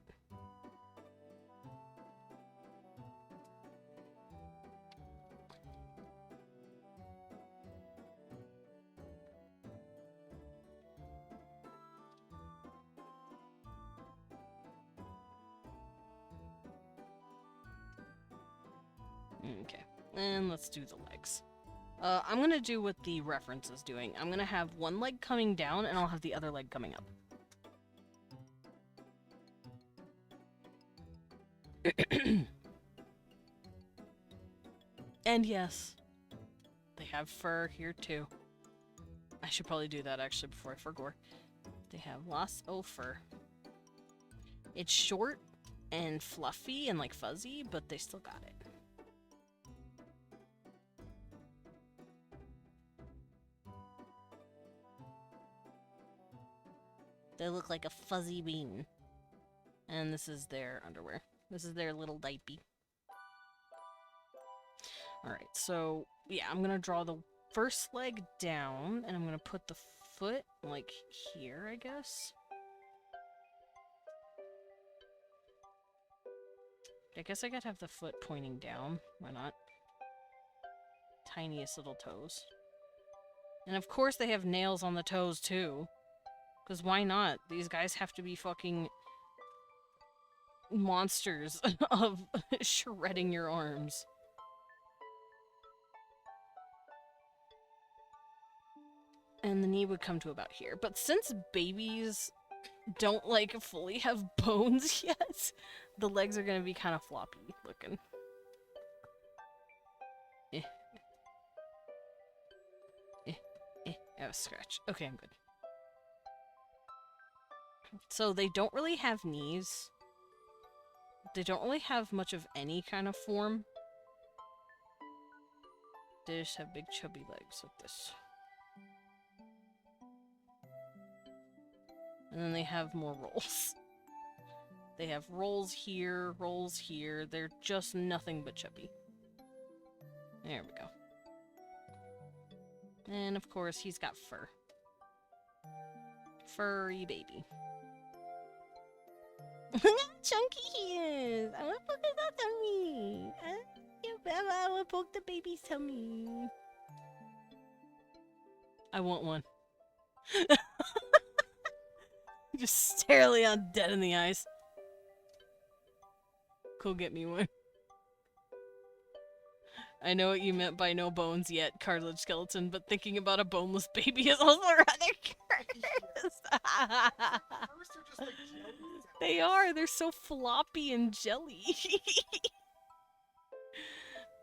Okay, and let's do the legs. I'm gonna do what the reference is doing. I'm gonna have one leg coming down, and I'll have the other leg coming up. And yes, they have fur here too. I should probably do that actually before I forget. They have lots of fur. It's short and fluffy and like fuzzy, but they still got it. They look like a fuzzy bean. And this is their underwear. This is their little diaper. Alright, so yeah, I'm gonna draw the first leg down, and I'm gonna put the foot like here, I guess. I guess I could have the foot pointing down. Why not? Tiniest little toes. And of course they have nails on the toes too. Because why not? These guys have to be fucking monsters of shredding your arms. And the knee would come to about here. But since babies don't, like, fully have bones yet, the legs are gonna be kind of floppy looking. Oh, scratch. Okay, I'm good. So they don't really have knees. They don't really have much of any kind of form. They just have big chubby legs like this. And then they have more rolls. They have rolls here, rolls here. They're just nothing but chubby. There we go. And of course, he's got fur. Furry baby. Chunky he is! I want to poke his tummy! I want to poke the baby's tummy. I want one. Just stare Leon dead in the eyes. Go get me one. I know what you meant by no bones yet, cartilage skeleton, but thinking about a boneless baby is also rather curious. They are. They're so floppy and jelly.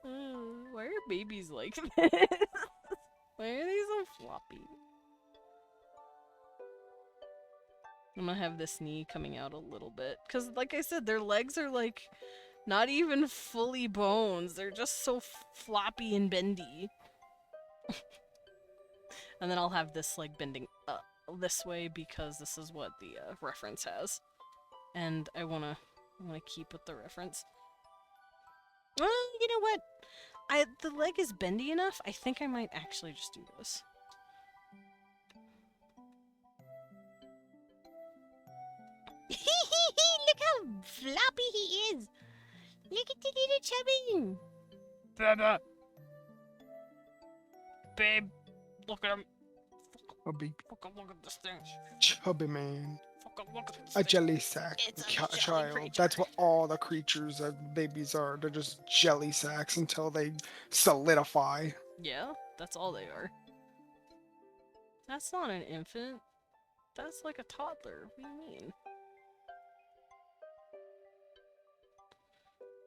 Why are babies like this? Why are they so floppy? I'm gonna have this knee coming out a little bit. Because, like I said, their legs are, like, not even fully bones. They're just so floppy and bendy. And then I'll have this, like, bending this way because this is what the reference has. And I wanna keep with the reference. Well, you know what? The leg is bendy enough. I think I might actually just do this. Look how floppy he is! Look at the little chubby! Baba! Babe, look at him. Chubby, Fucking look at this thing. chubby man. Fucking look at this A thing. jelly sack. It's a Child. jelly creature. That's what all the creatures that babies are. They're just jelly sacks until they solidify. Yeah, that's all they are. That's not an infant. That's like a toddler. What do you mean?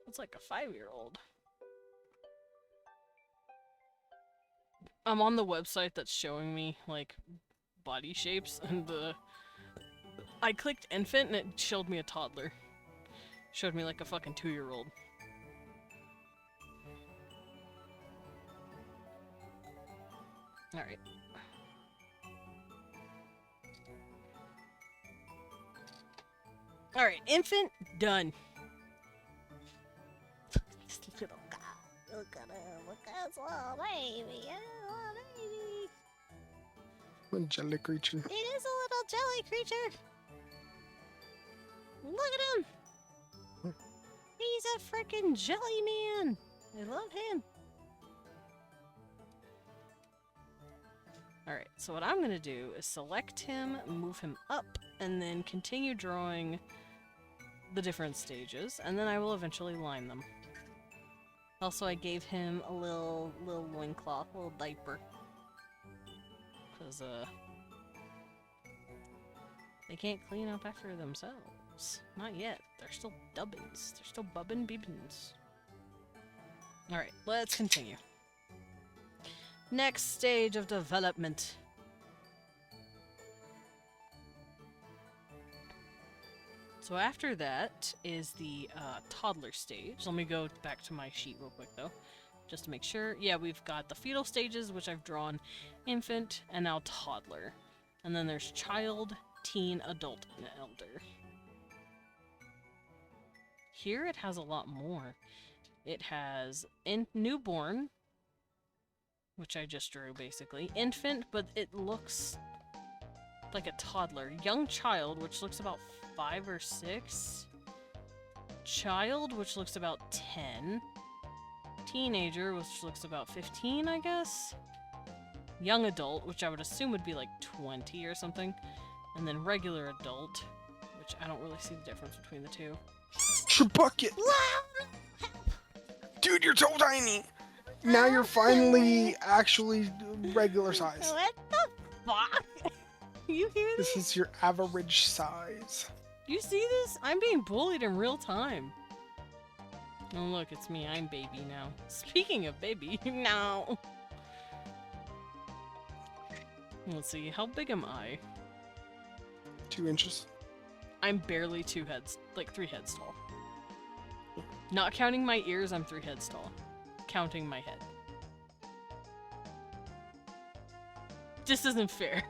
It's like a 5-year-old. I'm on the website that's showing me, like, body shapes, and I clicked infant and it showed me a toddler. Showed me like a fucking 2-year-old. Alright. Alright, infant, done. This little guy. Look at him. Look at his little baby. Yeah, little baby. A jelly creature. It is a little jelly creature. Look at him. He's a freaking jelly man. I love him. Alright, so what I'm gonna do is select him, move him up, and then continue drawing the different stages, and then I will eventually line them. Also, I gave him a little loincloth, a little diaper. Because, they can't clean up after themselves. Not yet. They're still dubbins. They're still bubbin' bibbins. Alright, let's continue. Next stage of development. So after that is the toddler stage. Let me go back to my sheet real quick though, just to make sure. Yeah, we've got the fetal stages, which I've drawn infant, and now toddler. And then there's child, teen, adult, and elder. Here it has a lot more. It has newborn, which I just drew basically. Infant, but it looks like a toddler. Young child, which looks about 5 or 6. Child, which looks about 10. Teenager, which looks about 15, I guess. Young adult, which I would assume would be like 20 or something. And then regular adult, which I don't really see the difference between the two. Bucket! Dude, you're so tiny! Now you're finally actually regular size. What the fuck? You hear this? This is your average size. You see this? I'm being bullied in real time. Oh look, it's me. I'm baby now. Speaking of baby, no. Let's see, how big am I? 2 inches. I'm barely 3 heads tall. Not counting my ears, I'm 3 heads tall. Counting my head. This isn't fair.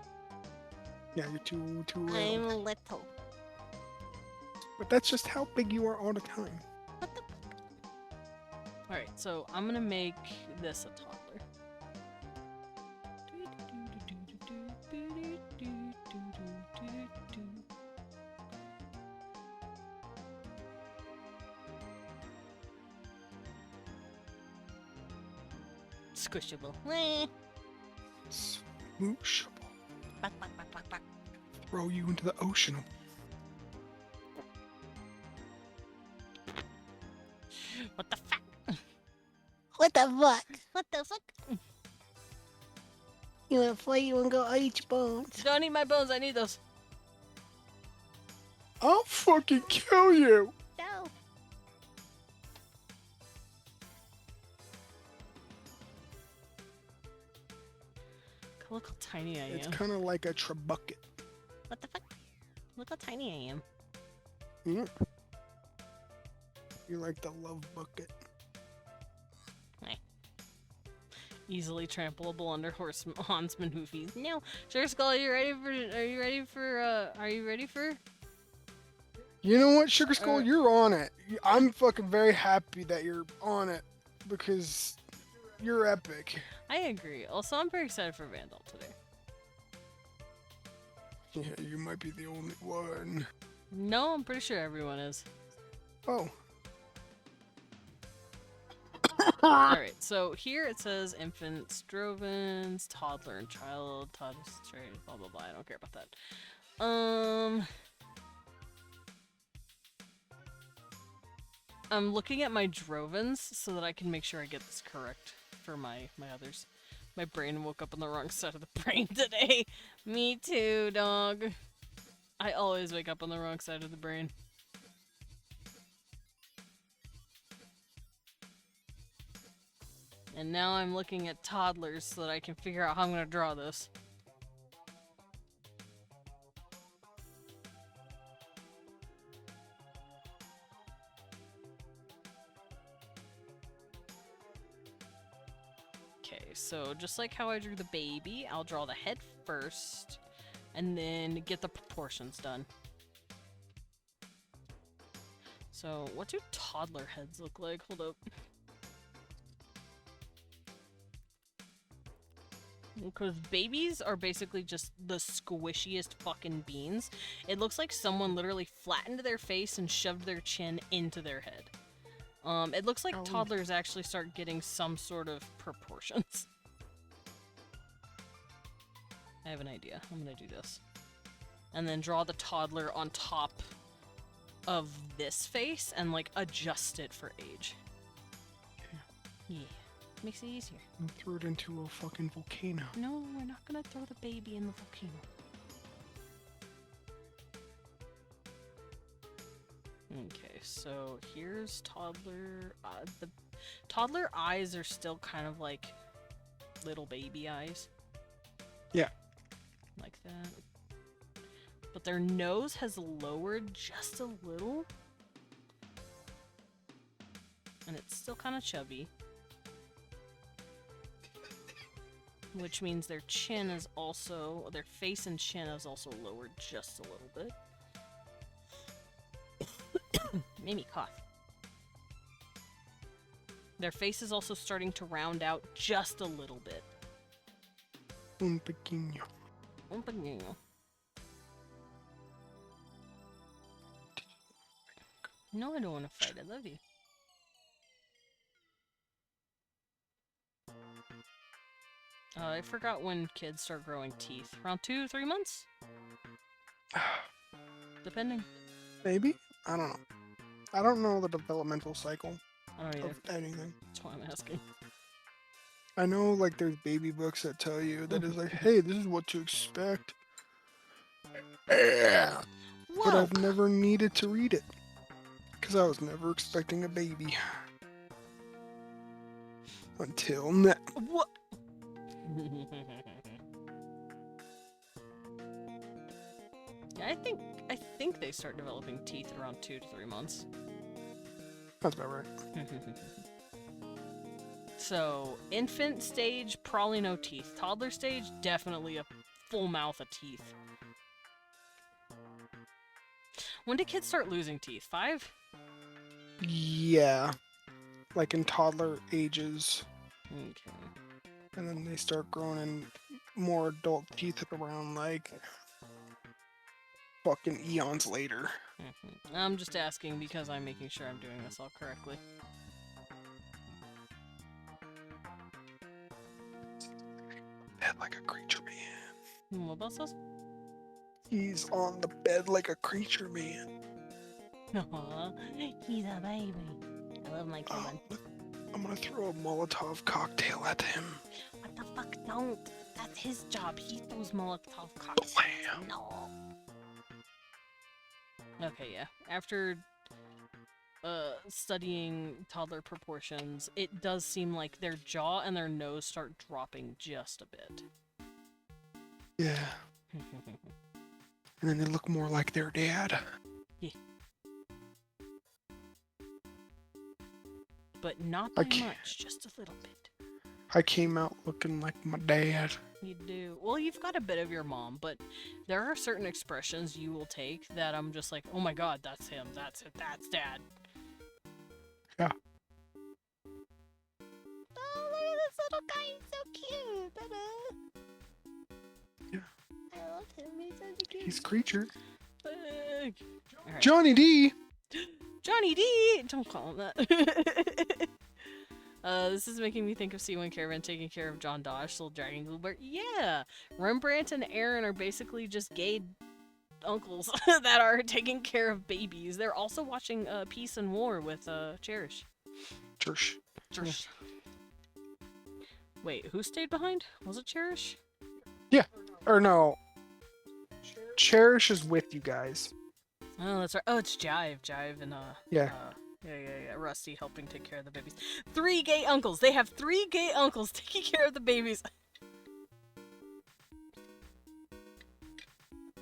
Yeah, you're too I'm little. little. But that's just how big you are all the time. What the Alright, so I'm gonna make this a toddler. Squishable. Smooshable. Buck, buck, buck, buck, buck. Throw you into the ocean. What the fuck? What the fuck? What the fuck? You wanna fight? You wanna go eat your bones? Don't eat my bones, I need those. I'll fucking kill you! No. Look how tiny I am. It's kind of like a trabucket. What the fuck? Look how tiny I am. Mm. You're like the love bucket. Easily trampleable under Hansman hoofies. No, Sugar Skull, are you ready for? Are you ready for? You know what, Sugar Skull? You're on it. I'm fucking very happy that you're on it because you're epic. I agree. Also, I'm very excited for Vandal today. Yeah, you might be the only one. No, I'm pretty sure everyone is. Oh. Alright, so here it says infant, Strovins, toddler and child, toddler, straight, blah blah blah. I don't care about that. I'm looking at my Drovins so that I can make sure I get this correct for my others. My brain woke up on the wrong side of the brain today. Me too, dog. I always wake up on the wrong side of the brain. And now I'm looking at toddlers so that I can figure out how I'm going to draw this. Okay, so just like how I drew the baby, I'll draw the head first, and then get the proportions done. So, what do toddler heads look like? Hold up. Because babies are basically just the squishiest fucking beans. It looks like someone literally flattened their face and shoved their chin into their head. It looks like Oh. toddlers actually start getting some sort of proportions. I have an idea. I'm gonna do this. And then draw the toddler on top of this face and, like, adjust it for age. Yeah. Makes it easier. And threw it into a fucking volcano. No, we're not gonna throw the baby in the volcano. Okay, so here's toddler. The toddler eyes are still kind of like little baby eyes. Yeah. Like that. But their nose has lowered just a little. And it's still kind of chubby. Which means their chin is also, their face and chin is also lowered just a little bit. Made me cough. Their face is also starting to round out just a little bit. Un pequeño. Un pequeño. No, I don't want to fight. I love you. I forgot when kids start growing teeth. Around 2-3 months? Depending. Maybe? I don't know. I don't know the developmental cycle I don't either. of anything. That's why I'm asking. I know, like, there's baby books that tell you that is like, hey, this is what to expect. But Whoa! I've never needed to read it. Because I was never expecting a baby. Until now. What? Yeah, I think they start developing teeth around 2 to 3 months. That's about right. So, infant stage, probably no teeth. Toddler stage, definitely a full mouth of teeth. When do kids start losing teeth? 5? Yeah. Like in toddler ages. Okay. And then they start growing in more adult teeth at around, like, fucking eons later. I'm just asking because I'm making sure I'm doing this all correctly. Bed like a creature man. What about us? He's on the bed like a creature man. Aw, he's a baby. I love my kid. I'm gonna throw a Molotov cocktail at him. What the fuck? Don't. That's his job. He throws Molotov cocktails. Blam. No. Okay, yeah. After studying toddler proportions, it does seem like their jaw and their nose start dropping just a bit. Yeah. And then they look more like their dad. Yeah. But not by much, just a little bit. I came out looking like my dad. You do. Well, you've got a bit of your mom, but there are certain expressions you will take that I'm just like, oh my god, that's him. That's it. That's dad. Yeah. Oh, look at this little guy. He's so cute. Yeah. I love him. He's so cute. He's creature. Alright. Johnny D! Johnny D! Don't call him that. This is making me think of C1 Caravan taking care of John Dosh, little dragon glue. Yeah! Rembrandt and Aaron are basically just gay uncles that are taking care of babies. They're also watching Peace and War with Cherish. Cherish. Cherish. Wait, who stayed behind? Was it Cherish? Yeah. Or no. Cherish is with you guys. Oh, that's right. Oh, it's Jive. Jive and, Yeah. Yeah. Rusty helping take care of the babies. 3 gay uncles! They have 3 gay uncles taking care of the babies.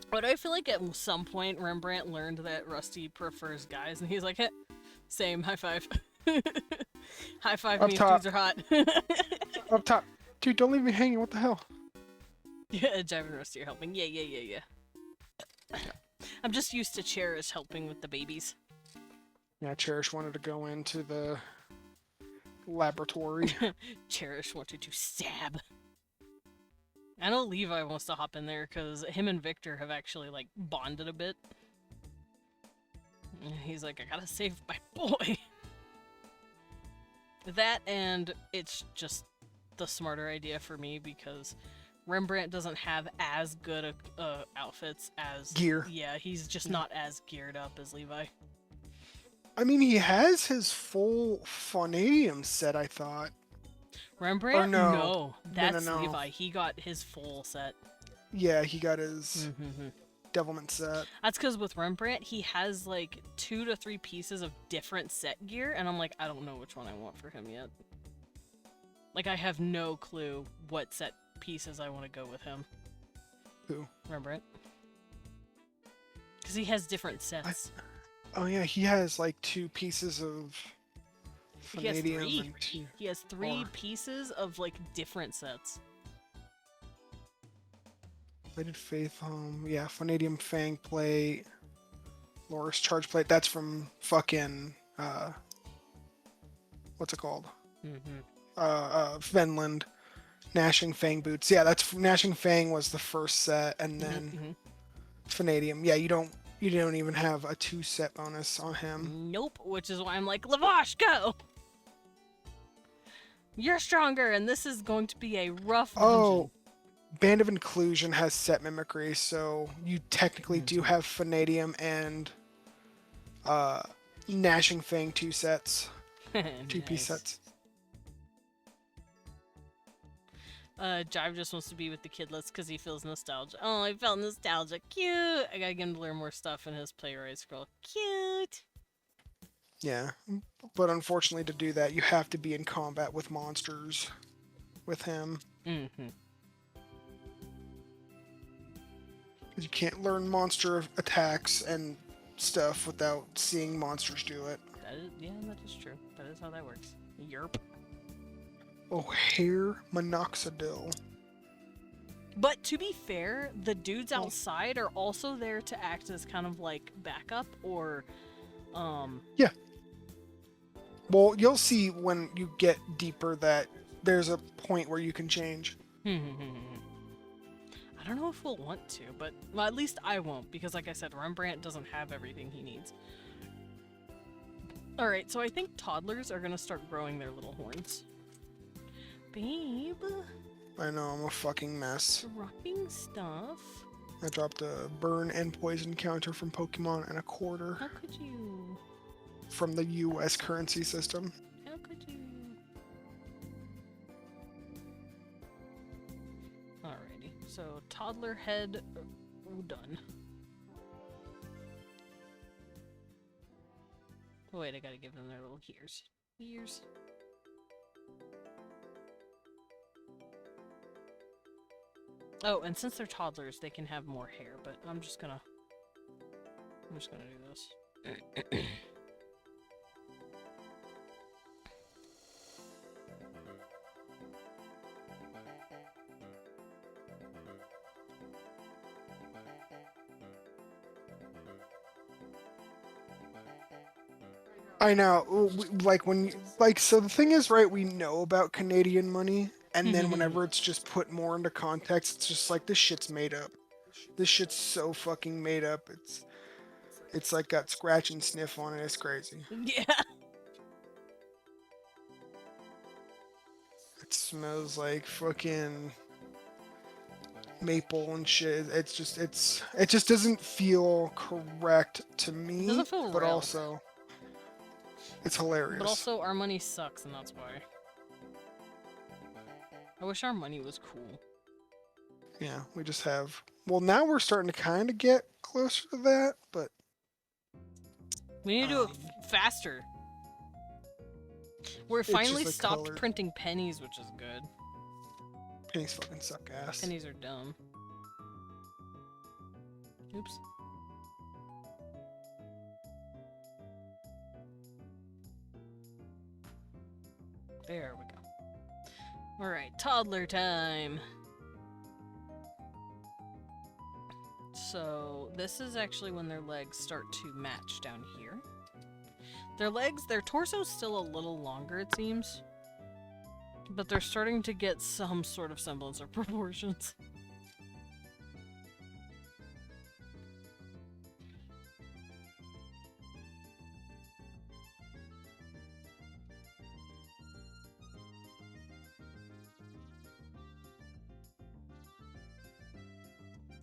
But I feel like at some point Rembrandt learned that Rusty prefers guys, and he's like, "Heh, same, high five." High five Up means top. dudes are hot. Up top. Dude, don't leave me hanging. What the hell? Yeah, Jive and Rusty are helping. Yeah. I'm just used to Cherish helping with the babies. Yeah, Cherish wanted to go into the laboratory. Cherish wanted to stab. I know Levi wants to hop in there because him and Victor have actually like bonded a bit. And he's like, I gotta save my boy. That and it's just the smarter idea for me because Rembrandt doesn't have as good outfits as Gear. Yeah, he's just not as geared up as Levi. I mean, he has his full Funadium set, I thought. Rembrandt? no. No, that's no. Levi. He got his full set. Yeah, he got his Mm-hmm. Devilment set. That's because with Rembrandt, he has like 2 to 3 pieces of different set gear, and I'm like, I don't know which one I want for him yet. Like, I have no clue what set pieces I want to go with him. Who? Rembrandt. Because he has different sets. Oh yeah, he has like 2 pieces of He has Vanadium 3. and 2. He has 3 Or- pieces of like different sets. Lighted Faith, yeah, Vanadium Fang Plate, Loris Charge Plate. That's from fucking what's it called? Finland. Gnashing Fang Boots. Yeah, that's Gnashing Fang was the first set, and then Vanadium. Yeah, you don't even have a 2 set bonus on him. Nope, which is why I'm like, Lavash, go! You're stronger, and this is going to be a rough dungeon. Oh, Band of Inclusion has set mimicry, so you technically do have Vanadium and Gnashing Fang 2 sets. 2-piece sets. Jive just wants to be with the kidlets because he feels nostalgia. Oh, I felt nostalgia. Cute! I gotta get him to learn more stuff in his playwright scroll. Cute! Yeah, but unfortunately to do that, you have to be in combat with monsters with him. Mm-hmm. You can't learn monster attacks and stuff without seeing monsters do it. That is true. That is how that works. Yerp. O'Hare Minoxidil. But to be fair, the dudes outside are also there to act as kind of like backup or, Yeah. Well, you'll see when you get deeper that there's a point where you can change. I don't know if we'll want to, but well, at least I won't, because like I said, Rembrandt doesn't have everything he needs. Alright, so I think toddlers are gonna start growing their little horns. Babe. I know, I'm a fucking mess. Dropping stuff. I dropped a burn and poison counter from Pokemon and a quarter How could you? from the US currency system. How could you? Alrighty, so toddler head done. Oh, wait, I gotta give them their little ears. Ears. Oh, and since they're toddlers, they can have more hair, but I'm just gonna do this. I know, like when, so the thing is, right, we know about Canadian money, and then whenever it's just put more into context, it's just like, this shit's made up. This shit's so fucking made up, it's like got scratch and sniff on it, it's crazy. Yeah. It smells like fucking maple and shit. It just doesn't feel correct to me, Doesn't feel but real. also it's hilarious. But also, our money sucks, and that's why. I wish our money was cool. Yeah, we just have. Well, now we're starting to kind of get closer to that, but We need to do it faster. We're finally just the stopped color. printing pennies, which is good. pennies fucking suck ass. Pennies are dumb. Oops. There we go. Alright, toddler time. So, this is actually when their legs start to match down here. Their torso's still a little longer, it seems. But they're starting to get some sort of semblance of proportions.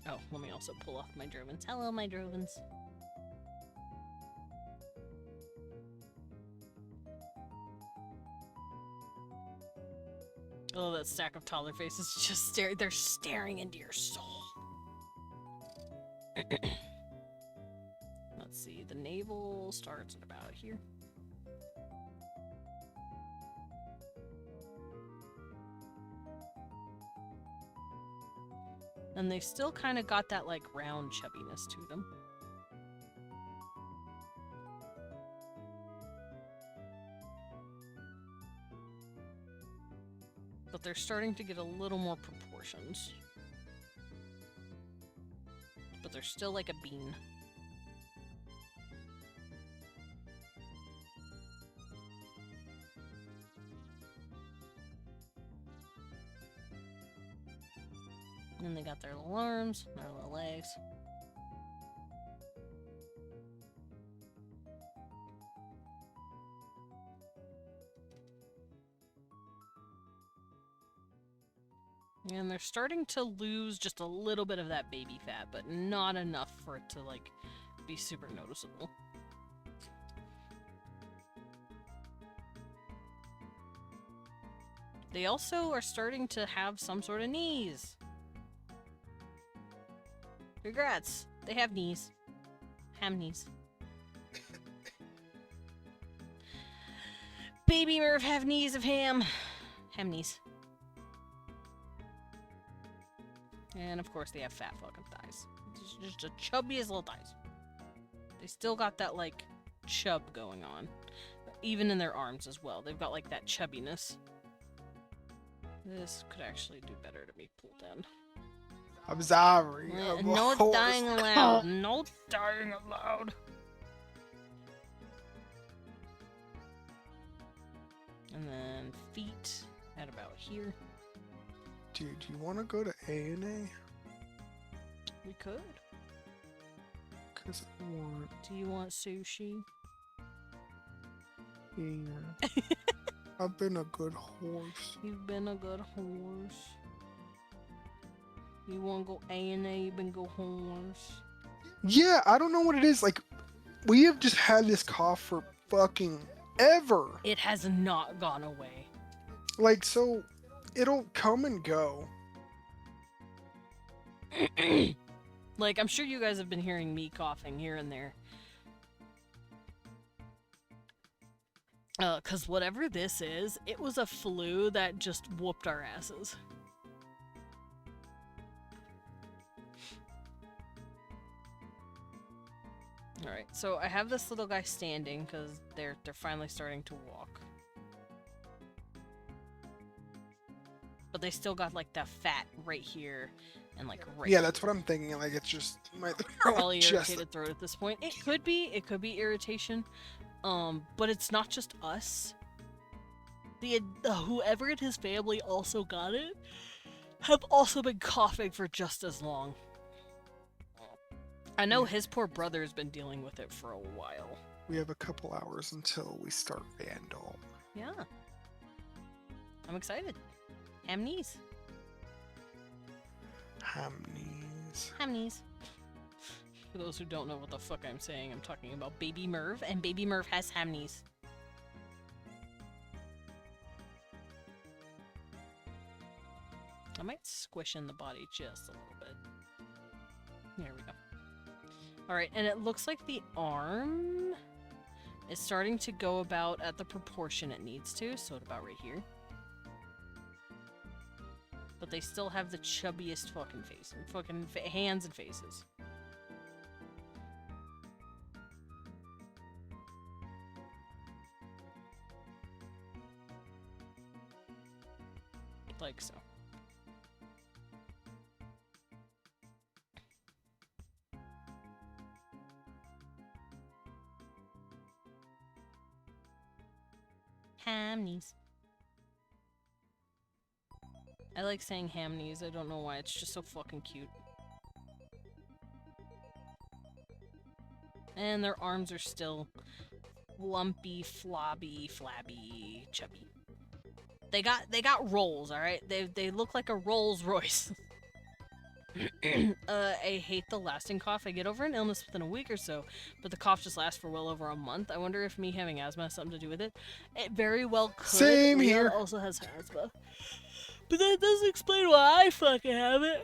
Oh, let me also pull off my Drovens. Hello, my Drovens. Oh, that stack of toddler faces just staring. They're staring into your soul. Let's see. The navel starts at about here. And they've still kind of got that, like, round chubbiness to them. But they're starting to get a little more proportions. But they're still like a bean. And then they got their little arms, their little legs. And they're starting to lose just a little bit of that baby fat, but not enough for it to, like, be super noticeable. They also are starting to have some sort of knees. Congrats! They have knees. Ham knees. Baby Merv have knees of ham. Ham knees. And of course they have fat fucking thighs. Just the chubbiest little thighs. They still got that, like, chub going on. Even in their arms as well. They've got, like, that chubbiness. This could actually do better to be pulled in. I'm sorry. No dying allowed. No dying allowed. And then feet at about here. Dude, you want to go to A&A? We could. Because I want... Do you want sushi? Yeah. I've been a good horse. You've been a good horse. You want to go A&A, you've been go horse. Yeah, I don't know what it is. Like, we have just had this cough for fucking ever. It has not gone away. Like, so, it'll come and go. Like, I'm sure you guys have been hearing me coughing here and there. 'Cause whatever this is, it was a flu that just whooped our asses. Alright, so I have this little guy standing because they're finally starting to walk. But they still got, like, that fat right here and, like, right Yeah, here. that's what I'm thinking. Like, it's just my Probably just irritated throat at this point. It could be irritation. But it's not just us. The whoever in his family also got it have also been coughing for just as long. I know his poor brother has been dealing with it for a while. We have a couple hours until we start Vandal. Yeah. I'm excited. Ham knees. Ham knees. Ham knees. For those who don't know what the fuck I'm saying, I'm talking about Baby Merv, and Baby Merv has ham knees. I might squish in the body just a little bit. There we go. Alright, and it looks like the arm is starting to go about at the proportion it needs to, so at about right here. But they still have the chubbiest fucking face, fucking hands and faces. Like so. Ham knees. I like saying ham knees. I don't know why. It's just so fucking cute. And their arms are still lumpy, flabby, chubby. They got rolls, all right. They look like a Rolls Royce. I hate the lasting cough. I get over an illness within a week or so, but the cough just lasts for well over a month. I wonder if me having asthma has something to do with it. It very well could. Same Leon here. also has asthma, but that doesn't explain why I fucking have it.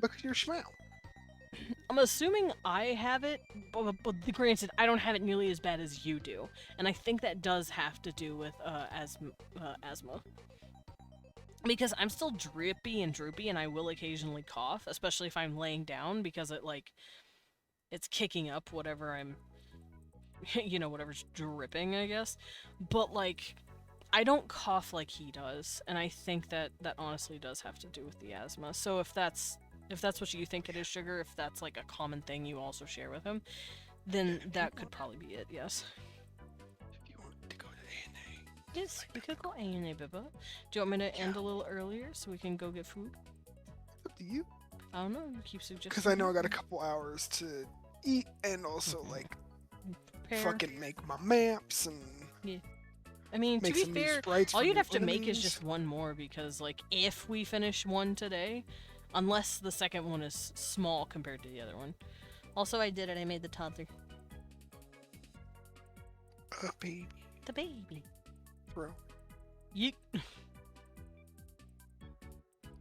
Because you're schmal. I'm assuming I have it, but granted, I don't have it nearly as bad as you do, and I think that does have to do with asthma. Because I'm still drippy and droopy, and I will occasionally cough, especially if I'm laying down, because it's kicking up whatever I'm, whatever's dripping, I guess. But, like, I don't cough like he does, and I think that honestly does have to do with the asthma. So if that's what you think it is, Sugar, if that's, like, a common thing you also share with him, then that could probably be it, yes. If you want to go to A&A. Yes, we could go A&A, Bibba. Do you want me to end a little earlier so we can go get food? Up to you. I don't know, you keep suggesting. Because I know I got a couple hours to eat and also, like, Prepare. fucking make my maps and I mean, to make be some new fair, sprites all for you'd new have to make is enemies. just one more, because, like, if we finish one today, unless the second one is small compared to the other one. Also, I did it, I made the toddler. A baby. The baby. Throw. Yeet.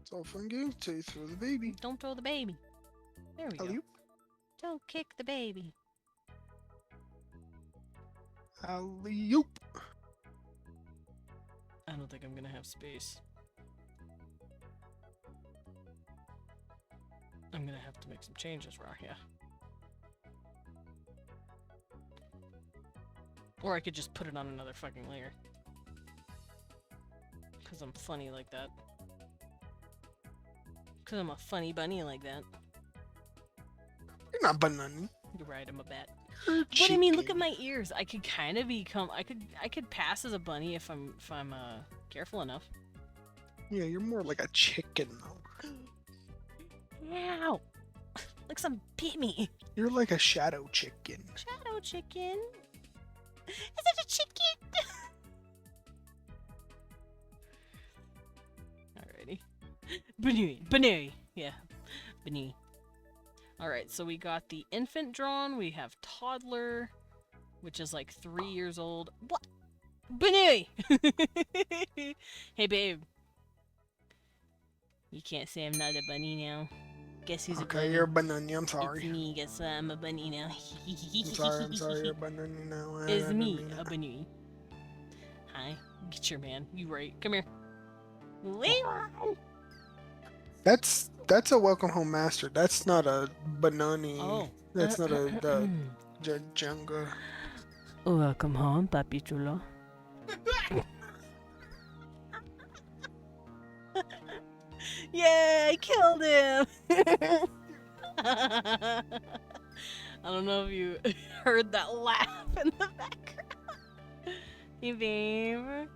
It's all fun games till you throw the baby. Don't throw the baby. There we go. Alley-oop. Don't kick the baby. Alley-oop. I don't think I'm gonna have space. I'm gonna have to make some changes around here. Or I could just put it on another fucking layer. Cause I'm funny like that. Cause I'm a funny bunny like that. You're not banana. You're right, I'm a bat. You're a But I mean, look at chicken. my ears. I could kind of become. I could pass as a bunny if I'm careful enough. Yeah, you're more like a chicken though. Ow! Like some bit me. You're like a shadow chicken. Shadow chicken. Is it a chicken? Alrighty. Banui. Yeah. Banui. Alright, so we got the infant drawn, we have toddler, which is like 3 years old. What? Banui! Hey, babe. You can't say I'm not a bunny now. Guess who's a bunny? Okay, you're a banana. I'm It's sorry. me. Guess I'm a bunny now. I'm sorry. You're a banana now. It's me, a bunny. Hi. Get your man. You right. Come here. Leon! That's a welcome home master. That's not a banana. Oh. That's not a Jenga. Welcome home, Papi Chulo. Yay! I killed him! I don't know if you heard that laugh in the background. Hey, babe.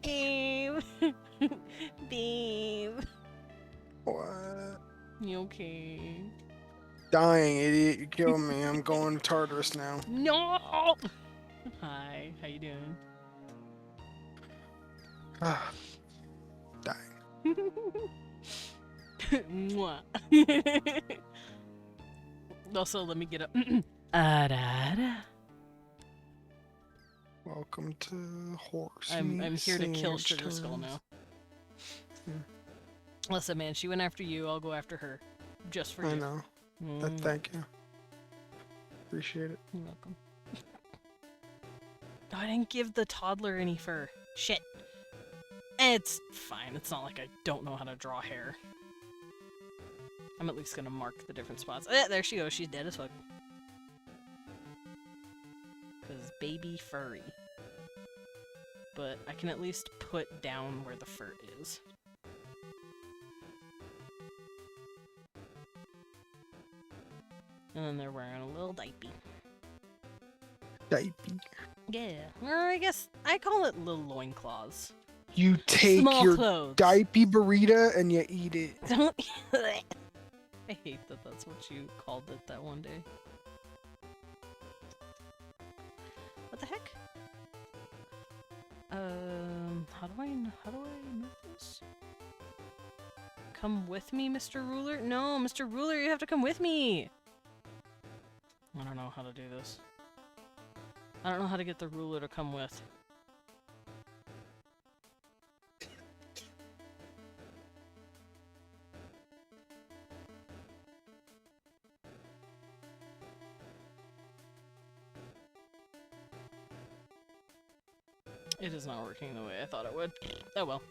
Babe. Babe. What? You okay? Dying idiot! You killed me. I'm going to Tartarus now. No! Hi, how you doing? Ah, dying. Mwah. Also, let me get up. Arara. Welcome to horse. I'm here to kill Sugar Skull now. Yeah. Listen, man, she went after you. I'll go after her, just for I you. know. Mm, Thank you. Appreciate it. You're welcome. I didn't give the toddler any fur. Shit. It's fine. It's not like I don't know how to draw hair. I'm at least gonna mark the different spots. There she goes. She's dead as fuck. Cause baby furry. But I can at least put down where the fur is. And then they're wearing a little diaper. Diaper. Yeah. Or I guess I call it little loincloths. You take Small your clothes. diaper burrito and you eat it. Don't. I hate that that's what you called it that one day. What the heck? How do I move this? Come with me, Mr. Ruler? No, Mr. Ruler, you have to come with me! I don't know how to do this. I don't know how to get the ruler to come with. It is not working the way I thought it would. Oh well.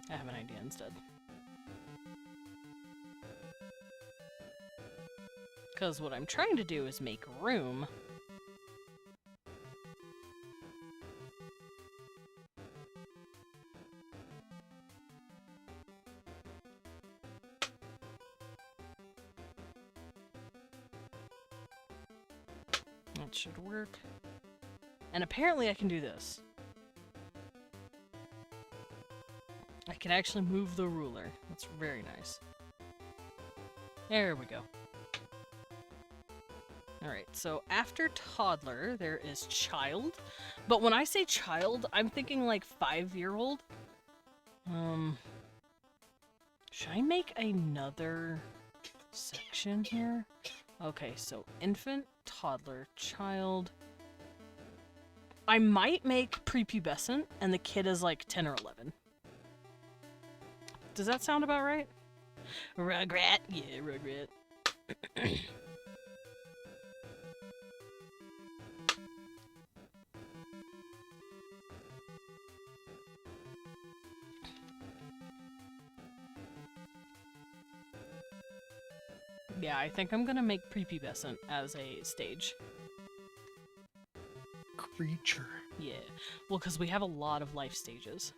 I have an idea instead. Because what I'm trying to do is make room. That should work. And apparently I can do this. I can actually move the ruler. That's very nice. There we go. Alright, so after toddler, there is child. But when I say child, I'm thinking like 5-year-old. Should I make another section here? Okay, so infant, toddler, child. I might make prepubescent, and the kid is like 10 or 11. Does that sound about right? Rugrat? Yeah, Rugrat. Yeah, I think I'm gonna make prepubescent as a stage. Creature. Yeah. Well, because we have a lot of life stages.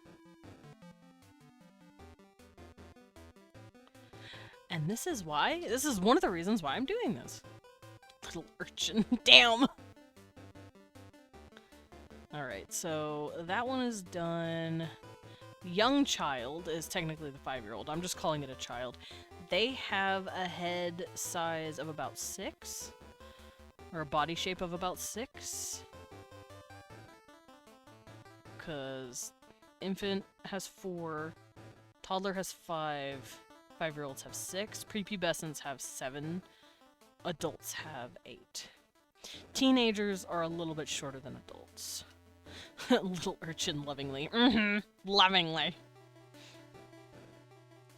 And this is one of the reasons why I'm doing this. Little urchin. Damn! Alright, so that one is done. Young child is technically the 5-year-old. I'm just calling it a child. They have a head size of about 6. Or a body shape of about 6. Because infant has 4, toddler has 5, 5-year-olds have 6, prepubescents have 7, adults have 8. Teenagers are a little bit shorter than adults. Little urchin lovingly. Lovingly.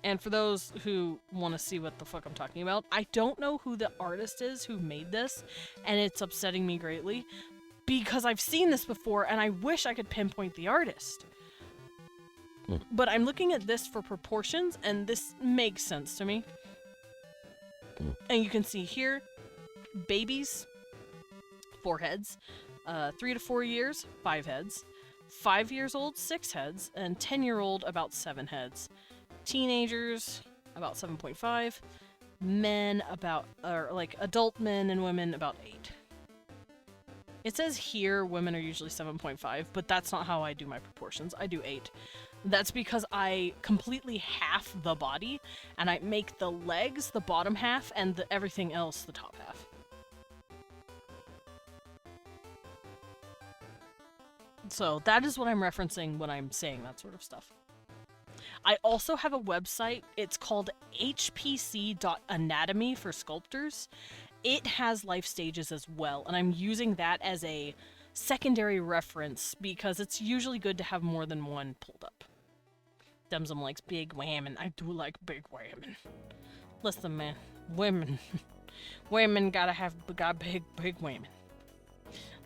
And for those who want to see what the fuck I'm talking about, I don't know who the artist is who made this, and it's upsetting me greatly, because I've seen this before, and I wish I could pinpoint the artist. But I'm looking at this for proportions, and this makes sense to me. And you can see here, babies, 4 heads. 3 to 4 years, 5 heads. 5 years old, 6 heads. And 10-year-old, about 7 heads. Teenagers, about 7.5. Men, adult men and women, about 8. It says here women are usually 7.5, but that's not how I do my proportions. I do 8. That's because I completely half the body, and I make the legs the bottom half, and everything else the top half. So that is what I'm referencing when I'm saying that sort of stuff. I also have a website. It's called hpc.anatomy for sculptors. It has life stages as well, and I'm using that as a secondary reference because it's usually good to have more than one pulled up. Demsum likes big whammon. I do like big whammon. Listen, man. Women. Women got big whammon.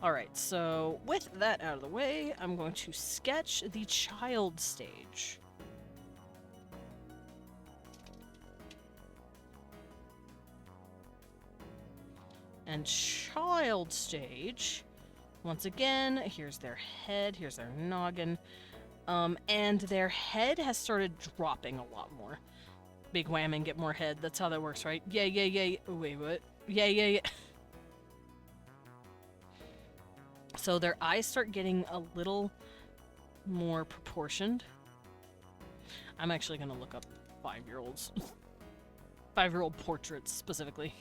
Alright, so with that out of the way, I'm going to sketch the child stage. And child stage, once again, here's their head, here's their noggin, and their head has started dropping a lot more. Big whammon, get more head, that's how that works, right? Yeah. Oh, wait, what? Yeah. So their eyes start getting a little more proportioned. I'm actually gonna look up 5-year-olds. 5-year-old portraits, specifically.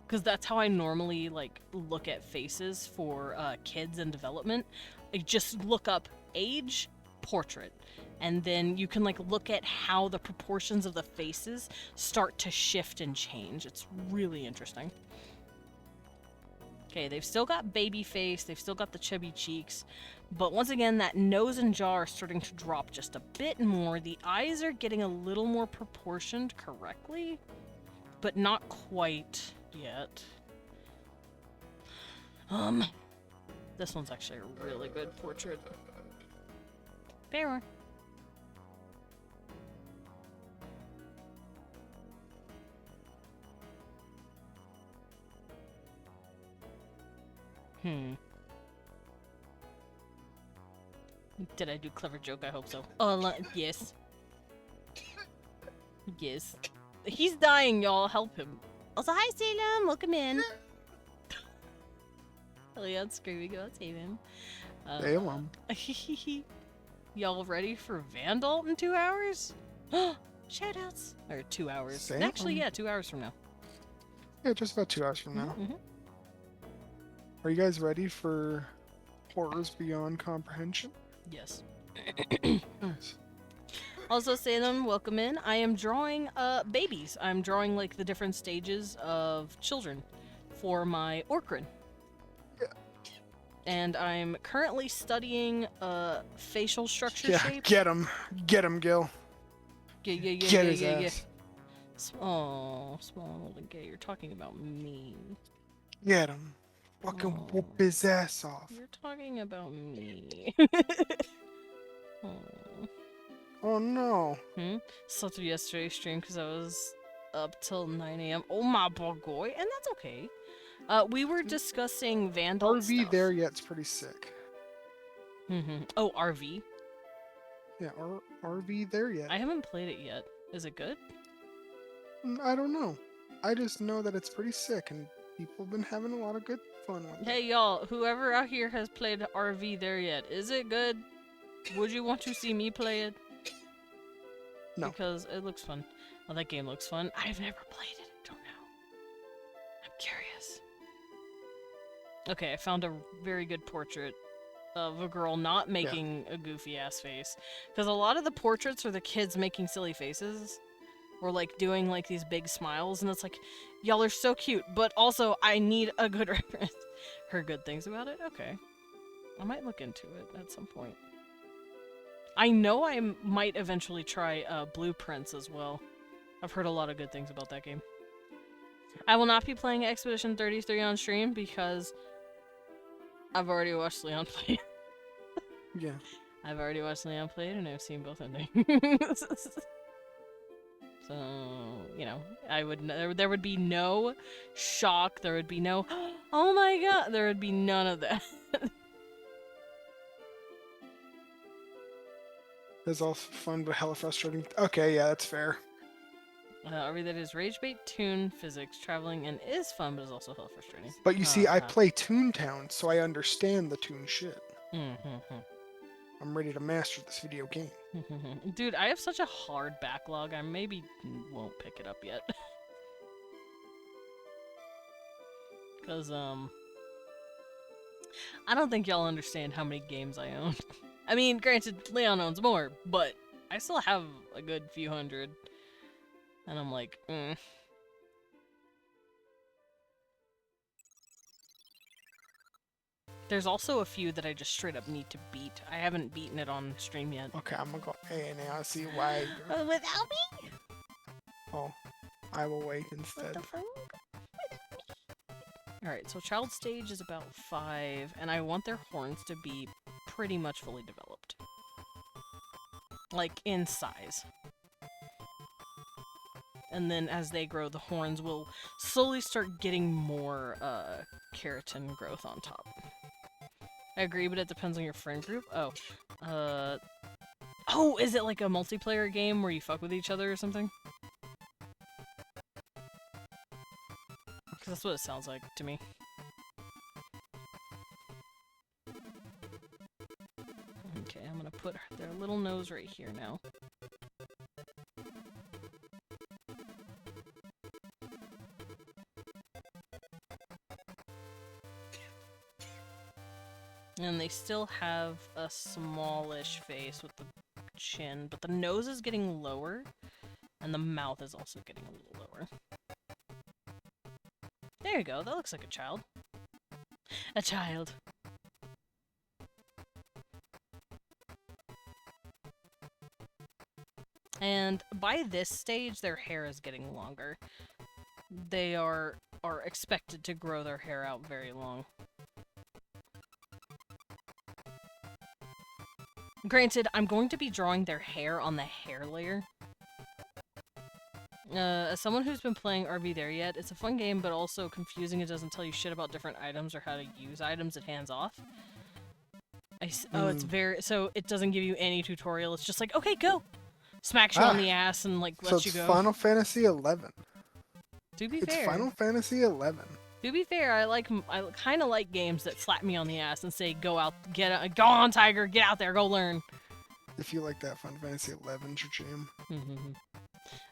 Because that's how I normally, like, look at faces for kids in development. I just look up age, portrait. And then you can, like, look at how the proportions of the faces start to shift and change. It's really interesting. Okay, they've still got baby face, they've still got the chubby cheeks, but once again, that nose and jaw are starting to drop just a bit more. The eyes are getting a little more proportioned correctly, but not quite yet. This one's actually a really good portrait. Bear. Did I do clever joke? I hope so. Oh, yes. Yes. He's dying, y'all. Help him. Also, hi, Salem. Welcome in. Leon's screaming about save him. Salem. Y'all ready for Vandal in 2 hours? Shoutouts. Or 2 hours. Salem? Actually, yeah, 2 hours from now. Yeah, just about 2 hours from now. Mm-hmm. Are you guys ready for horrors beyond comprehension? Yes. Nice. Also, Salem, welcome in. I am drawing babies. I'm drawing like the different stages of children for my Orkran. Yeah. And I'm currently studying facial structure Yeah, shapes. get him, Gil. Get his ass. Oh, small and gay. You're talking about me. Get him. Fucking whoop his ass off. You're talking about me. Oh. Oh no. Slept through yesterday's stream because I was up till 9 a.m. Oh my boy, and that's okay. We were discussing Vandal RV stuff. there yet's pretty sick. Oh, RV? Yeah, RV there yet. I haven't played it yet. Is it good? I don't know. I just know that it's pretty sick and people have been having a lot of good fun with it. Hey y'all, whoever out here has played RV there yet, is it good? Would you want to see me play it? No. Because it looks fun. Well, that game looks fun. I've never played it. I don't know. I'm curious. Okay, I found a very good portrait of a girl not making a goofy ass face. Because a lot of the portraits are the kids making silly faces. Or like doing like these big smiles, and it's like, y'all are so cute, but also I need a good reference. Heard good things about it? Okay. I might look into it at some point. I know I might eventually try Blueprints as well. I've heard a lot of good things about that game. I will not be playing Expedition 33 on stream because I've already watched Leon play. Yeah. I've already watched Leon play it, and I've seen both endings. So, you know, there would be no shock, there would be no, oh my god, there would be none of that. It's all fun but hella frustrating. Okay, yeah, that's fair. RV that is rage bait, tune, physics, traveling, and is fun, but is also hella frustrating. But you see, I play Toontown, so I understand the Toon shit. I'm ready to master this video game. Dude, I have such a hard backlog, I maybe won't pick it up yet. Because, I don't think y'all understand how many games I own. I mean, granted, Leon owns more, but I still have a good few hundred. And I'm like, There's also a few that I just straight up need to beat. I haven't beaten it on stream yet. Okay, I'm gonna go A now, see why. Without me? Oh, I will wait instead. Alright, so child stage is about 5, and I want their horns to be pretty much fully developed. Like, in size. And then as they grow, the horns will slowly start getting more keratin growth on top. I agree, but it depends on your friend group. Oh, is it like a multiplayer game where you fuck with each other or something? Because that's what it sounds like to me. Okay, I'm gonna put their little nose right here now. And they still have a smallish face with the chin, but the nose is getting lower, and the mouth is also getting a little lower. There you go, that looks like a child. A child. And by this stage, their hair is getting longer. They are expected to grow their hair out very long. Granted, I'm going to be drawing their hair on the hair layer. As someone who's been playing Are We There Yet, it's a fun game, but also confusing. It doesn't tell you shit about different items or how to use items. It hands off. Oh, it's very... So it doesn't give you any tutorial. It's just like, okay, go! Smacks you on the ass and, like, So lets it's you go. Final Fantasy 11. To be It's fair... Final Fantasy 11. To be fair, I kind of like games that slap me on the ass and say, "Go out, go on, Tiger, get out there, go learn." If you like that, Final Fantasy 11's your jam.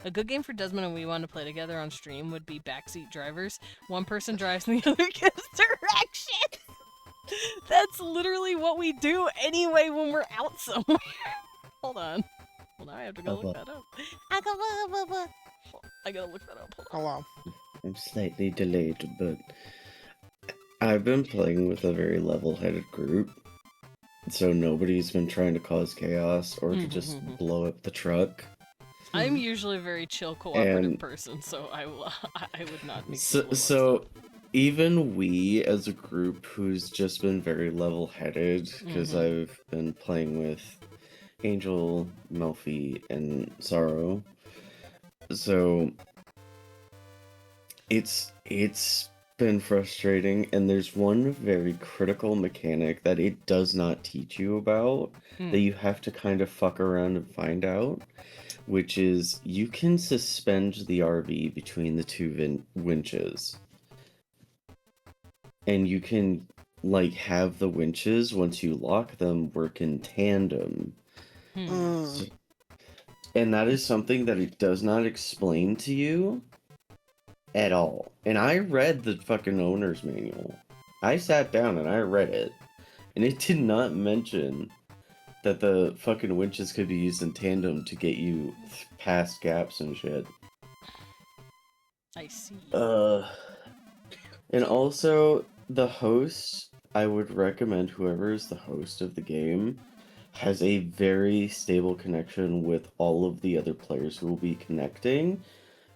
A good game for Desmond and we want to play together on stream would be Backseat Drivers. One person drives and the other gives directions. That's literally what we do anyway when we're out somewhere. Hold on. Well, now I have to go look that up. I gotta look that up. Hold on. Hello. I'm slightly delayed, but I've been playing with a very level-headed group, so nobody's been trying to cause chaos or to just blow up the truck. I'm usually a very chill, cooperative person, so I would not make so even we as a group who's just been very level-headed, because I've been playing with Angel, Melfi, and Sorrow, so it's been frustrating, and there's one very critical mechanic that it does not teach you about that you have to kind of fuck around and find out, which is you can suspend the RV between the two winches, and you can like have the winches, once you lock them, work in tandem. And that is something that it does not explain to you at all. And I read the fucking owner's manual. I sat down and I read it. And it did not mention that the fucking winches could be used in tandem to get you past gaps and shit. I see. And also, the host, I would recommend whoever is the host of the game has a very stable connection with all of the other players who will be connecting.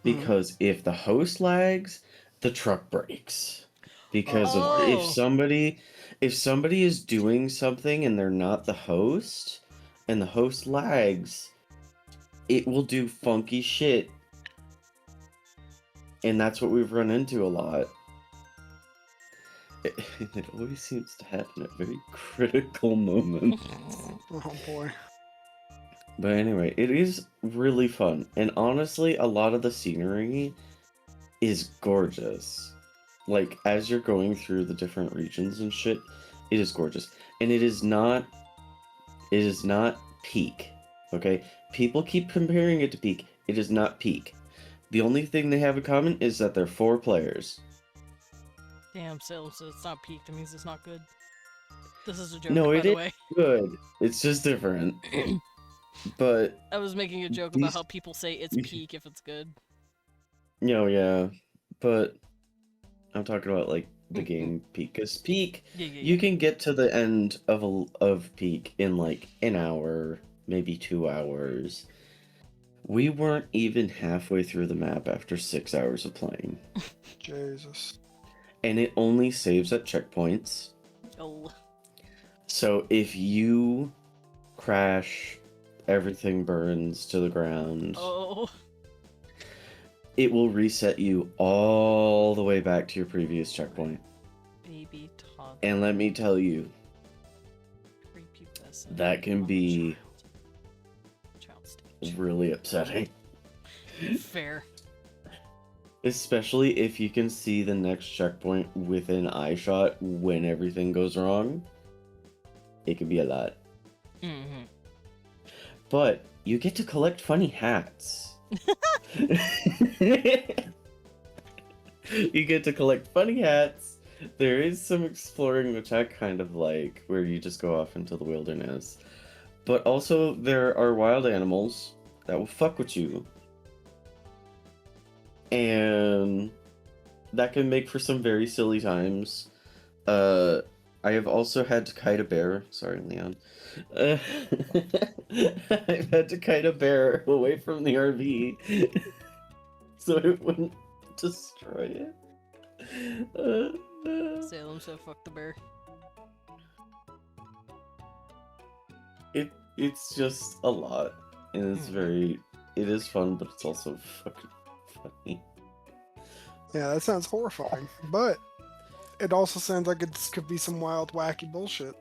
Because if the host lags, the truck breaks. Because if somebody is doing something and they're not the host, and the host lags, it will do funky shit. And that's what we've run into a lot. It always seems to happen at very critical moments. Oh boy. But anyway, it is really fun. And honestly, a lot of the scenery is gorgeous. Like, as you're going through the different regions and shit, it is gorgeous. And it is not peak. Okay? People keep comparing it to peak. It is not peak. The only thing they have in common is that they're 4 players. Damn, so it's not peaked. It means it's not good. This is a joke, No, by the way. It is good. It's just different. But I was making a joke about how people say it's peak if it's good. No, yeah, but I'm talking about like the game peak. Because peak, you can get to the end of peak in like an hour, maybe 2 hours. We weren't even halfway through the map after 6 hours of playing. Jesus. And it only saves at checkpoints. Oh. So if you crash, everything burns to the ground. Oh. It will reset you all the way back to your previous checkpoint. Baby toddler. And let me tell you, that can be really upsetting. Fair. Especially if you can see the next checkpoint within eyeshot when everything goes wrong. It can be a lot. Mm-hmm. But you get to collect funny hats. You get to collect funny hats. There is some exploring, which I kind of like, where you just go off into the wilderness. But also, there are wild animals that will fuck with you. And that can make for some very silly times. I have also had to kite a bear. Sorry, Leon. I've had to kite a bear away from the RV so it wouldn't destroy it. Salem said fuck the bear. It's just a lot, and it's it is fun, but it's also fucking funny. Yeah, that sounds horrifying. But it also sounds like it could be some wild, wacky bullshit.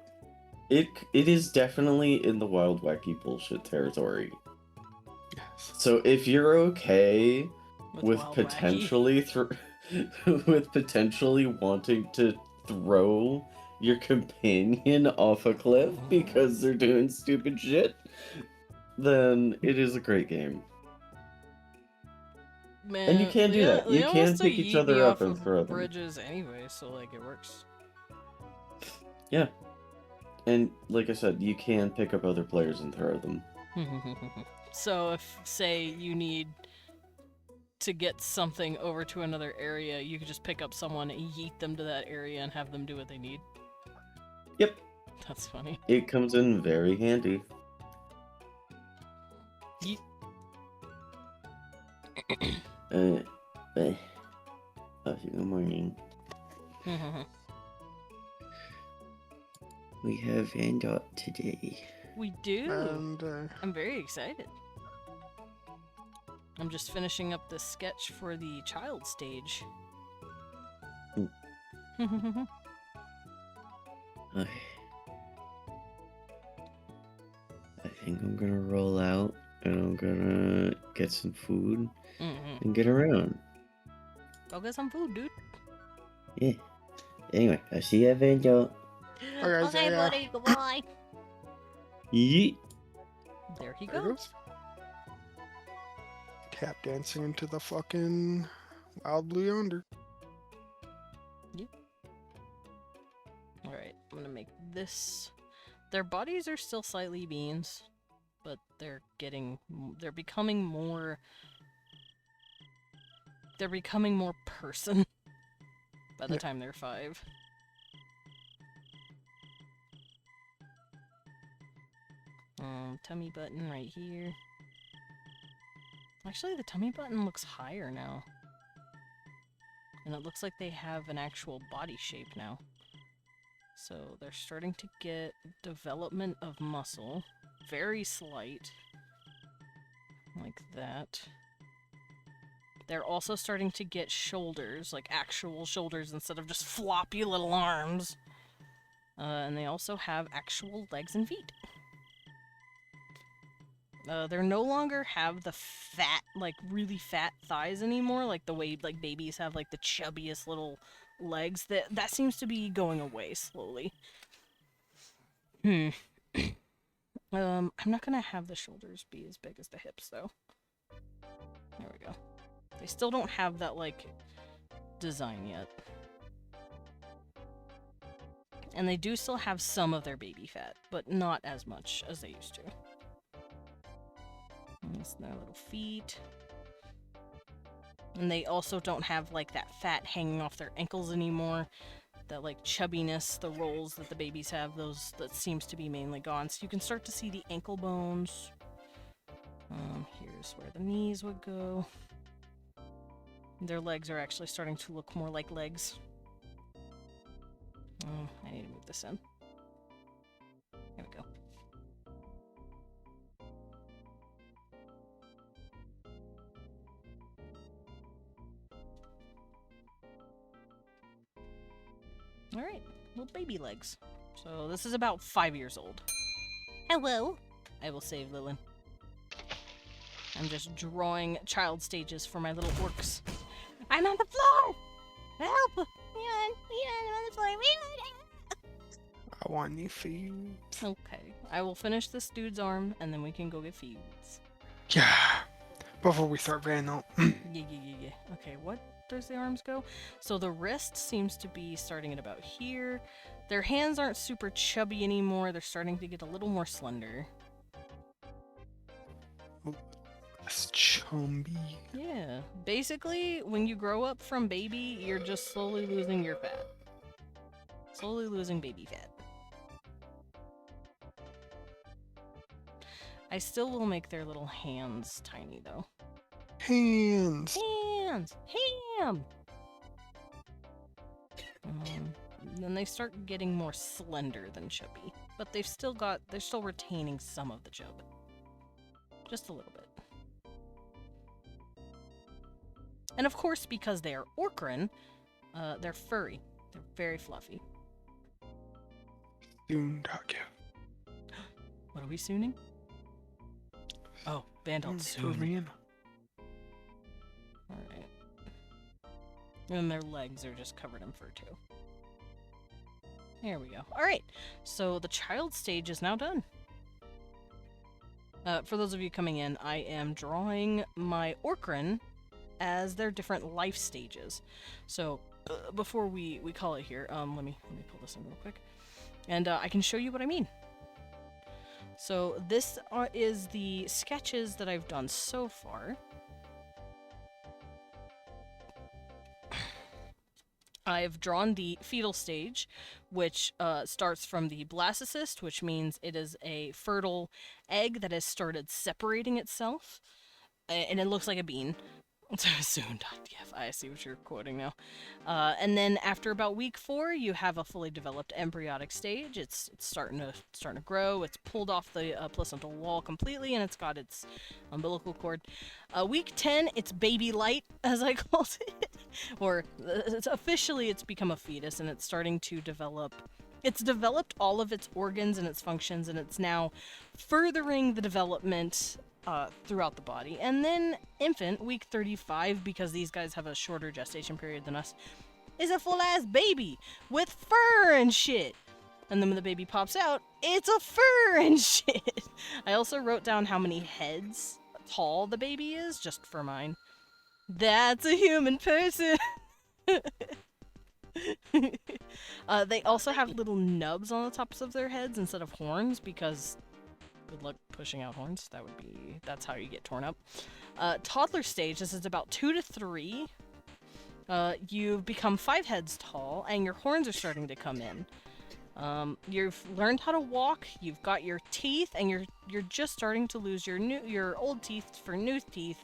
It is definitely in the wild, wacky bullshit territory. Yes. So if you're okay with wild, potentially with potentially wanting to throw your companion off a cliff because they're doing stupid shit, then it is a great game. Man, And you can do that. You Leon can wants to pick each yeet other me up off and of throw them. bridges anyway, so like it works. Yeah. And like I said, you can pick up other players and throw them. So if, say, you need to get something over to another area, you could just pick up someone and yeet them to that area and have them do what they need. Yep. That's funny. It comes in very handy. Yeet. Good morning. We have Vandot today. We do. And I'm very excited. I'm just finishing up the sketch for the child stage. I think I'm gonna roll out and I'm gonna get some food and get around. Go get some food, dude. Yeah. Anyway, I see you, Vandot. Okay, buddy, goodbye. Yeet. There he there goes. goes. Tap dancing into the fucking wild blue yonder. Alright, I'm gonna make this. Their bodies are still slightly beans, but they're becoming more person by the time they're 5. Tummy button right here. Actually, the tummy button looks higher now. And it looks like they have an actual body shape now. So they're starting to get development of muscle. Very slight. Like that. They're also starting to get shoulders, like actual shoulders instead of just floppy little arms. And they also have actual legs and feet. They no longer have the fat, like really fat thighs anymore, like the way like babies have like the chubbiest little legs. That seems to be going away slowly. I'm not gonna have the shoulders be as big as the hips though. There we go. They still don't have that like design yet. And they do still have some of their baby fat, but not as much as they used to. That's their little feet. And they also don't have like that fat hanging off their ankles anymore. That like chubbiness, the rolls that the babies have, that seems to be mainly gone. So you can start to see the ankle bones. Here's where the knees would go. Their legs are actually starting to look more like legs. I need to move this in. There we go. Alright, little baby legs. So this is about 5 years old. Hello. I will save Lilin. I'm just drawing child stages for my little orcs. I'm on the floor! Help! Leon, I'm on the floor. Leon. I want new food. Okay, I will finish this dude's arm, and then we can go get feeds. Yeah. Before we start Vandal. Yeah. Okay, what does the arms go? So the wrist seems to be starting at about here. Their hands aren't super chubby anymore. They're starting to get a little more slender. That's chumby. Yeah. Basically, when you grow up from baby, you're just slowly losing your fat. Slowly losing baby fat. I still will make their little hands tiny, though. Hands. Hands! Ham! Then they start getting more slender than chubby. But they're still retaining some of the chub. Just a little bit. And of course, because they are Orkran, they're furry. They're very fluffy. Soon.give. What are we sooning? Oh, Vandal soon. Korean. Alright. And their legs are just covered in fur, too. There we go. Alright, so the child stage is now done. For those of you coming in, I am drawing my Orkran as their different life stages. So, before we call it here, let me pull this in real quick. And I can show you what I mean. So, this is the sketches that I've done so far. I've drawn the fetal stage, which starts from the blastocyst, which means it is a fertile egg that has started separating itself, and it looks like a bean. Soon. I see what you're quoting now. And then after about week 4, you have a fully developed embryonic stage. It's starting to grow. It's pulled off the placental wall completely, and it's got its umbilical cord. Week 10, it's baby light, as I called it, or it's become a fetus, and it's starting to develop. It's developed all of its organs and its functions, and it's now furthering the development throughout the body. And then infant, week 35, because these guys have a shorter gestation period than us, is a full-ass baby with fur and shit. And then when the baby pops out, it's a fur and shit. I also wrote down how many heads tall the baby is, just for mine. That's a human person. They also have little nubs on the tops of their heads instead of horns, because good luck pushing out horns. That's how you get torn up. Toddler stage, this is about 2 to 3. You've become 5 heads tall, and your horns are starting to come in. You've learned how to walk, you've got your teeth, and you're just starting to lose your old teeth for new teeth.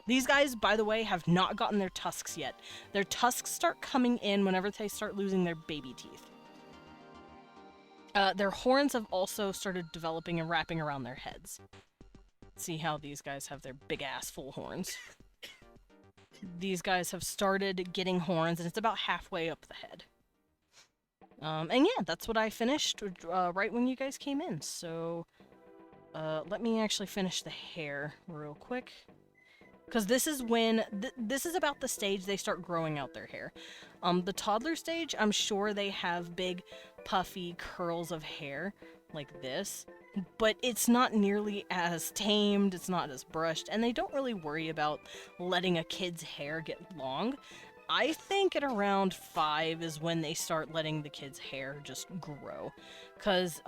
These guys, by the way, have not gotten their tusks yet. Their tusks start coming in whenever they start losing their baby teeth. Their horns have also started developing and wrapping around their heads. See how these guys have their big-ass full horns? These guys have started getting horns, and it's about halfway up the head. And yeah, that's what I finished right when you guys came in. So, let me actually finish the hair real quick. Because this is when, this is about the stage they start growing out their hair. The toddler stage, I'm sure they have big, puffy curls of hair, like this. But it's not nearly as tamed, it's not as brushed, and they don't really worry about letting a kid's hair get long. I think at around 5 is when they start letting the kid's hair just grow. Because,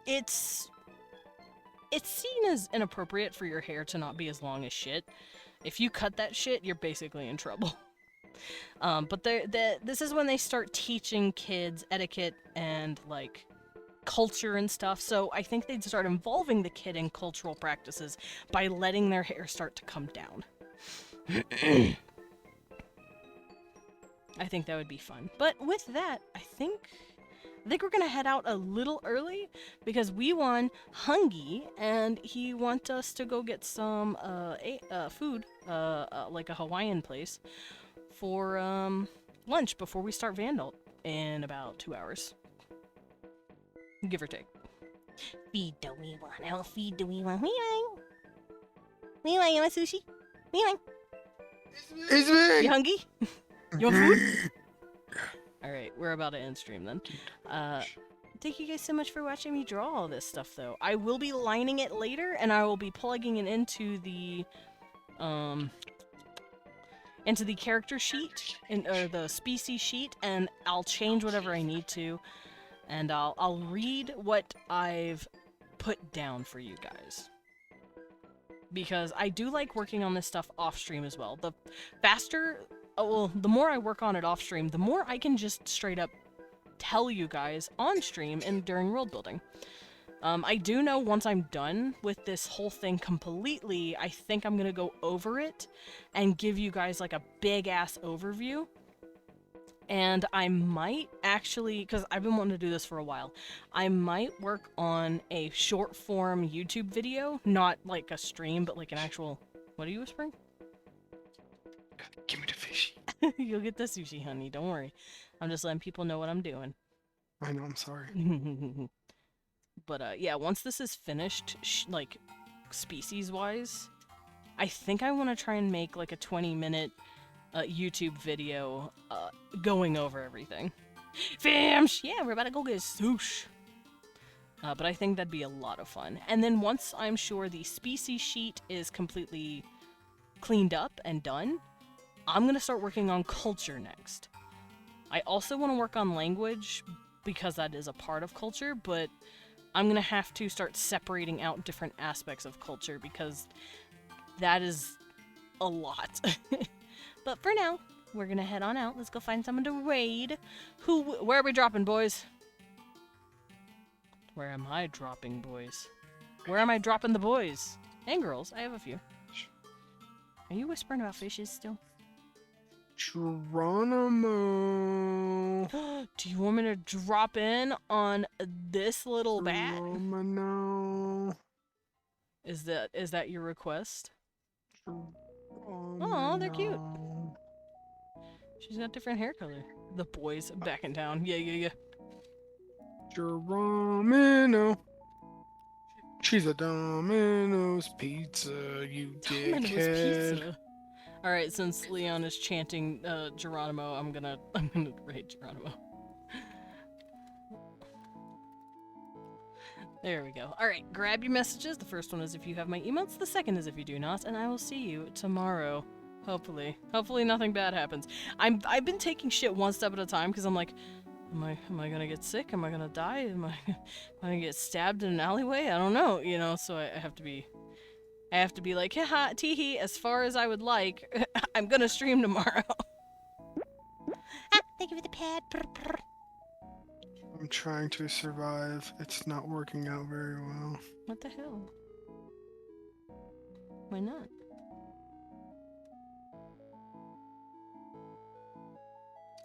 it's seen as inappropriate for your hair to not be as long as shit. If you cut that shit, you're basically in trouble. But this is when they start teaching kids etiquette and, like, culture and stuff, so I think they'd start involving the kid in cultural practices by letting their hair start to come down. I think that would be fun. But with that, I think we're gonna head out a little early because we won Hungy, and he wants us to go get some food, like a Hawaiian place, for lunch before we start Vandal in about 2 hours. Give or take. Feed the wee one. I'll feed the wee one. Wee one. Wee one, you want sushi? Wee one. It's You me. hungry? You want food? Alright, we're about to end stream then. Thank you guys so much for watching me draw all this stuff, though. I will be lining it later, and I will be plugging it into the character sheet, or the species sheet, and I'll change whatever I need to, and I'll read what I've put down for you guys. Because I do like working on this stuff off-stream as well. The faster, well, the more I work on it off-stream, the more I can just straight up tell you guys on-stream and during world building. I do know once I'm done with this whole thing completely, I think I'm gonna go over it and give you guys like a big-ass overview. And I might actually, because I've been wanting to do this for a while, I might work on a short-form YouTube video, not like a stream, but like an actual... What are you whispering? Give me the fishy. You'll get the sushi, honey, don't worry. I'm just letting people know what I'm doing. I know, I'm sorry. But yeah, once this is finished, like, species-wise, I think I want to try and make like a 20-minute YouTube video going over everything. Fish! Yeah, we're about to go get sushi. But I think that'd be a lot of fun. And then once I'm sure the species sheet is completely cleaned up and done, I'm going to start working on culture next. I also want to work on language because that is a part of culture, but I'm going to have to start separating out different aspects of culture because that is a lot. But for now, we're gonna head on out. Let's go find someone to raid. Where are we dropping, boys? Where am I dropping, boys? Where am I dropping the boys? And girls, I have a few. Are you whispering about fishes still? Geronimo. Do you want me to drop in on this little bat? Geronimo. Is that your request? Oh, they're cute. She's got different hair color. The boys back in town. Yeah. Geronimo. She's a Domino's pizza, you Domino's dickhead. pizza. All right, since Leon is chanting Geronimo, I'm gonna raid Geronimo. There we go. All right, grab your messages. The first one is if you have my emotes. The second is if you do not, and I will see you tomorrow. Hopefully nothing bad happens. I've been taking shit one step at a time because I'm like, am I gonna get sick? Am I gonna die? Am I gonna get stabbed in an alleyway? I don't know, you know. So I have to be like, haha, teehee. As far as I would like, I'm gonna stream tomorrow. Ah, thank you for the pad. Brr, brr. I'm trying to survive. It's not working out very well. What the hell? Why not?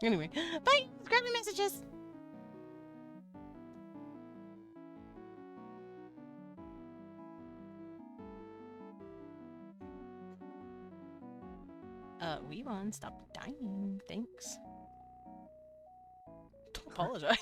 Anyway, Bye. Grab your messages. we won. Stop dying. Thanks. Don't apologize.